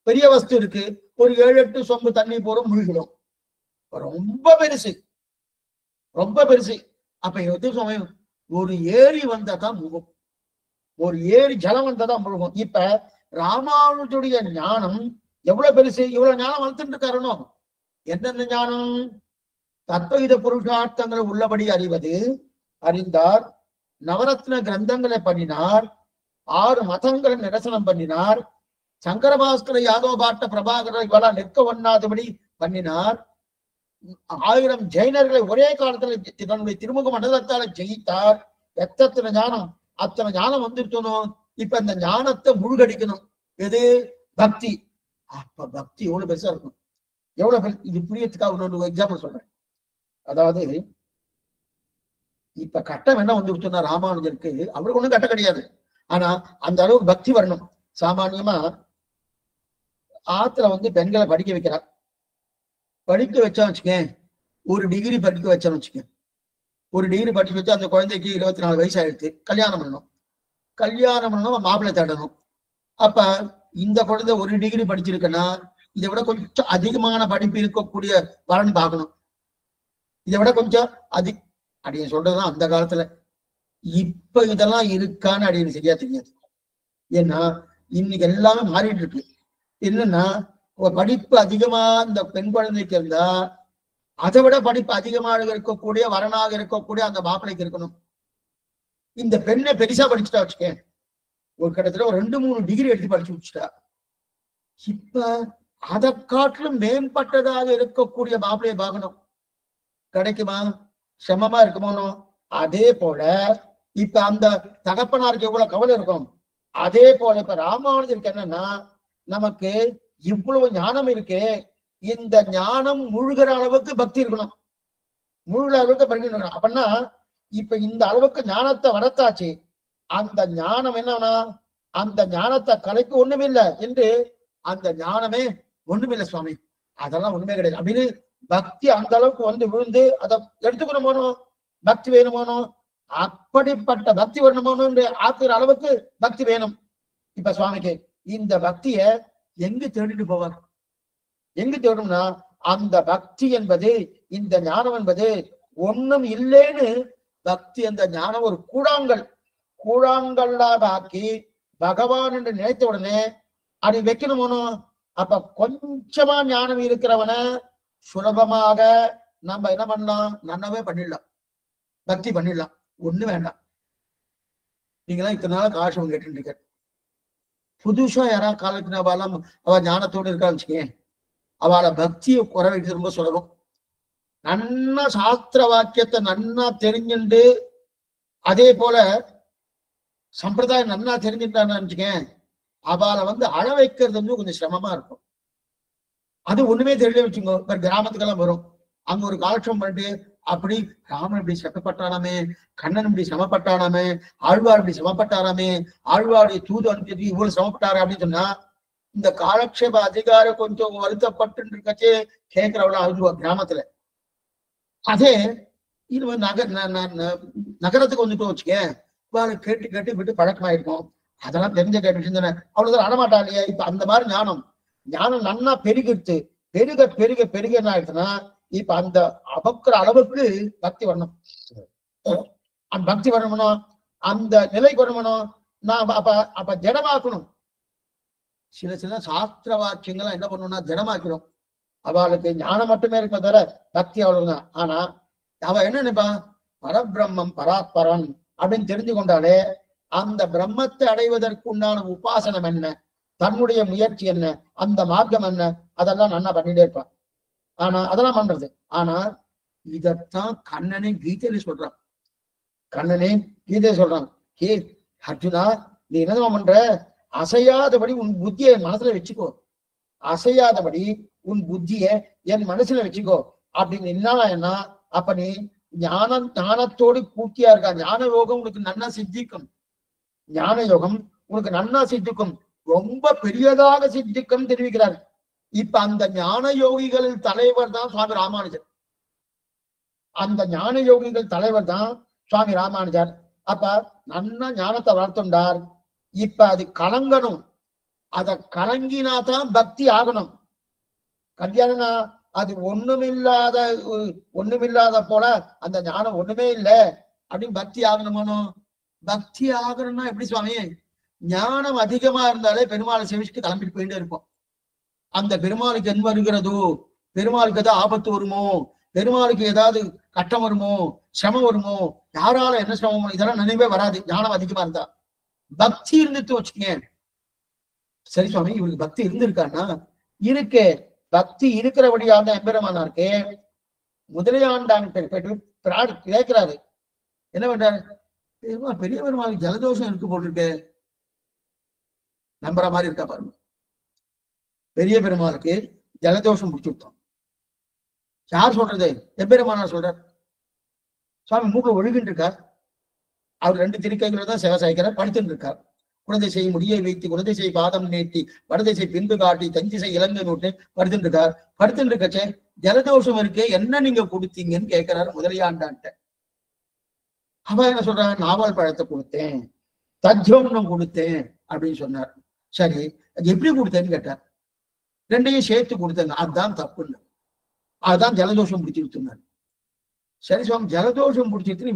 பெரிய வஸ்து இருக்கு, ஒரு 7-8 சொம்பு தண்ணீர் போற முழுகணும். ரொம்ப பெருசு, ரொம்ப பெருசு. அப்ப எது சமயம் ஒரு ஏரி வந்தா தான் முழுகும், ஒரு ஏரி ஜலம் வந்தா தான் முழுகும். இப்ப ராமானுஜுடைய ஞானம் எவ்வளவு பெருசு, இவ்வளவு ஞானம் வளர்த்துட்டு இருக்காருனோ. எந்தெந்த ஞானம்? தத்துவ புருஷார்த்தங்களை உள்ளபடி அறிவது, அறிந்தார். நவரத்ன கிரந்தங்களை பண்ணினார். 6 மதங்களை நிரசனம் பண்ணினார். சங்கரபாஸ்கர யாதவ பாட்ட பிரபாகர இவெல்லாம் நிற்க ஒண்ணாதபடி பண்ணினார். 1000 ஜெயினர்களை ஒரே காலத்துல தன்னுடைய திருமுக மண்டலத்தால ஜெயித்தார். எத்தனை ஞானம், அத்தனை ஞானம் வந்துருக்கணும். இப்ப இந்த ஞானத்தை முழுகடிக்கணும். எது? பக்தி. அப்ப பக்தி எவ்வளவு பெருசா இருக்கும், எவ்வளவு பெருசு. இது புரியத்துக்காக ஒரு எக்ஸாம்பிள் சொல்றேன். அதாவது இப்ப கட்டம் என்ன வந்துருச்சுன்னா, ராமானுஜருக்கு அவருக்கு ஒண்ணும் கட்டம் கிடையாது, ஆனா அந்த அளவுக்கு பக்தி வரணும். சாமான்யமா ஆத்துல பெண்களை படிக்க வைக்கிறார். படிக்க வச்சா வச்சுக்கேன், ஒரு டிகிரி படிக்க வச்சான்னு வச்சுக்கேன், ஒரு டிகிரி படிக்க வச்சா அந்த குழந்தைக்கு 24 வயசு ஆயிடுச்சு. கல்யாணம் பண்ணணும், கல்யாணம் பண்ணணும், மாப்பிள்ளை தேடணும். அப்ப இந்த குழந்தை ஒரு டிகிரி படிச்சிருக்குன்னா இதை விட கொஞ்சம் அதிகமான படிப்பு இருக்கக்கூடிய வரன் பார்க்கணும். இதை விட கொஞ்சம் அப்படின்னு சொல்றதுதான் அந்த காலத்துல. இப்ப இதெல்லாம் இருக்கான்னு அப்படின்னு சரியா தெரியாது. ஏன்னா இன்னைக்கு எல்லாமே மாறிட்டு இருக்கு. என்னன்னா படிப்பு அதிகமா இந்த பெண் குழந்தைக்கு இருந்தா அதை விட படிப்பு அதிகமாக இருக்கக்கூடிய வரனாக இருக்கக்கூடிய அந்த மாப்பிள்ளைக்கு இருக்கணும். இந்த பெண்ணை பெருசா படிச்சுட்டா வச்சுக்கேன், ஒரு கிட்டத்தட்ட ஒரு 2-3 டிகிரி எடுத்து படிச்சு வச்சுட்டா, இப்ப அதை காட்டிலும் மேம்பட்டதாக இருக்கக்கூடிய மாப்பிள்ளையை பார்க்கணும். கிடைக்குமா? சிரமமா இருக்குமோனோ? அதே போல இப்ப அந்த தகப்பனாருக்கு எவ்வளவு கவலை இருக்கும், அதே போல இப்ப ராமானுஜருக்கு என்னன்னா, நமக்கு இவ்வளவு ஞானம் இருக்கு, இந்த ஞானம் முழுகிற அளவுக்கு பக்தி இருக்கணும், முழுகிற அளவுக்கு பக்தி இருக்கணும். அப்படின்னா இப்ப இந்த அளவுக்கு ஞானத்தை வளர்த்தாச்சு, அந்த ஞானம் என்னன்னா, அந்த ஞானத்தை கலைக்கு ஒண்ணுமில்லை என்று, அந்த ஞானமே ஒண்ணுமில்லை சுவாமி, அதெல்லாம் ஒண்ணுமே கிடையாது அப்படின்னு பக்தி அந்த அளவுக்கு விழுந்து அதை எடுத்துக்கணுமோனோ, பக்தி வேணுமோனோ, அப்படிப்பட்ட பக்தி வரணுமோனோ ஆக்குற அளவுக்கு பக்தி வேணும். இப்ப சுவாமிக்கு இந்த பக்திய எங்கு தேடிட்டு போவார்? எங்கு தேடும்னா, அந்த பக்தி என்பது, இந்த ஞானம் என்பது ஒண்ணும் இல்லைன்னு பக்தி, அந்த ஞானம் ஒரு கூழாங்கல்லாக ஆக்கி பகவான் என்று நினைத்த உடனே அதை வைக்கணுமோனோ. அப்ப கொஞ்சமா ஞானம் இருக்கிறவன சுலபமாக நம்ம என்ன பண்ணலாம், நன்னவே பண்ணிடலாம், பக்தி பண்ணிடலாம், ஒண்ணு வேண்டாம். நீங்களாம் இத்தனை நாள் காசம் கேட்டு இருக்க, புதுசா யாராவது காலத்தின அவ ஞானத்தோடு இருக்கான்னு வச்சுக்கேன், அவளை பக்தியை குறைவைக்கு ரொம்ப சுலபம். நன்னா சாஸ்திர வாக்கியத்தை நன்னா தெரிஞ்சுண்டு, அதே போல சம்பிரதாயம் நன்னா தெரிஞ்சுட்டான்னு நினைச்சுக்கேன், அவளை அழ வைக்கிறது கொஞ்சம் சிரமமா இருக்கும். அது ஒண்ணுமே தெரியல வச்சுக்கோ. இப்ப கிராமத்துக்கெல்லாம் வரும், அங்க ஒரு காலட்சம் பண்ணிட்டு, அப்படி ராமன் இப்படி சிரமப்பட்டாராமே, கண்ணன் இப்படி சிரமப்பட்டாராமே, ஆழ்வார் இப்படி சிரமப்பட்டாராமே, ஆழ்வாருடைய தூது அனுப்பி இவ்வளவு சிரமப்பட்டாரு அப்படின்னு சொன்னா, இந்த காலக்ஷேப அதிகாரம் கொஞ்சம் வருத்தப்பட்டு இருக்கச்சே கேட்கிறவளா அழுதுவா கிராமத்துல. அதே இது நகரத்துக்கு வந்துட்டு வச்சுக்க, கேட்டு கேட்டு விட்டு பழக்கமாயிருக்கும், அதெல்லாம் தெரிஞ்ச கேட்டு தானே, அவ்வளவுதான் அடமாட்டா இல்லையா? இப்ப அந்த மாதிரி ஞானம் நன்னா பெருகிடுத்து, பெருக பெருக பெருக என்ன ஆயிடுச்சுன்னா, இப்ப அந்த அபக்குற அளவுக்கு பக்தி வரணும். அந்த பக்தி வரணும்னா அந்த நிலைக்கு வரணும். நான் அப்ப ஜடமாக்கணும். சில சாஸ்திர வாக்கியங்கள்லாம் என்ன பண்ணணும்னா ஜடமாக்கணும். அவளுக்கு ஞானம் மட்டுமே இருக்க தவிர பக்தி அவ்வளவுதான். ஆனா அவ என்ன நினைப்பான், பரபிரம்மம் பராத்பரன் அப்படின்னு தெரிஞ்சு கொண்டாலே அந்த பிரம்மத்தை அடைவதற்கு உண்டான உபாசனம் என்ன, தன்னுடைய முயற்சி என்ன, அந்த மார்க்கம் என்ன, அதெல்லாம் நல்லா பண்ணிட்டே இருப்பான். ஆனா அதெல்லாம் பண்றது. ஆனா இதத்தான் கண்ணனே கீதையில சொல்றான். கண்ணனே கீதையை சொல்றான், ஹே அர்ஜுனா, நீ என்னதான் பண்ற, அசையாதபடி உன் புத்தியை மனசுல வச்சுக்கோ, அசையாதபடி உன் புத்திய என் மனசுல வச்சுக்கோ அப்படின்னு என்ன. அப்ப நீ ஞானத்தோடு பூர்த்தியா இருக்கா. ஞான யோகம் உனக்கு நன்னா சித்திக்கும். ஞான யோகம் உனக்கு நன்னா சித்திக்கும், ரொம்ப பெரியதாக சித்திக்கும் தெரிவிக்கிறார். இப்ப அந்த ஞான யோகிகளில் தலைவர் தான் சுவாமி ராமானுஜர். அந்த ஞான யோகிகள் தலைவர் தான் சுவாமி ராமானுஜர். அப்ப நன்னா ஞானத்தை வளர்த்துண்டார். இப்ப அது கலங்கணும். அத கலங்கினாதான் பக்தி ஆகணும். கல்யாணம்னா அது ஒண்ணுமில்லாத போல அந்த ஞானம் ஒண்ணுமே இல்லை அப்படின்னு பக்தி ஆகணுமோ. பக்தி ஆகணும்னா எப்படி சுவாமி, ஞானம் அதிகமா இருந்தாலே பெருமாளை சேவிச்சுட்டு கிளம்பிட்டு போயிட்டே இருப்போம். அந்த பெருமாளுக்கு என்ன வருகிறதோ, பெருமாளுக்கு ஏதாவது ஆபத்து வருமோ, பெருமாளுக்கு ஏதாவது கட்டம் வருமோ, சிரமம் வருமோ, யாரால என்ன சிரமமோ, இதெல்லாம் நினைவே வராது ஞானம் அதிகமா இருந்தா. பக்தி இருந்துட்டு வச்சுக்கங்க. சரி சுவாமி, இவருக்கு பக்தி இருந்திருக்கான்னா இருக்கு. பக்தி இருக்கிறபடியான எம்பெருமானா இருக்கு. முதலியாண்டான் கேட்கிறாரு, என்ன பண்றாரு, பெரிய பெருமாளுக்கு ஜலதோஷம் இருக்கு போட்டிருக்கு, நம்புற மாதிரி இருக்கா பாருங்க. பெரிய பெருமாளுக்கு ஜலதோஷம் முடிச்சு விட்டோம். யார் சொல்றது, எம்பெருமானா சொல்றார். சுவாமி மூக்க ஒழுகின்னு இருக்கார். அவர் 2 திருக்கைகளை தான் சேவசாய்க்கிறார், படுத்துட்டு இருக்கார். குழந்தை செய் முடியை வைத்து குழந்தை செய் பாதம் நீட்டி வடதை செய் பின்பு காட்டி தஞ்சிசை இலங்கை நோட்டு படுத்துட்டு இருக்கார். படுத்துட்டு இருக்கச்சே ஜலதோஷம் இருக்கு, என்ன நீங்க கொடுத்தீங்கன்னு கேட்கிறாரு முதலியாண்டான்ட்ட. அவன் என்ன சொல்றான், நாவல் பழத்தை கொடுத்தேன், தஜ்ஜோம்னம் கொடுத்தேன் அப்படின்னு சொன்னார். சரி, அது எப்படி கொடுத்தேன்னு கேட்டார். 2ஐயும் சேர்த்து கொடுத்தேங்க, அதுதான் தப்புன்னு. அதுதான் ஜலதோஷம் பிடிச்சிருத்துனார். சரி சுவாமி, ஜலதோஷம் பிடிச்சிருத்து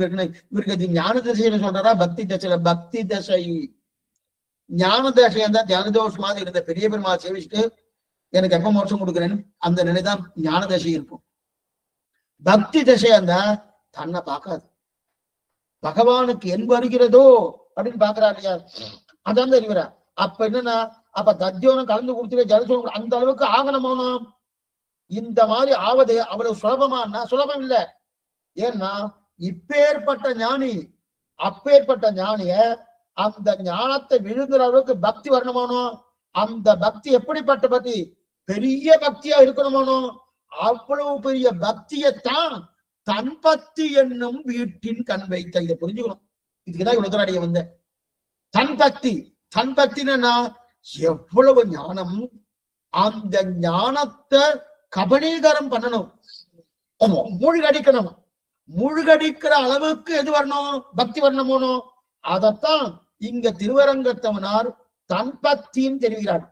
இவருக்கு அது ஞான தசையில சொல்றாரா பக்தி தசையில? பக்தி தசை. ஞான தசையா இருந்தா ஜலதோஷமாக இருந்த பெரிய பெருமாள் சேவிச்சுட்டு எனக்கு எப்ப மோட்சம் கொடுக்குறேன்னு அந்த நிலைதான் ஞான தசை இருக்கும். பக்தி தசையா இருந்தா தன்னை பார்க்காது, பகவானுக்கு என் வருகிறதோ அப்படின்னு பாக்குறாரு இல்லையா, அதான் தெரிகிறா. அப்ப என்னன்னா, அப்ப தத்தியோனம் கலந்து கொடுத்துட்டு ஜலதோஷம் அந்த அளவுக்கு ஆகணுமானோம். இந்த மாதிரி ஆவது அவ்வளவு சுலபமானா சுலபம் இல்லை. ஏன்னா இப்பேற்பட்ட ஞானி, அப்பேற்பட்ட ஞானிய அந்த ஞானத்தை விழுங்குற அளவுக்கு பக்தி வரணுமானோ. அந்த பக்தி எப்படிப்பட்ட பக்தி, பெரிய பக்தியா இருக்கணுமானோ. அவ்வளவு பெரிய பக்தியைத்தான் தன் பக்தி என்னும் வீட்டின் கண் வைத்த. இதை புரிஞ்சுக்கணும். இதுக்குதான் இவ்வளவு அடைய வந்த தன் பக்தி. தன் பக்தினா எவ்வளவு ஞானம், அந்த ஞானத்தை கபலீகரம் பண்ணணும், மூழ்கடிக்கணும். மூழ்கடிக்கிற அளவுக்கு எது வரணும், பக்தி வரணுமோனோ. அதத்தான் இங்க திருவரங்கத்தவனார் தன் பக்தின்னு தெரிவிக்கிறார்.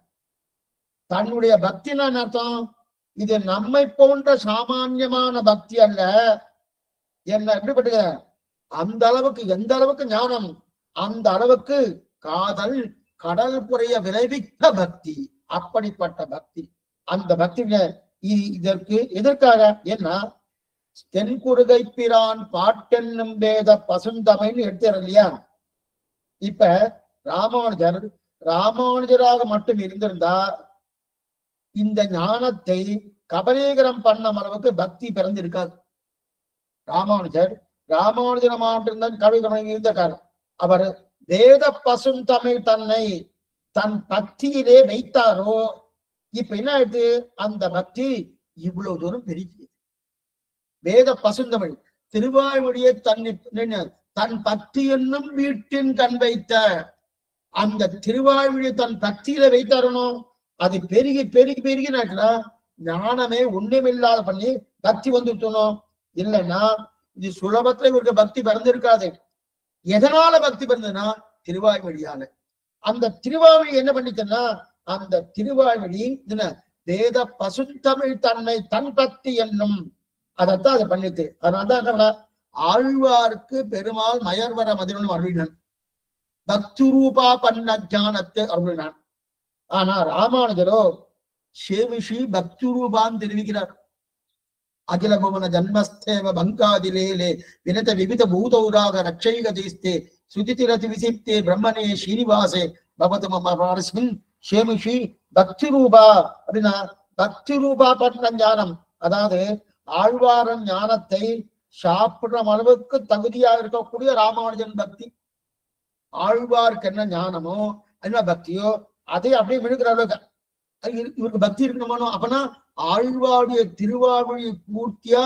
தன்னுடைய பக்தினா அர்த்தம், இது நம்மை போன்ற சாமான்யமான பக்தி அல்ல. என்ன எப்படிப்பட்ட அந்த அளவுக்கு, எந்த அளவுக்கு ஞானம், அந்த அளவுக்கு காதல் கடல் புறைய விளைவித்த பக்தி. அப்படிப்பட்ட பக்தி. அந்த பக்தி இதற்கு எதற்காக என்ன, தென்குருகை பிரான் பாட்டென்னும் வேத பசுந்தமைன்னு எடுத்தார் இல்லையா. இப்ப ராமானுஜராக மட்டும் இருந்திருந்தா இந்த ஞானத்தை கபலீகரம் பண்ண அளவுக்கு பக்தி பிறந்து இருக்காது. ராமானுஜர மாவட்டம் கவிகரம் இருந்த காலம். அவர் வேத பசுந்தமிழ் தன்னை தன் பக்தியிலே வைத்தாரோ. இப்ப என்ன ஆயிடுது, அந்த பக்தி இவ்வளவு தூரம் பெருகியது. வேத பசுந்தமிழ் திருவாய்மொழியை தன் பக்தி என்னும் வீட்டின் கண் வைத்த அந்த திருவாய்மொழியை தன் பக்தியில வைத்தாரனோ. அது பெருகி பெருகி பெருகி ஞானமே ஒண்ணுமில்லாத பண்ணி பக்தி வந்துட்டணும். இல்லைன்னா இது சுலபத்துல இவருக்கு பக்தி பிறந்திருக்காது. எதனால பக்தி பிறந்ததுன்னா திருவாய்மொழியால. அந்த திருவாய்மொழி என்ன பண்ணிச்சுன்னா, அந்த திருவாய்மொழி வேத பசுந்தமிழ் தன்னை தன் பக்தி என்னும் அதைத்தான் அதை பண்ணிட்டு அதனால்தான் ஆழ்வாருக்கு பெருமாள் மயர்வர மதிரன் அருளினான், பக்திரூபா பண்ண ஜானத்தை அருளினான். ஆனா ராமானுஜரோ சேவிஷி பக்திரூபான்னு தெரிவிக்கிறார். அகில புவன ஜன்மஸ்தேவ பங்காதிலேலே வினத விவித பூதௌராக ரட்சைக தீஸ்தே சுதிதிரதி விசிப்தே பிரம்மனே ஸ்ரீனிவாசே பகவது மமஸ்மின் சேமிஷி பக்தி ரூபா அப்படின்னா பக்தி ரூபா பண்ண ஞானம். அதாவது ஆழ்வாரன் ஞானத்தை சாப்பிடுற அளவுக்கு தகுதியா இருக்கக்கூடிய ராமானுஜன் பக்தி. ஆழ்வாருக்கு என்ன ஞானமோ என்ன பக்தியோ அதை அப்படியே விழுக்கிற அளவுக்கு இவருக்கு பக்தி இருக்கணுமானோ. அப்பனா ஆழ்வாருடைய திருவாழ்வழி பூர்த்தியா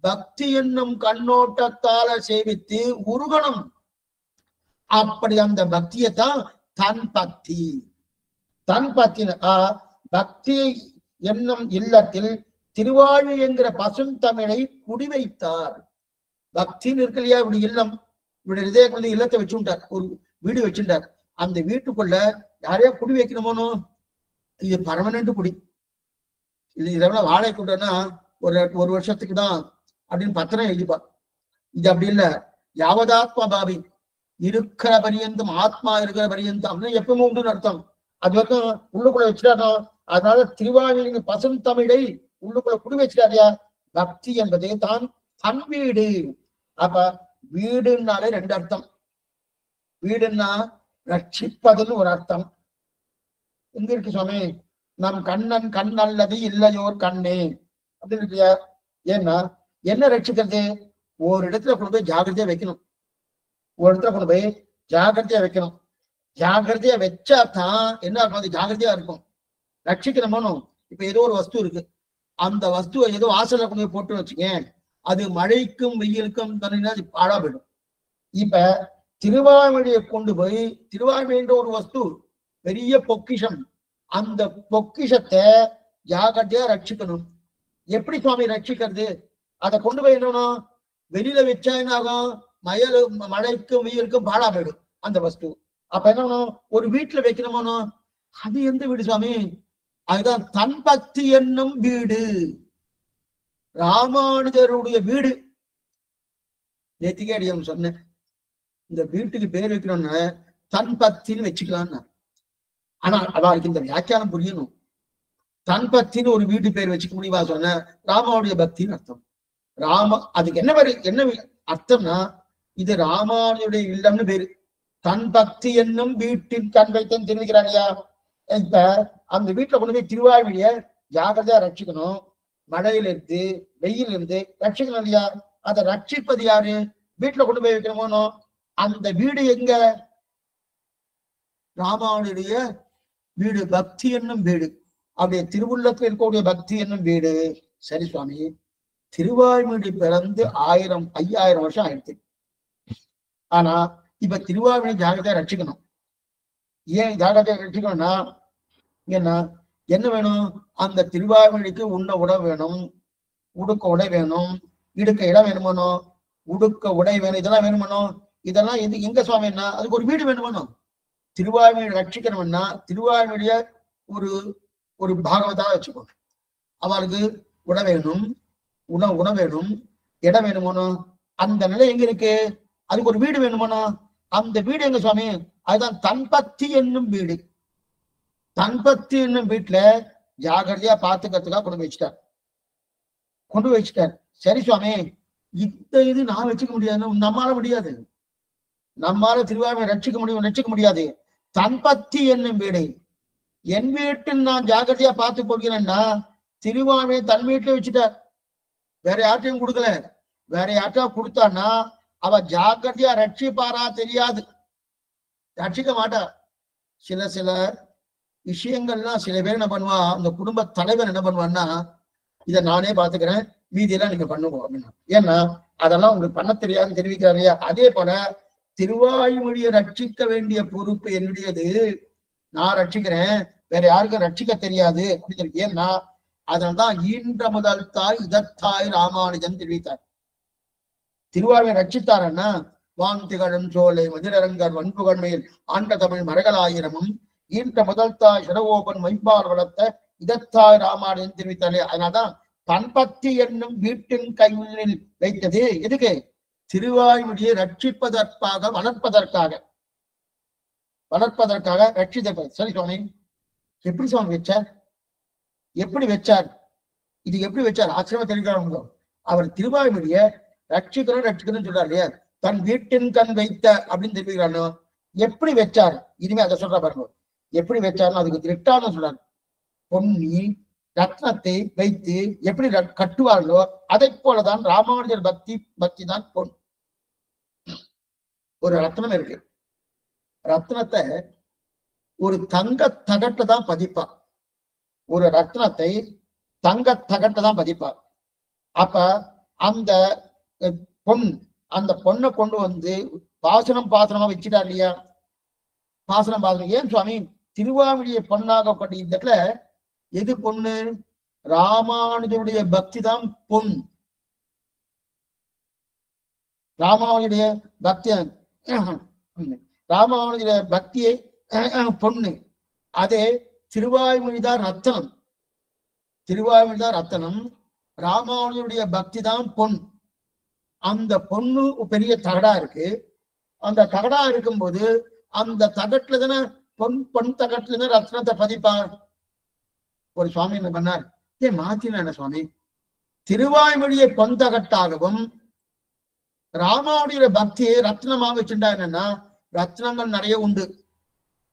பக்தி என்னும் கண்ணோட்டத்தால சேவித்து உருகணும். அப்படி அந்த பக்தியத்தான் தன் பக்தி. தன் பக்தி பக்தி என்னும் இல்லத்தில் திருவாழி என்கிற பசுந்தமிழை குடிவைத்தார். பக்தின்னு இருக்கு இல்லையா, இப்படி இல்லம், இப்படி இதய இல்லத்தை வச்சுட்டார், ஒரு வீடு வச்சுட்டார். அந்த வீட்டுக்குள்ள யாரையா குடி வைக்கணுமோனோ, இது பர்மனன்ட் குடி. இது இதெல்லாம் வாழை கூட்டம்னா ஒரு வருஷத்துக்கு தான் அப்படின்னு பத்திரம் எழுதிப்பார். இது அப்படி இல்லை, யாவதாத்மா பாவி இருக்கிற பரியந்தம், ஆத்மா இருக்கிற பரியந்தம் அப்படின்னு எப்பவுமே உண்டுன்னு அர்த்தம். அது வரைக்கும் உள்ளுக்குள்ள வச்சுட்டாரோ. அதனால திருவாயூரின் பசும் தமிழை உள்ளுக்குள்ள குடி வச்சுட்டாரியா. பக்தி என்பதே தான் தன் வீடு. அப்ப வீடுன்னாலே ரெண்டு அர்த்தம். வீடுன்னா ரட்சிப்பதுன்னு ஒரு அர்த்தம். எங்க இருக்கு சுவாமி? நம் கண்ணன் கண் அல்லது இல்லையோர் கண்ணே அப்படின்னு இருக்கியா. ஏன்னா என்ன ரட்சிக்கிறது? ஒரு இடத்துல கொண்டு போய் ஜாகிரதையா வைக்கணும். ஒரு இடத்துல கொண்டு போய் ஜாகிரதையா வைக்கணும். ஜாகிரதையா வச்சாதான் என்ன இருக்கும்? அது ஜாகிரதையா இருக்கும். ரட்சிக்கணுமோ. இப்ப ஏதோ ஒரு வஸ்து இருக்கு, அந்த வஸ்துவை ஏதோ வாசல்ல கொண்டு போய் போட்டு வச்சுக்கேன், அது மழைக்கும் வெயிலுக்கும் அது பாழா போயிடும். இப்ப திருவாய்மொழியை கொண்டு போய், திருவாய்மொழின்ற ஒரு வஸ்து பெரிய பொக்கிஷம், அந்த பொக்கிஷத்தை ஜாகிரதையா ரட்சிக்கணும். எப்படி சுவாமி ரட்சிக்கிறது? அதை கொண்டு போய் என்னன்னா வெளியில வச்சா என்ன ஆகும்? மழைக்கும் வெயிலுக்கும் பாழா போயிடும் அந்த வஸ்து. அப்ப என்ன ஒரு வீட்டுல வைக்கணுமோ, அது எந்த வீடு சுவாமி? அதுதான் தன் பக்தி என்னும் வீடு, ராமானுஜருடைய வீடு. நேத்திக்கே அடியும் சொன்னேன், இந்த வீட்டுக்கு பேர் வைக்கணும்னு தன் பக்தின்னு வச்சுக்கலான்னு. ஆனா அவருக்கு இந்த வியாக்கியானம் புரியணும். தன் பக்தின்னு ஒரு வீட்டு பேர் வச்சுக்க முடியுமா? சொன்ன ராமாவுடைய பக்தின்னு அர்த்தம். அதுக்கு என்ன அர்த்தம்னா, இது ராமானுடைய இல்லம்னு பேரு. தன் பக்தி என்னும் வீட்டின் கண் வைத்தன் தெரிவிக்கிறாங்கயா. இப்ப அந்த வீட்டுல கொண்டு போய் திருவாய்மொழிய ஜாகிரதையா ரட்சிக்கணும். மழையில இருந்து வெயில் இருந்து ரட்சிக்கணும் இல்லையா? அதை ரட்சிப்பது யாரு? வீட்டுல கொண்டு போய் வைக்கணுமோ. அந்த வீடு எங்க? ராமானுடைய வீடு, பக்தி என்னும் வீடு. அப்படியே திருவுள்ளத்தில் இருக்கக்கூடிய பக்தி என்னும் வீடு. சரி சுவாமி, திருவாய்மொழி பிறந்து 5000 வருஷம் ஆயிடுச்சு. ஆனா இப்ப திருவாய்மொழி ஜாகிரதையா ரட்சிக்கணும். ஏன் ஜாகிரதையா ரட்சிக்கணும்னா என்ன வேணும்? அந்த திருவாய்மொழிக்கு உண்ண உணவு வேணும், உடுக்க உடை வேணும், இடுக்க இடம் வேணுமானோ, உடுக்க உடை வேணும், இதெல்லாம் வேணுமானோ. இதெல்லாம் எங்க சுவாமி என்ன? அதுக்கு ஒரு வீடு வேணுமானோ. திருவாய்மொழி ரட்சிக்கணும்னா திருவாய்மொழிய ஒரு பாகவதா வச்சுக்கணும். அவளுக்கு உடை வேணும், உணவு வேணும், இடம் வேணுமானோ. அந்த நிலை எங்க இருக்கு? அதுக்கு ஒரு வீடு வேணுமானோ. அந்த வீடு எங்க சுவாமி? அதுதான் தன்பத்தி என்னும் வீடு. தன்பத்தி என்னும் வீட்டுல ஜாகிரதையா பாத்துக்கிறதுக்காக கொண்டு வச்சுட்டார். சரி சுவாமி, இது நான் வச்சுக்க முடியாது, நம்மால முடியாது. நம்மால திருவாய்மொழி ரட்சிக்க முடியாது. தன்பத்தி என்னும் வீடு என் வீட்டில் நான் ஜாகிரதையா பார்த்து போகிறேன்னா, திருவாய்மொழி தன் வீட்டுல வச்சுட்டார். வேற யார்ட்டையும் கொடுக்கல. வேற யார்ட்டா கொடுத்தான்னா அவ ஜாக்கிரதையா ரட்சிப்பாரா தெரியாது, ரட்சிக்க மாட்டா. சில விஷயங்கள்லாம் சில பேர் என்ன பண்ணுவா, அந்த குடும்ப தலைவர் என்ன பண்ணுவான்னா, இதை நானே பாத்துக்கிறேன், மீதியெல்லாம் நீங்க பண்ணுவோம் அப்படின்னா. ஏன்னா அதெல்லாம் உங்களுக்கு பண்ண தெரியாதுன்னு தெரிவிக்கிறாரு. அதே போல திருவாய்மொழியை ரட்சிக்க வேண்டிய பொறுப்பு என்னுடையது, நான் ரட்சிக்கிறேன், வேற யாருக்கும் ரட்சிக்க தெரியாது அப்படின்னு. ஏன்னா அதனால்தான் ஈன்ற முதல் தாய் இதத்தாய் ராமானுஜன் தெரிவித்தார். திருவாய்மொழி ரட்சித்தாரன்னா, வான் திகழும் சோலை மதிரங்கர் வன்புகண்மையில் ஆண்ட தமிழ் மரகலாயிரமும் ஈன்ற முதல் தாய் சிறவோபன் மைப்பால் வளர்த்த இதத்தாய் ராமானுஜன் தெரிவித்தாலே. அதனால்தான் தன்பத்தி என்னும் வீட்டின் கையில் வைத்தது எதுக்கு? திருவாய்மொழியை ரட்சிப்பதற்காக, வளர்ப்பதற்காக ரட்சித்த. சரி சுவாமி, எப்படி சுவாமி வச்சார்? எப்படி வச்சார்? இது எப்படி வச்சார்? ஆச்சரியமா தெரிவிக்கிறாங்க. அவர் திருவாய்மொழிய ரட்சிக்கணும்னு சொல்றாரு இல்லையா, தன் வீட்டின் கண் வைத்த அப்படின்னு தெரிவிக்கிறானோ. எப்படி வச்சார்? இனிமே அதை சொல்ற பாருங்க. எப்படி வச்சாருன்னு அதுக்கு திட்டான்னு சொல்றாரு. பொன்னி ரத்னத்தை வைத்து எப்படி கட்டுவார்களோ அதை போலதான் ராமானுஜர் பக்தி தான் பொன். ஒரு ரத்னம் இருக்கு, ரத்னத்தை ஒரு தங்க தகட்டை தான் பதிப்பா. ஒரு ரத்னத்தை தங்க தகட்டை தான் பதிப்பா. அப்ப அந்த பொண்ணை கொண்டு வந்து பாசனமா வச்சுட்டா இல்லையா? பாசனம். ஏன் சுவாமி திருவாமொழியை பொண்ணாகப்பட்ட இந்த இடத்துல எது பொண்ணு? ராமானுஜருடைய பக்தி தான் பொன். ராமானுஜருடைய பக்தியை பொண்ணு. அதே திருவாய்மொழிதான் ரத்தனம். ராமானுஜருடைய பக்தி தான் பொன். அந்த பொண்ணு பெரிய தகடா இருக்கு. அந்த தகடா இருக்கும்போது அந்த தகட்டுல தானே பொன் தகட்டுல தானே ரத்னத்தை பதிப்பார். ஒரு சுவாமி என்ன பண்ணார்? மாத்தினா என்ன சுவாமி, திருவாய்மொழியை பொன் தகட்டாகவும் ராமானுடைய பக்தியை ரத்னமாக வச்சுட்டா என்னன்னா, ரத்னங்கள் நிறைய உண்டு,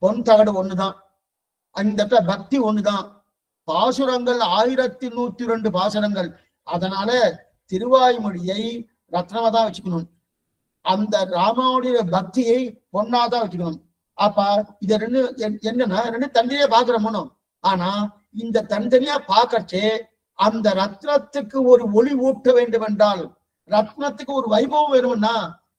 பொன் தகடு ஒண்ணுதான். அந்த பக்தி ஒண்ணுதான். பாசுரங்கள் 1102 பாசுரங்கள். அதனால திருவாய்மொழியை ரத்னமா தான் வச்சுக்கணும். அந்த ராமாவுடைய பக்தியை பொன்னாதான் வச்சுக்கணும். அப்ப இத ரெண்டு என்னன்னா, ரெண்டு தனியே பாக்குறோம். ஆனா இந்த தனித்தனியா பாக்கச்சே அந்த ரத்னத்துக்கு ஒரு ஒளி ஊட்ட வேண்டும் என்றால், ரத்னத்துக்கு ஒரு வைபவம் வேணும்னா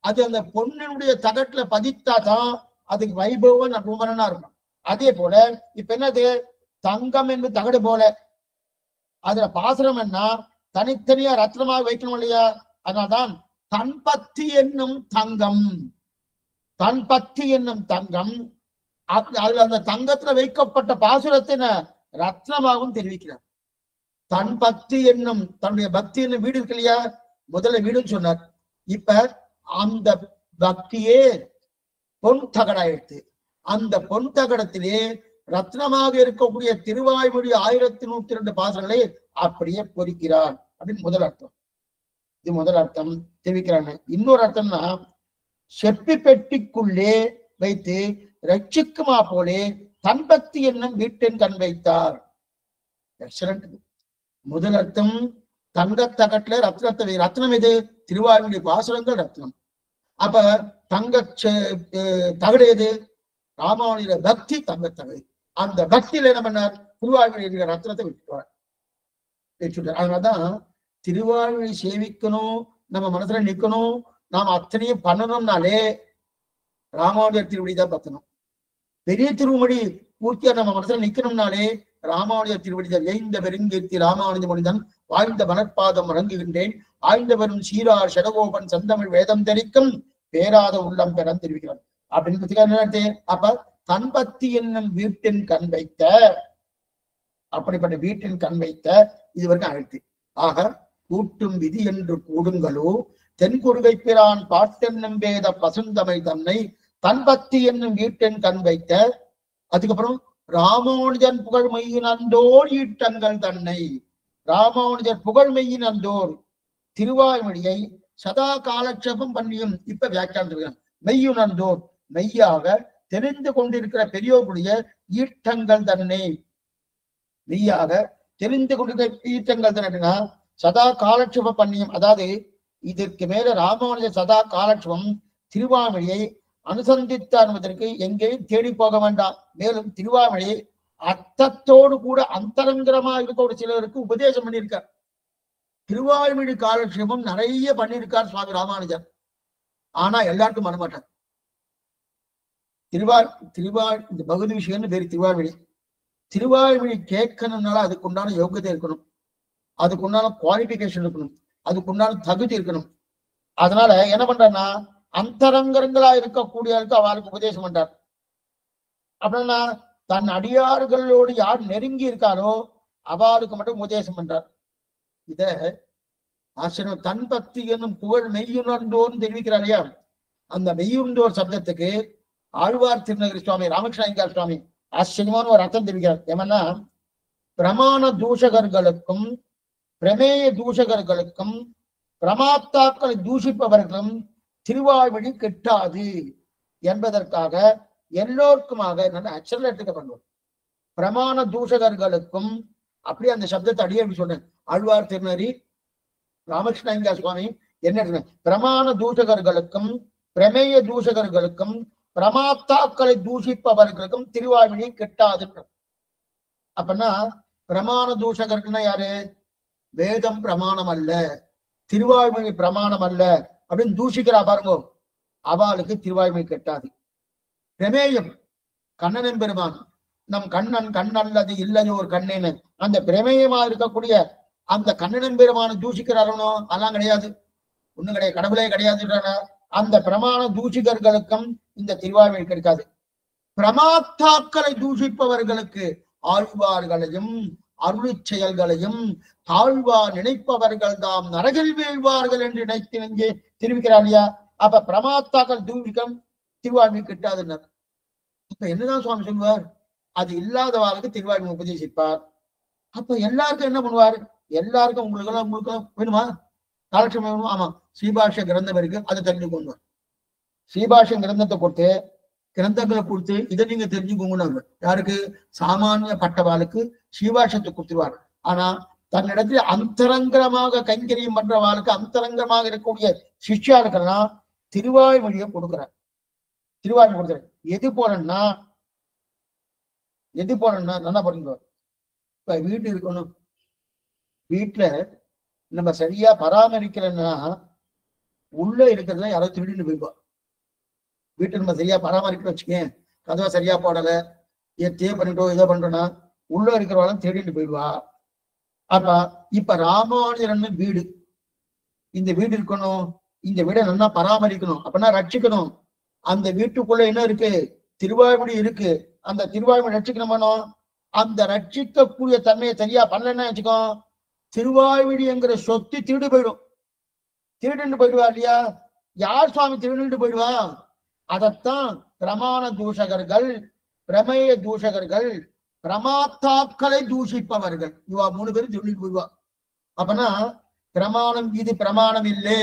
அது அந்த பொண்ணினுடைய தகட்டுல பதித்தாதான் அதுக்கு வைபவம் குமரனா இருக்கும். அதே போல இப்ப என்னது, தங்கம் என்று தகடு போல அதுல பாசுரம் என்ன தனித்தனியா ரத்னமாக வைக்கணும் இல்லையா? அதனால்தான் தன்பத்தி என்னும் தங்கம். அதுல அந்த தங்கத்துல வைக்கப்பட்ட பாசுரத்தை ரத்னமாகவும் தெரிவிக்கிறார். தன் பக்தி என்னும் தன்னுடைய பக்தி என்னும் வீடு இருக்கு இல்லையா? முதல்ல வீடுன்னு சொன்னார். இப்ப அந்த பக்தியே பொன் தகடாயிடுத்து. அந்த பொன் தகடத்திலே ரத்னமாக இருக்கக்கூடிய திருவாய்மொழி 1102 பாசுரங்களை அப்படியே பொறிக்கிறார் அப்படின்னு முதல் அர்த்தம். இது முதல் அர்த்தம் தெரிவிக்கிறாங்க. இன்னொரு அர்த்தம்னா, செப்பி பெட்டிக்குள்ளே வைத்து ரட்சிக்குமா போலே தன் பக்தி என்னும் வீட்டின் கண் வைத்தார். எக்ஸலண்ட். முதல் அர்த்தம் தங்க தகட்டுல ரத்னத்தை, ரத்னம் எது? திருவாய்மொழி பாசுரங்கள் ரத்னம். அப்ப தங்க தகடு எது? ராமானுஜ பக்தி தங்க தகடு. அந்த பக்தியில என்ன பண்ணார்? திருவாய்மொழி ரத்னத்தை விட்டுட்டார். அதனாலதான் திருவாய்மொழி சேவிக்கணும், நம்ம மனசுல நிக்கணும், நாம் அத்தனையும் பண்ணணும்னாலே ராமானுஜர் திருவடிதான் பத்தணும். பெரிய திருமொழி பூர்த்தியா நம்ம மனசுல நிக்கணும்னாலே ராமானுஜர் திருவடிதான். எய்ந்த பெருங்கீர்த்தி ராமானுஜ மனிதன் வாழ்ந்த மனப்பாதம் வழங்குகின்றேன், ஆய்ந்த வரும் சீரார் சடகோபன் சந்தமிழ் வேதம் தெரிக்கும் பேராத உள்ளம் பெறன் தெரிவிக்கிறார் அப்படின்னு. அப்ப தன்பத்தி என்னும் வீட்டின் கண் வைத்த, அப்படிப்பட்ட வீட்டின் கண் வைத்த இதுவரைக்கும் அழைத்து. ஆக கூட்டும் விதி என்று கூடுங்களோ தென்குருகை பிரான் பாட்டென்னும் வேத பசுந்தமிழ் தன்னை தன்பத்தி என்னும் வீட்டின் கண் வைத்த. அதுக்கப்புறம் ராமானுஜன் புகழ் மெய்யின் அந்தோர் ஈட்டங்கள் தன்னை. ராமானுஜர் புகழ் மெய்யின் அந்தோர் திருவாய்மொழியை சதா காலட்சேபம் பண்ணியும். இப்ப வியாக்கியானம் மெய்யுணர்ந்தோர், மெய்யாக தெரிந்து கொண்டிருக்கிற பெரியோருடைய ஈட்டங்கள் தன்னை. மெய்யாக தெரிந்து கொண்டிருக்கிற ஈட்டங்கள் தன்னை சதா காலட்சேபம் பண்ணியும். அதாவது இதற்கு மேல ராமானுஜர் சதா காலட்சேபம் திருவாய்மொழியை அனுசந்தித்தார் என்பதற்கு எங்கேயும் தேடி போக வேண்டாம். மேலும் திருவாய்மொழியை அர்த்தத்தோடு கூட அந்தரங்கரமா இருக்க ஒரு சிலருக்கு உபதேசம் பண்ணியிருக்கார். திருவாய்மொழி காலட்சேபம் நிறைய பண்ணியிருக்கார் சுவாமி ராமானுஜர். ஆனா எல்லாருக்கும் பண்ணமாட்டார். இந்த பகுதி விஷயம்னு பேரு திருவாய்மொழி. திருவாய்மொழி கேட்கணும்னால அதுக்குண்டான யோகியதை இருக்கணும், அதுக்குண்டான குவாலிபிகேஷன் இருக்கணும், அதுக்குண்டான தகுதி இருக்கணும். அதனால என்ன பண்றேன்னா, அந்தரங்கங்களா இருக்கக்கூடியவருக்கு அவளுக்கு உபதேசம் பண்றார். அப்படின்னா தன் அடியார்களோடு யார் நெருங்கி இருக்காரோ அவளுக்கு மட்டும் உபதேசம் பண்றார். இத ஆசிரியர் தன் பக்தி என்னும் புகழ் மெய்யுணர்ந்தோன்னு தெரிவிக்கிறார் இல்லையா? அந்த மெய்யுண்டோர் சப்தத்துக்கு ஆழ்வார் திருநகரி சுவாமி ராமகிருஷ்ண சுவாமி ஆச்சரியமான ஒரு அர்த்தம் தெரிவிக்கிறார். ஏமன்னா, பிரமாண தூஷகர்களுக்கும் பிரமேய தூஷகர்களுக்கும் பிரமாத்தாக்களை தூஷிப்பவர்களும் திருவாய்மொழி கெட்டாது என்பதற்காக எல்லோருக்குமாக அச்சலட்டுக்க பண்ணுவோம். பிரமாண தூஷகர்களுக்கும் அப்படி அந்த சப்தத்தை அடியே சொன்னேன். ஆழ்வார் திருநகரி ராமகிருஷ்ண சுவாமி என்ன பிரமாண தூஷகர்களுக்கும் பிரமேய தூஷகர்களுக்கும் பிரமாத்தாக்களை தூஷிப்பவர்களுக்கும் திருவாய்மொழி கெட்டாது. அப்படின்னா பிரமாண தூஷகர்கள்னா யாரு? வேதம் பிரமாணம் அல்ல, திருவாய்மொழி பிரமாணம் அல்ல அப்படின்னு தூஷிக்கிறா பாருங்க, அவளுக்கு திருவாய்மொழி கெட்டாது. பிரமேயம் கண்ணனின் பெருமான், நம் கண்ணன் கண்ணல்லது இல்லையோ ஒரு கண்ணேன்னு அந்த பிரமேயமா இருக்கக்கூடிய அந்த கண்ணனின் பெருமான தூஷிக்கிறாரோ அதெல்லாம் கிடையாது, ஒண்ணும் கிடையாது, கடவுளே கிடையாது. அந்த பிரமாண தூஷிகர்களுக்கும் இந்த திருவாய்மொழி கிடைக்காது. பிரமாத்தாக்களை தூஷிப்பவர்களுக்கு ஆழ்வார்களையும் அருளி செயல்களையும் தாழ்வார் நினைப்பவர்கள் தாம் நரகில் வீழ்வார்கள் என்று நினைத்து இங்கே தெரிவிக்கிறார் இல்லையா? அப்ப பிரமாத்தாக்கள் தூஷிக்கம் திருவாய்மொழி கிட்டாதுன்னார். அப்ப என்னதான் சுவாமி சொல்லுவார்? அது இல்லாதவாளுக்கு திருவாய்மொழி உபதேசிப்பார். அப்ப எல்லாருக்கும் என்ன பண்ணுவார்? எல்லாருக்கும் உங்களுக்கு வேணுமா? காலட்சம் வேணுமா? ஆமா, ஸ்ரீபாஷ கிரந்தம் இருக்கு, அதை தெரிஞ்சு கொண்டு ஸ்ரீபாஷ கிரந்தத்தை கொடுத்து கிரந்தங்களை கொடுத்து இதை நீங்க தெரிஞ்சுக்கோங்க. யாருக்கு? சாமானிய பட்டவாளுக்கு ஸ்ரீபாஷத்தை கொடுத்துருவார். ஆனா தன்னிடத்தில் அந்தரங்கமாக கைங்கரியம் பண்றவாளுக்கு அந்தரங்கமாக இருக்கக்கூடிய சிஷ்யாளுக்கெல்லாம் திருவாய்மொழியை கொடுக்குறார். திருவாய்மொழி கொடுக்குறார். எது போலன்னா நல்லா பண்ணுங்க. இப்ப வீட்டு இருக்கணும், வீட்டுல நம்ம சரியா பராமரிக்கலன்னா உள்ள இருக்கிறதுல யாரோ திருடின்னு போய்ப்பா. வீட்டை நம்ம சரியா பராமரிக்க வச்சுக்கேன், கதவை சரியா போடல, ஏத்தையே பண்ணிட்டோம் இதை பண்றோம்னா உள்ள இருக்கிறவாளும் திருடிட்டு போயிடுவா. அப்ப இப்ப ராமானுஜரன் வீடு, இந்த வீடு இருக்கணும், இந்த வீடை நல்லா பராமரிக்கணும், அப்படின்னா ரட்சிக்கணும். அந்த வீட்டுக்குள்ள என்ன இருக்கு? திருவாய்மொழி இருக்கு. அந்த திருவாய்மொழி ரட்சிக்கணுமானோ அந்த ரட்சிக்கக்கூடிய தன்மையை சரியா பண்ணலன்னா வச்சுக்கோ, திருவாய்மொழி என்கிற சொத்து திருடு போயிடும். திருடுன்னு போயிடுவா இல்லையா? யார் சுவாமி திருடுன்னு போயிடுவா? அதத்தான் பிரமாண தூஷகர்கள், பிரமேய தூஷகர்கள், பிரமாத்தாக்களை தூஷிப்பவர்கள், இவா 3 பேரும் திருடிட்டு போயிடுவா. அப்பனா பிரமாணம் இது பிரமாணம் இல்லை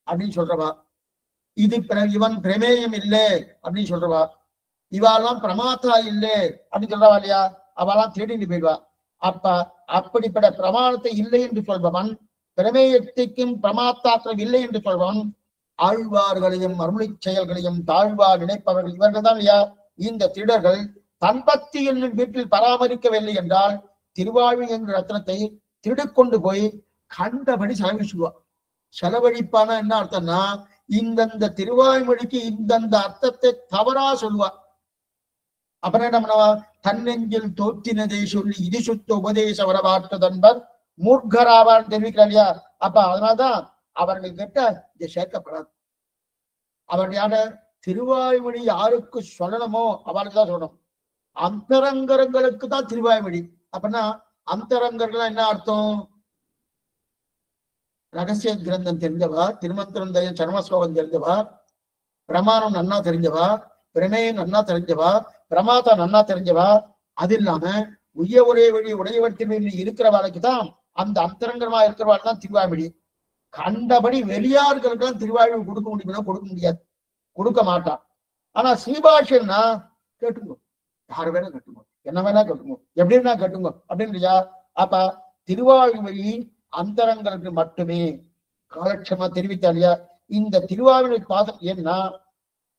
அப்படின்னு சொல்றவா, இது இவன் பிரமேயம் இல்லை அப்படின்னு சொல்றவா, இவாலாம் பிரமாத்தா இல்லை அப்படின்னு சொல்றவா இல்லையா? அவெல்லாம் திருடிட்டு போயிடுவா. அப்ப அப்படிப்பட்ட பிரமாணத்தை இல்லை என்று சொல்பவன், பிரமேயத்தைக்கும் பிரமாத்தாக்கள் இல்லை என்று சொல்பவன், ஆழ்வார்களையும் அருளி செயல்களையும் தாழ்வார் நினைப்பவர்கள் இவர்கள் தான் இல்லையா? இந்த திருடர்கள் தன்பக்தி என்னும் வீட்டில் பராமரிக்கவில்லை என்றால் திருவாழ்வு என்ற ரத்னத்தை திருடிக்கொண்டு போய் கண்டபடி செலவிச்சுவா. செலவழிப்பான என்ன அர்த்தம்னா, இந்தந்த திருவாய்மொழிக்கு இந்தந்த அர்த்தத்தை தவறா சொல்லுவா. அப்புறம் என்ன பண்ணுவா? தன்னெஞ்சில் தோற்றினதை சொல்லி இது சுத்த உபதேச வரவாற்றுதன்பர் மூர்க்கராவான்னு தெரிவிக்கிறார் இல்லையா? அப்ப அதனால்தான் அவர்கள் கிட்ட இது சேர்க்கப்படாது. அவர்கள் யார? திருவாய்மொழி யாருக்கு சொல்லணுமோ அவளுக்கு தான் சொல்லணும். அந்தரங்கர்களுக்கு தான் திருவாய்மொழி. அப்படின்னா அந்தரங்கர்கள் என்ன அர்த்தம்? ரகசிய கிரந்தம் தெரிஞ்சவா, திருமந்திரம் சர்மஸ்லோகம் தெரிஞ்சவா, பிரமாணம் நன்னா தெரிஞ்சவா, பிரமேயம் நன்னா தெரிஞ்சவா, பிரமாதா நன்னா தெரிஞ்சவா. அது இல்லாம உய்ய ஒரே வழி உடையவர்த்தின் இருக்கிறவாளுக்கு தான் அந்த அந்தரங்கமா இருக்கிறவாள் தான் திருவாய்மொழி. கண்டபடி வெளியார்களுக்கெல்லாம் திருவாய்மொழி கொடுக்க முடியும்னா கொடுக்க முடியாது, கொடுக்க மாட்டான். ஆனா ஸ்ரீபாஷன்னா கேட்டுங்க, யார் வேணா கட்டுங்க, என்ன வேணா கட்டுங்க, எப்படி வேணா கட்டுங்க அப்படின்னு. அப்ப திருவாய்மொழி அந்தரங்களுக்கு மட்டுமே காலட்சமா தெரிவித்தாலியா? இந்த திருவாய்மொழி பாதம் ஏன்னா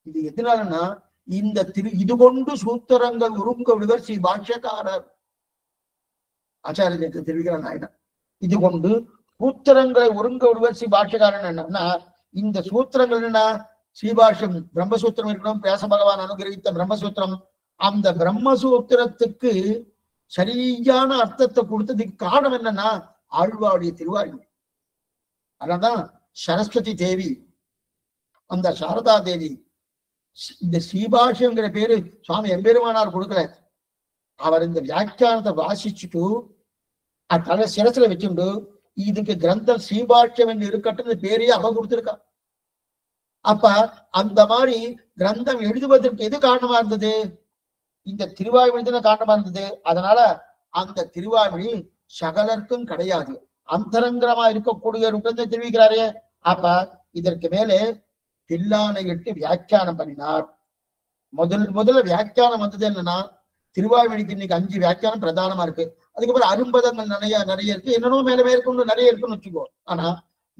இது எதனாலன்னா, இந்த இது கொண்டு சூத்திரங்கள் உருங்க விடுவர் ஸ்ரீ பாஷ்யக்காரர் ஆச்சாரியத்தை தெரிவிக்கிறார் நாயனா. இது கொண்டு சூத்திரங்களை ஒருங்க விடுவர் ஸ்ரீ பாஷ்யக்காரன். என்னன்னா இந்த சூத்திரங்கள் என்ன? ஸ்ரீபாஷ்யம் பிரம்மசூத்திரம் இருக்கணும், பேச பகவான் அனுகிரகித்த பிரம்மசூத்திரம். அந்த பிரம்மசூத்திரத்துக்கு சரியான அர்த்தத்தை கொடுத்ததுக்கு காரணம் என்னன்னா ஆழ்வாருடைய திருவாய்மொழி. அதனால்தான் சரஸ்வதி தேவி, அந்த சாரதா தேவி இந்த ஸ்ரீபாஷ்யங்கிற பேரு சுவாமி எம்பெருமானார் கொடுக்கல. அவர் இந்த வியாக்கியானத்தை வாசிச்சுட்டு தலை சிரசுல வச்சுண்டு இதுக்கு கிரந்தம் ஸ்ரீபாஷ்யம் என்று இருக்கட்டும் பேரையே அவ கொடுத்திருக்கா. அப்ப அந்த மாதிரி கிரந்தம் எழுதுவதற்கு எது காரணமா இருந்தது? இந்த திருவாய்மொழி தான் காரணமா இருந்தது. அதனால அந்த திருவாய்மொழி சகலருக்கும் கிடையாது, அந்தரங்கரமா இருக்கக்கூடிய தெரிவிக்கிறாரே. அப்ப இதற்கு மேலே தில்லானை இட்டு வியாக்கியானம் பண்ணினார். முதல்ல வியாக்கியானம் வந்தது என்னன்னா, திருவாய்மொழிக்கு இன்னைக்கு 5 வியாக்கியானம் பிரதானமா இருக்கு. அதுக்கப்புறம் அரும்பதங்கள் நிறைய இருக்கு, என்னென்னோ மேல மேற்கொண்டு நிறைய இருக்குன்னு வச்சுக்கோ. ஆனா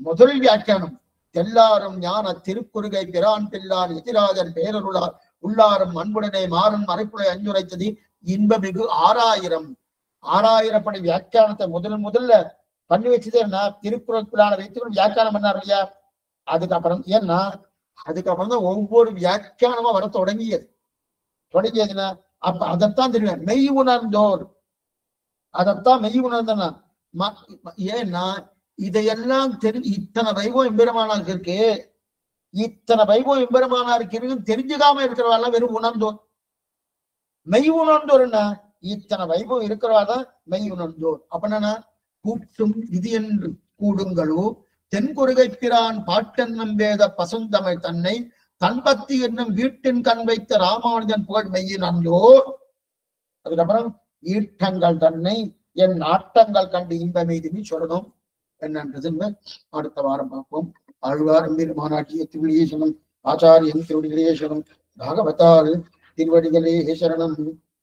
முதல் வியாக்கியானம் தெல்லாரும் ஞான திருக்குறுகை பிரான் பில்லான் எதிராஜன் பேரருளார் உள்ளாரும் அன்புடனே மாறும் மறைப்புரை அஞ்சுரைத்தது இன்பமிகு 6000 படி வியாக்கியானத்தை முதல்ல பண்ணி வச்சது என்ன, திருக்குறள் பிள்ளான வைத்து வியாக்கியானம் பண்ணார் இல்லையா. அதுக்கப்புறம் ஏன்னா அதுக்கப்புறம் தான் ஒவ்வொரு வியாக்கியானமா வர தொடங்கியதுன்னா, அப்ப அதைத்தான் தெரியும் மெய் உணர்ந்தோர், அதைத்தான் மெய் உணர்ந்தனா. ஏன்னா இதையெல்லாம் இத்தனை வைபவம் எம்பெருமானாருக்கு இருக்கு, இத்தனை வைபவம் எம்பெருமானாருக்கு இருக்கு தெரிஞ்சுக்காம இருக்கிறவாள் வெறும் உணர்ந்தோர். மெய் உணர்ந்தோர் என்ன, இத்தனை வைபவம் இருக்கிறவாதான் மெய் உணர்ந்தோர். அப்ப என்னன்னா, கூட்டும் இது என்று கூடுங்களோ தென்குறுகை பிரான் பாட்டன் நம்பேத பசுந்தமிழ் தன்னை தன்பத்தி என்னும் வீட்டின் கண் வைத்த ராமானுஜன் புகழ் மெய்யினந்தோர். அதுக்கப்புறம் ஈட்டங்கள் தன்னை என் ஆட்டங்கள் கண்டு இன்ப மீதுன்னு சொல்லணும். என்னன்றதுன்னு அடுத்த வாரம் பார்ப்போம். ஆழ்வார் மாநாட்டிய திருவடியேசனம், ஆச்சாரியன் திருவடிகளேசனம், பாகவதால் திருவடிகளேசரணம்.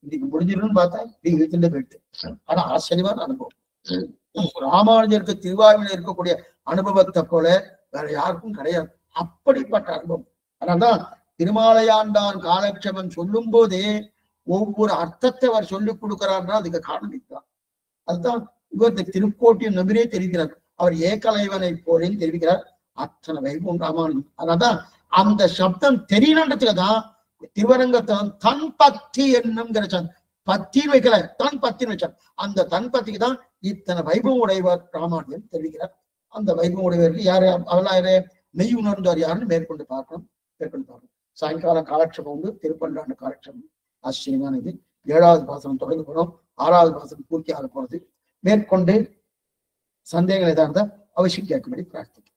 இன்னைக்கு முடிஞ்சிடும்னு பார்த்தா இழுத்துட்டு போயிட்டு, ஆனா ஆச்சரியமான அனுபவம். ராமானுஜருக்கு திருவாய்மொழியில் இருக்கக்கூடிய அனுபவத்தை போல வேற யாருக்கும் கிடையாது, அப்படிப்பட்ட அனுபவம். அதனால்தான் திருமாலையாண்டான் காலட்சேபம் சொல்லும் போதே ஒவ்வொரு அர்த்தத்தை அவர் சொல்லிக் கொடுக்கிறார்னா அதுக்கு காரணம் இதுதான். அதுதான் இவர் திருக்கோட்டியின் நம்பிரே தெரிவிக்கிறார். அவர் ஏகலைவனை போலேன்னு தெரிவிக்கிறார். அத்தனை வைபவம் ராமானுஜன். அதனால்தான் அந்த சப்தம் தெரியலன்றதுக்குதான் திருவரங்கத்தான் தன் பத்தி என்னும்ங்கிற பத்தி வைக்கல, தன் பத்தின்னு வச்சார். அந்த தன் பத்திக்கு தான் இத்தனை வைபவம் உடையவர் ராமானுஜன் தெரிவிக்கிறார். அந்த வைபவம் உடையவருக்கு யாரு அவளாயிர மெய் உணர்ந்தார் யாருன்னு மேற்கொண்டு பார்க்கணும். சாயங்காலம் காலட்சேபம் உண்டு, திருப்பண்டாண்டு காலட்சேபம் ஆச்சரியமான இது. 7வது பாசனம் தொடங்க போறோம், 6வது பாசனம் பூர்த்தி ஆக போறது. மேற்கொண்டு சந்தேகங்கள் ஏதாவது இருந்தால் அவசியம் கேட்கும்படி பிரார்த்திக்கிறேன்.